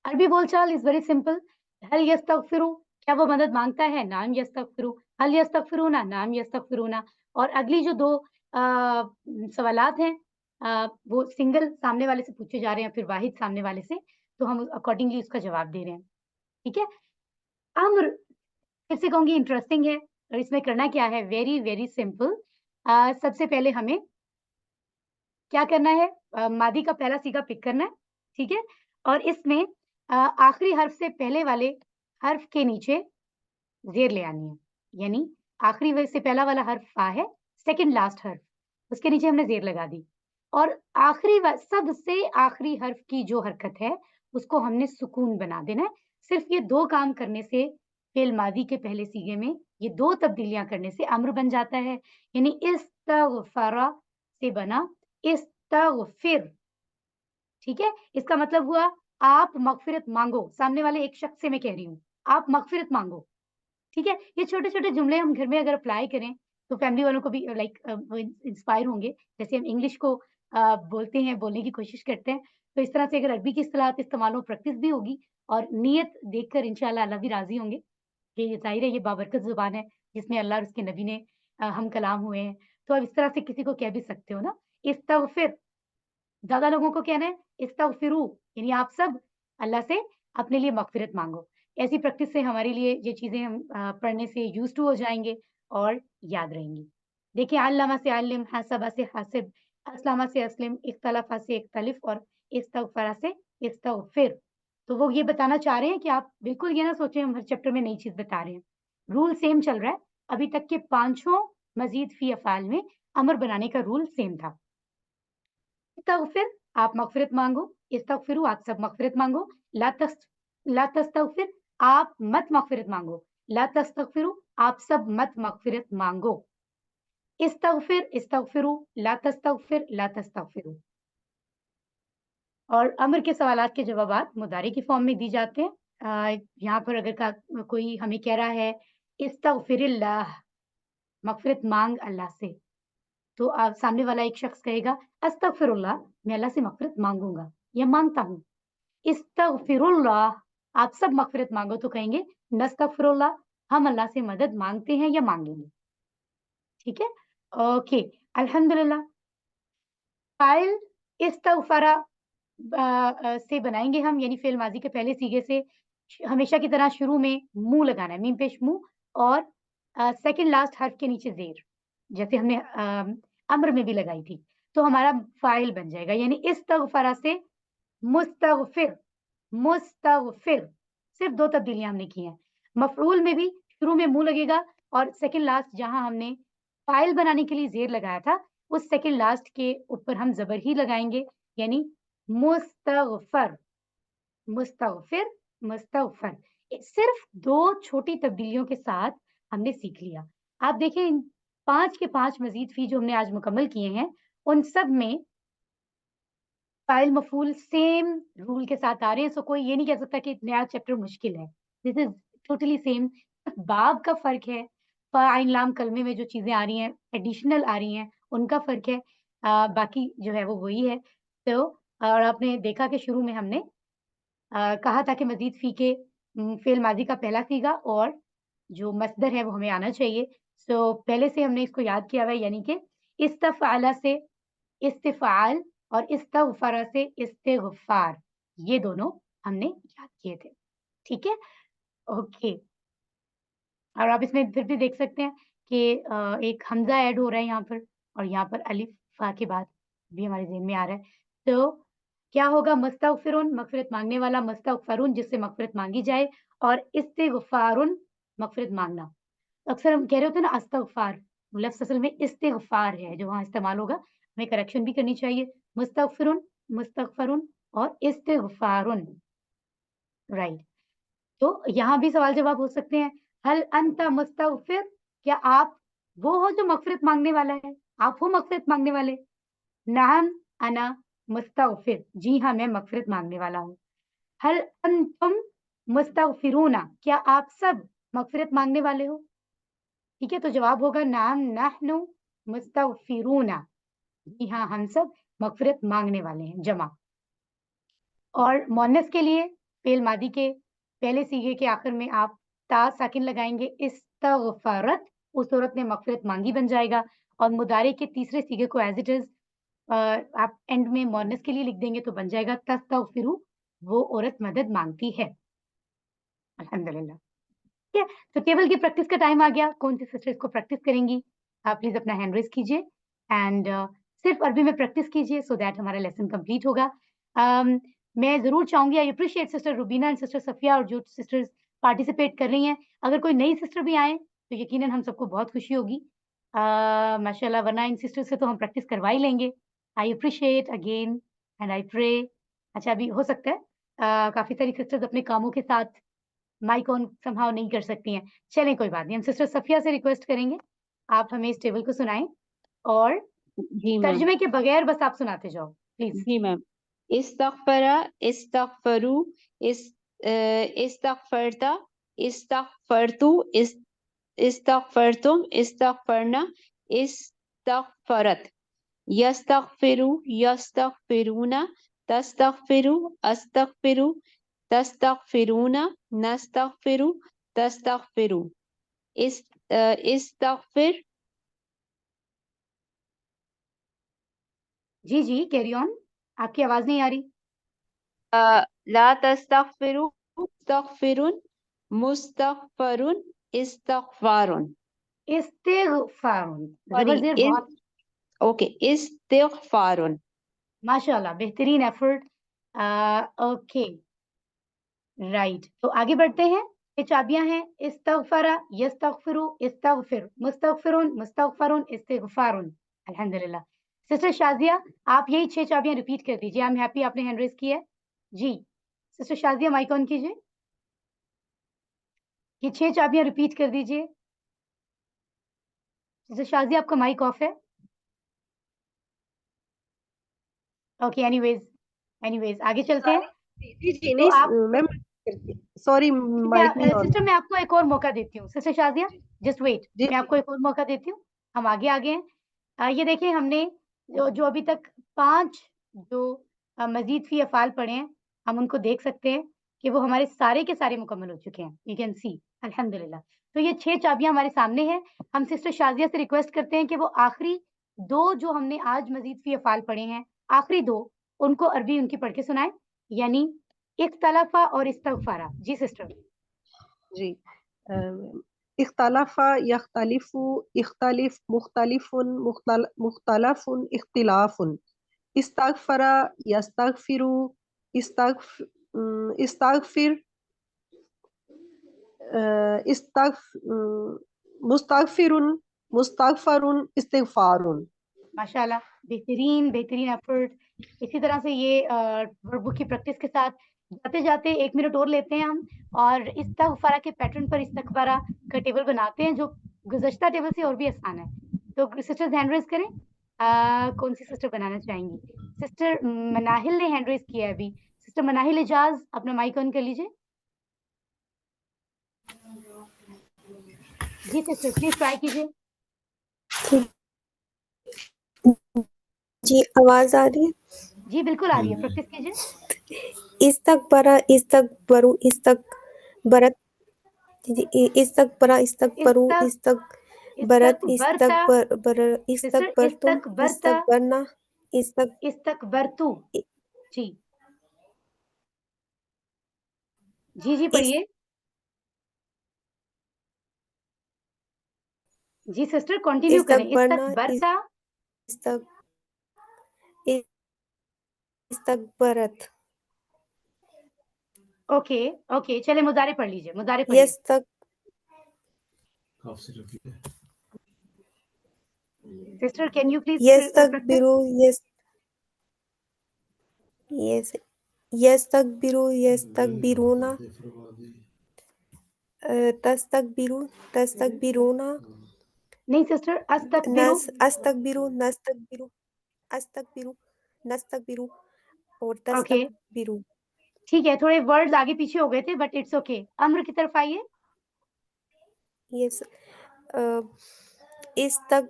عربی بول چال از ویری سمپل. هل یستغفرو, کیا وہ مدد مانگتا ہے؟ نعم یستغفرو. هل یستغفرونا, نعم یستغفرونا. اور اگلی جو 2 سوالات ہیں وہ سنگل سامنے والے سے پوچھے جا رہے ہیں, پھر واحد سامنے والے سے, تو ہم اکارڈنگلی اس کا جواب دے رہے ہیں. ٹھیک ہے, امر پھر سے کہوں گی انٹرسٹنگ ہے, اور اس میں کرنا کیا ہے؟ Very very simple. سب سے پہلے ہمیں کیا کرنا ہے؟ ماضی کا پہلا صیغہ پک کرنا ہے. ٹھیک ہے, اور اس میں آخری حرف سے پہلے والے حرف کے نیچے زیر لے آنی ہے. یعنی آخری سے پہلا والا حرف فا ہے, سیکنڈ لاسٹ حرف, اس کے نیچے ہم نے زیر لگا دی, اور آخری سب سے آخری حرف کی جو حرکت ہے اس کو ہم نے سکون بنا دینا ہے. صرف یہ 2 کام کرنے سے فعل ماضی کے پہلے صیغے میں یہ 2 تبدیلیاں کرنے سے امر بن جاتا ہے. یعنی استغفر سے بنا استغفر. ٹھیک ہے, اس کا مطلب ہوا آپ مغفرت مانگو. سامنے والے ایک شخص سے میں کہہ رہی ہوں آپ مغفرت مانگو. ٹھیک ہے, یہ چھوٹے چھوٹے جملے ہم گھر میں اگر اپلائی کریں تو فیملی والوں کو بھی لائک انسپائر ہوں گے. جیسے ہم انگلش کو بولتے ہیں, بولنے کی کوشش کرتے ہیں, تو اس طرح سے اگر عربی کی اصطلاحات استعمال ہو, پریکٹس بھی ہوگی, اور نیت دیکھ کر انشاءاللہ اللہ بھی راضی ہوں گے کہ یہ ظاہر ہے یہ بابرکت زبان ہے جس میں اللہ اور اس کے نبی نے ہم کلام ہوئے ہیں. تو اب اس طرح سے کسی کو کہہ بھی سکتے ہو نا, استغفر. زیادہ لوگوں کو کہنا ہے استغفرو, یعنی آپ سب اللہ سے اپنے لیے مغفرت مانگو. ایسی پریکٹس سے ہمارے لیے یہ چیزیں ہم پڑھنے سے یوز ٹو ہو جائیں گے اور یاد رہیں گی. دیکھیں, علامہ سے علم, حاسبہ سے حاسب, اسلامہ سے اسلم, اختلافہ سے اختلف, اور استغفرہ سے استغفر. تو وہ یہ بتانا چاہ رہے ہیں کہ آپ بالکل یہ نہ سوچیں ہم ہر چیپٹر میں نئی چیز بتا رہے ہیں. رول سیم چل رہا ہے. ابھی تک کے 5 مزید فی افعال میں امر بنانے کا رول سیم تھا. استغفر آپ مغفرت مانگو. استغفروا آپ سب مغفرت مانگو. لا تستغفر آپ مت مغفرت مانگو. لا تستغفروا آپ سب مت مغفرت مانگو. استغفر استغفروا لا تستغفر لا تستغفروا. اور امر کے سوالات کے جوابات مضارع کی فارم میں دی جاتے ہیں. یہاں پر اگر کوئی ہمیں کہہ رہا ہے استغفر اللہ مغفرت مانگ اللہ سے, تو آپ سامنے والا ایک شخص کہے گا استغفر اللہ میں اللہ سے مغفرت مانگوں گا یا مانگتا ہوں. استغفر اللہ آپ سب مغفرت مانگو تو کہیں گے نستغفر اللہ ہم اللہ سے مدد مانگتے ہیں یا مانگیں گے. ٹھیک ہے, اوکے, الحمدللہ. فاعل استغفرا سے بنائیں گے ہم, یعنی فعل ماضی کے پہلے سیغے سے ہمیشہ کی طرح شروع میں منہ لگانا ہے, میم پیش منہ, اور سیکنڈ لاسٹ حرف کے نیچے زیر, جیسے ہم نے امر میں بھی لگائی تھی. تو ہمارا فاعل بن جائے گا, یعنی استغفرا سے مستغفر. مستغفر صرف 2 تبدیلیاں ہم نے کی ہیں. مفعول میں بھی شروع میں منہ لگے گا اور سیکنڈ لاسٹ جہاں ہم نے فاعل بنانے کے لیے زیر لگایا تھا اس سیکنڈ لاسٹ کے اوپر ہم زبر ہی لگائیں گے, یعنی مستغفر. مستغفر مستغفر. صرف 2 چھوٹی تبدیلیوں کے ساتھ ہم نے سیکھ لیا. آپ دیکھیں 5 کے 5 مزید فی جو ہم نے آج مکمل کیے ہیں ان سب میں فاعل مفعول سیم رول کے ساتھ آ رہے ہیں. سو کوئی یہ نہیں کہہ سکتا کہ نیا چیپٹر مشکل ہے. دس از ٹوٹلی سیم. باب کا فرق ہے, فاعل لام کلمے میں جو چیزیں آ رہی ہیں ایڈیشنل آ رہی ہیں ان کا فرق ہے, باقی جو ہے وہ وہی ہے. تو اور آپ نے دیکھا کہ شروع میں ہم نے کہا تھا کہ مزید فی کے فعل ماضی کا پہلا صیغہ اور جو مصدر ہے وہ ہمیں آنا چاہیے. سو پہلے سے ہم نے اس کو یاد کیا ہوا ہے, یعنی کہ استفعل سے استفعال اور استغفر سے استغفار, یہ دونوں ہم نے یاد کیے تھے. ٹھیک ہے, اوکے. اور آپ اس میں پھر بھی دیکھ سکتے ہیں کہ ایک حمزہ ایڈ ہو رہا ہے یہاں پر, اور یہاں پر الف فا کے بعد بھی ہمارے ذہن میں آ رہا ہے. تو کیا ہوگا, مستغفرون مغفرت مانگنے والا, مستغفرون جس سے مغفرت مانگی جائے, اور استغفارن مغفرت مانگنا. اکثر ہم کہہ رہے ہوتے ہیں نا استغفار, لفظ اصل میں استغفار ہے جو وہاں استعمال ہوگا, ہمیں کریکشن بھی کرنی چاہیے. مستغفرون مستغفرون اور استغفارن, رائٹ. تو یہاں بھی سوال جواب ہو سکتے ہیں. ہل انت مستغفر کیا آپ وہ ہو جو مغفرت مانگنے والا ہے, آپ ہو مغفرت مانگنے والے. نعم انا مستغفر جی ہاں میں مغفرت مانگنے والا ہوں. ہل انتم مستغفرون کیا آپ سب مغفرت مانگنے والے ہو. ٹھیک ہے, تو جواب ہوگا نعم نحن مستغفرون جی ہاں ہم سب مغفرت مانگنے والے ہیں, جمع. اور مؤنث کے لیے فعل ماضی کے پہلے صیغے کے آخر میں آپ تا ساکن لگائیں گے, استغفرت, اس صورت میں مغفرت مانگی بن جائے گا. اور مضارع کے تیسرے صیغے کو ایز اٹ از آپ اینڈ میں مؤنث کے لیے لکھ دیں گے تو بن جائے گا تستغفرو, وہ عورت مدد مانگتی ہے. الحمدللہ. ٹھیک ہے, تو ٹیبل کی پریکٹس کا ٹائم آ گیا. کون سی سسٹر اس کو پریکٹس کریں گی, آپ پلیز اپنا ہینڈ ریز کیجیے اینڈ صرف عربی میں پریکٹس کیجیے سو دیٹ ہمارا لیسن کمپلیٹ ہوگا. میں ضرور چاہوں گی, I appreciate sister Rubina and sister Safia, اور جو سسٹرز پارٹیسپیٹ کر رہی ہیں, اگر کوئی نئی سسٹر بھی آئیں تو یقیناً ہم سب کو بہت خوشی ہوگی. ماشاء اللہ, ورنہ ان سسٹر سے تو ہم پریکٹس کروا ہی لیں گے. I appreciate again and I پرے. اچھا, ابھی ہو سکتا ہے کافی ساری سسٹرز اپنے کاموں کے ساتھ مائک آن سمہاؤ نہیں کر سکتی ہیں. چلیں کوئی بات نہیں, ہم سسٹر صفیہ سے ریکویسٹ کریں گے آپ ہمیں اس ٹیبل کو سنائیں, اور جی میم. ترجمے کے بغیر بس آپ سناتے جاؤ پلیز. جی میم. استغفرا استغفرو استغفرتا استغفرتو استغفرتم استغفرنا استغفرت یستغفرو یستغفرونا تستغفرو استغفرو تستغفرونا نستغفرو تستغفرو استغفر. جی جی کیری آن, آپ کی آواز نہیں آ رہی. لا تستغفروا استغفرون مستغفرون استغفارون. استغفارن, زبر زیر بہت. اوکے, استغفارون. ماشاء اللہ, بہترین ایفرٹ. اوکے, राइट, तो आगे बढ़ते हैं। ये चाबियाँ हैं इस्तग़फ़रा, यस्तग़फ़िरु, इस्तग़फ़िर, मुस्तग़फ़िरुन, मुस्तग़फ़रुन, इस्तिग़फ़ारुन। अल्हम्दुलिल्लाह। सिस्टर शाज़िया, आप यही 6 चाबियाँ रिपीट कर दीजिए। आई एम हैप्पी आपने हैंड रेज़ की है। जी, सिस्टर शाज़िया माइक ऑन कीजिए। ये 6 चाबियाँ रिपीट कर दीजिए। सिस्टर शाज़िया आपका माइक ऑफ है। ओके, एनीवेज़ आगे चलते हैं। जी, जी, तो नहीं आप मैम सॉरी माइक नहीं ऑन। सिस्टर मैं आपको एक और मौका देती हूँ। सिस्टर शाज़िया जस्ट वेट, जी, मैं जी, आपको एक और मौका देती हूँ। हम आगे आ गए हैं। ये देखिए हमने जो अभी तक 5 जो मज़ीद फ़ी अफ़आल पढ़े हैं, हम उनको देख सकते हैं कि वो हमारे सारे के सारे मुकम्मल हो चुके हैं। यू कैन सी अल्हम्दुलिल्लाह। तो ये 6 चाबियाँ हमारे सामने हैं। हम सिस्टर शाज़िया से रिक्वेस्ट करते हैं कि वो आखिरी 2 जो हमने आज मज़ीद फ़ी अफ़आल पढ़े हैं, आखिरी 2 उनको अरबी उनकी पढ़ के सुनाएँ, यानी इख्तलफ़ा और इस्तग़फ़रा। जी सिस्टर। जी। इख्तलफ़, यख्तलिफ़ु, इख्तलिफ़, मुख्तलिफ़ुन, मुख्तलफ़ुन, इख्तिलाफ़ुन। इस्तग़फ़र, यस्तग़फ़िरु, इस्तग़फ़िर, मुस्तग़फ़िरुन, मुस्तग़फ़रुन, इस्तिग़फ़ारुन। माशाल्लाह, बेहतरीन एफ़र्ट। इसी तरह से ये वर्कबुक की प्रैक्टिस के साथ जाते-जाते 1 मिनट और लेते हैं हम और इस्तग़फ़रा के पैटर्न पर इस्तक़बारा का टेबल बनाते हैं जो गुज़श्ता टेबल से और भी आसान है। तो सिस्टर्स हैंड रेज़ करें। कौन-सी सिस्टर बनाना चाहेंगी? सिस्टर मनाहिल ने हैंड रेज़ किया है अभी। सिस्टर मनाहिल इजाज़ अपना माइक ऑन कर लीजिए। जी सिस्टर प्लीज़ ट्राई कीजिए। जी, आवाज़ आ रही है? जी, बिल्कुल आ रही है, प्रैक्टिस कीजिए। इस्तकबरा, इस्तकबरु, इस्तकबरत, इस्तकबरा, इस्तकबरु, इस्तक इस्तकबरत, इस्तकबरता सिस्टर इस्तकबरतुम, इस्तकबरता इस्तकबरना, इस्तक इस्तकबरतु। जी। जी, इस पढ़िए। जी सिस्टर कंटिन्यू करें। इस्तकबरना, इस्तकबरता इस्तक इस्तकबरत, ओके, चलिए मुज़ारे पढ़ लीजिए, मुज़ारे पढ़िए। यस्तक sister can you please practice? यस्तकबिरु, यस यस्तकबिरु, यस्तकबिरुना, तस्तकबिरु, तस्तकबिरुना, नहीं सिस्टर अस्तकबिरु। अस्तकबिरु, नस्तकबिरु, अस्तकबिरु, नस्तकबिरु और ओके, तस्तकबिरु। ठीक है, थोड़े वर्ड्स आगे पीछे हो गए थे बट इट्स ओके। अम्र की तरफ आइए। यस इस्तक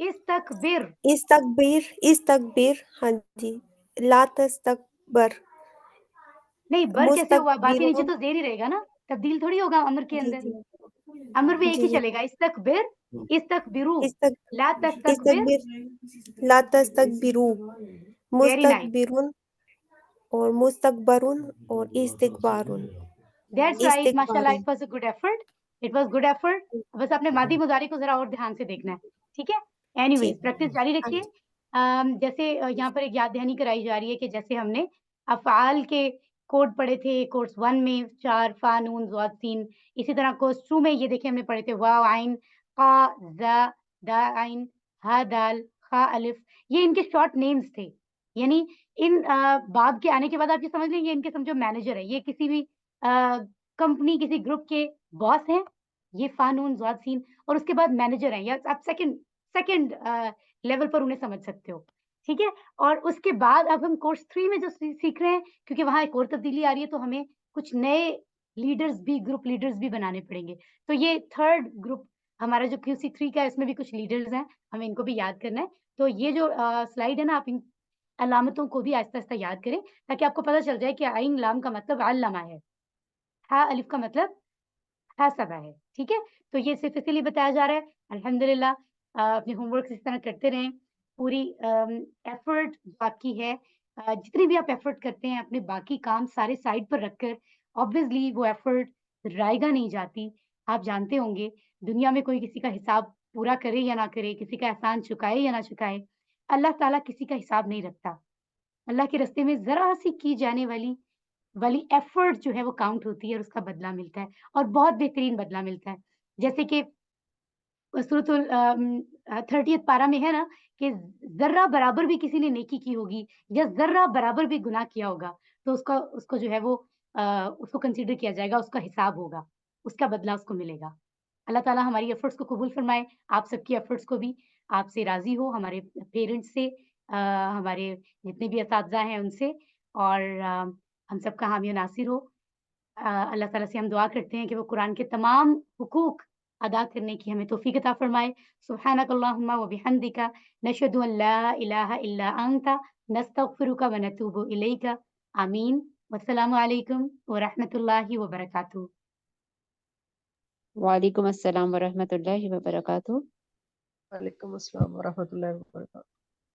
इस्तकबिर। इस्तकबिर, हाँ जी, ला तस्तकबर, नहीं, बर कैसे हुआ? बार के नीचे मुस्तकबिरुन, तो ज़ेर ही रहेगा ना, तब्दील थोड़ी होगा अम्र के जी अंदर। जी अम्र भी एक जी ही जी, चलेगा, इस्तकबिर, इस्तकबिरु, इस्तक ला तस्तकबिर। इस्तकबिर, ला तस्तकबिरु, वेरी नाइस। मुस्तकबिरुन और मुस्तकबरुन और इस्तिकबारुन, दैट्स राइट माशाल्लाह इस्तिकबारुन। It was a good effort. It was good effort. बस आपने मादी मुज़ारी को ज़रा और ध्यान से देखना है, ठीक है? जी, एनीवेज़ प्रैक्टिस जारी हाँ रखिए। जी, जैसे यहाँ पर एक याद दहानी कराई जा रही है कि जैसे हमने अफ़आल के कोड पढ़े थे कोर्स 1 में 4 फ़ा, नून, ज़ाद, सीन। इसी तरह कोर्स 2 में ये देखिए हमने पढ़े थे वाव, आइन, क़ा, ज़ा, दा, आइन, हा, दाल, ख़ा, अलिफ़। ये इनके शॉर्ट नेम्स थे। यानी इन बाब के आने के बाद आप ये समझ लें ये इनके समझो मैनेजर है। ये किसी भी कंपनी किसी ग्रुप के बॉस हैं, ये फ़ा, नून, ज़ाद, सीन और उसके बाद मैनेजर हैं या आप सेकंड सेकंड लेवल पर उन्हें समझ सकते हो, ठीक है? और उसके बाद अब हम कोर्स 3 में जो सीख रहे हैं क्योंकि वहाँ एक और तब्दीली आ रही है तो हमें कुछ नए लीडर्स भी ग्रुप लीडर्स भी बनाने पड़ेंगे। तो ये 3rd ग्रुप हमारा जो क्यूसी 3 का है इसमें भी कुछ लीडर्स हैं, हमें इनको भी याद करना है। तो ये जो स्लाइड है ना आप इन अलामतों को भी आहिस्ता-आहिस्ता याद करें ताकि आपको पता चल जाए कि आइन लाम का मतलब अल्लमा है। हा अलिफ का मतलब मुहासबा है, ठीक है? तो ये सिर्फ़ इसीलिए बताया जा रहा है, अल्हम्दुलिल्लाह अपने होमवर्क्स इस तरह करते रहें, पूरी एफ़र्ट जो आपकी है जितनी भी आप एफ़र्ट करते हैं, अपने बाकी काम सारे साइड पर रखकर ऑब्वियसली वो एफ़र्ट रायगा नहीं जाती। आप जानते होंगे, दुनिया में कोई किसी का हिसाब पूरा करे या ना करे, किसी का एहसान चुकाए या ना चुकाए, अल्लाह ताला किसी का हिसाब नहीं रखता। अल्लाह के रास्ते में ज़रा-सी की जाने वाली والی ایفرٹ جو ہے وہ کاؤنٹ ہوتی ہے اور اس کا بدلہ ملتا ہے اور بہت بہترین بدلہ ملتا ہے. جیسے کہ سورۃ 30 پارہ میں ہے نا کہ ذرہ برابر بھی کسی نے نیکی کی ہوگی یا ذرہ برابر بھی گناہ کیا ہوگا تو اس کو جو ہے وہ اس کو کنسیڈر کیا جائے گا, اس کا حساب ہوگا, اس کا بدلہ اس کو ملے گا. اللہ تعالیٰ ہماری ایفرٹس کو قبول فرمائے, آپ سب کی ایفرٹس کو بھی, آپ سے راضی ہو, ہمارے پیرنٹس سے, ہمارے جتنے بھی اساتذہ ہیں ان سے, اور ہم سب کا حامی و ناصر ہو. اللہ تعالیٰ سے ہم دعا کرتے ہیں کہ وہ قرآن کے تمام حقوق ادا کرنے کی ہمیں توفیق عطا فرمائے. سبحانک اللہم و بحمدک نشہد ان لا الہ الا انت نستغفرک و نتوب الیک. آمین. والسلام علیکم ورحمۃ اللہ وبرکاتہ. وعلیکم السلام ورحمۃ اللہ وبرکاتہ. وعلیکم السلام ورحمۃ اللہ وبرکاتہ.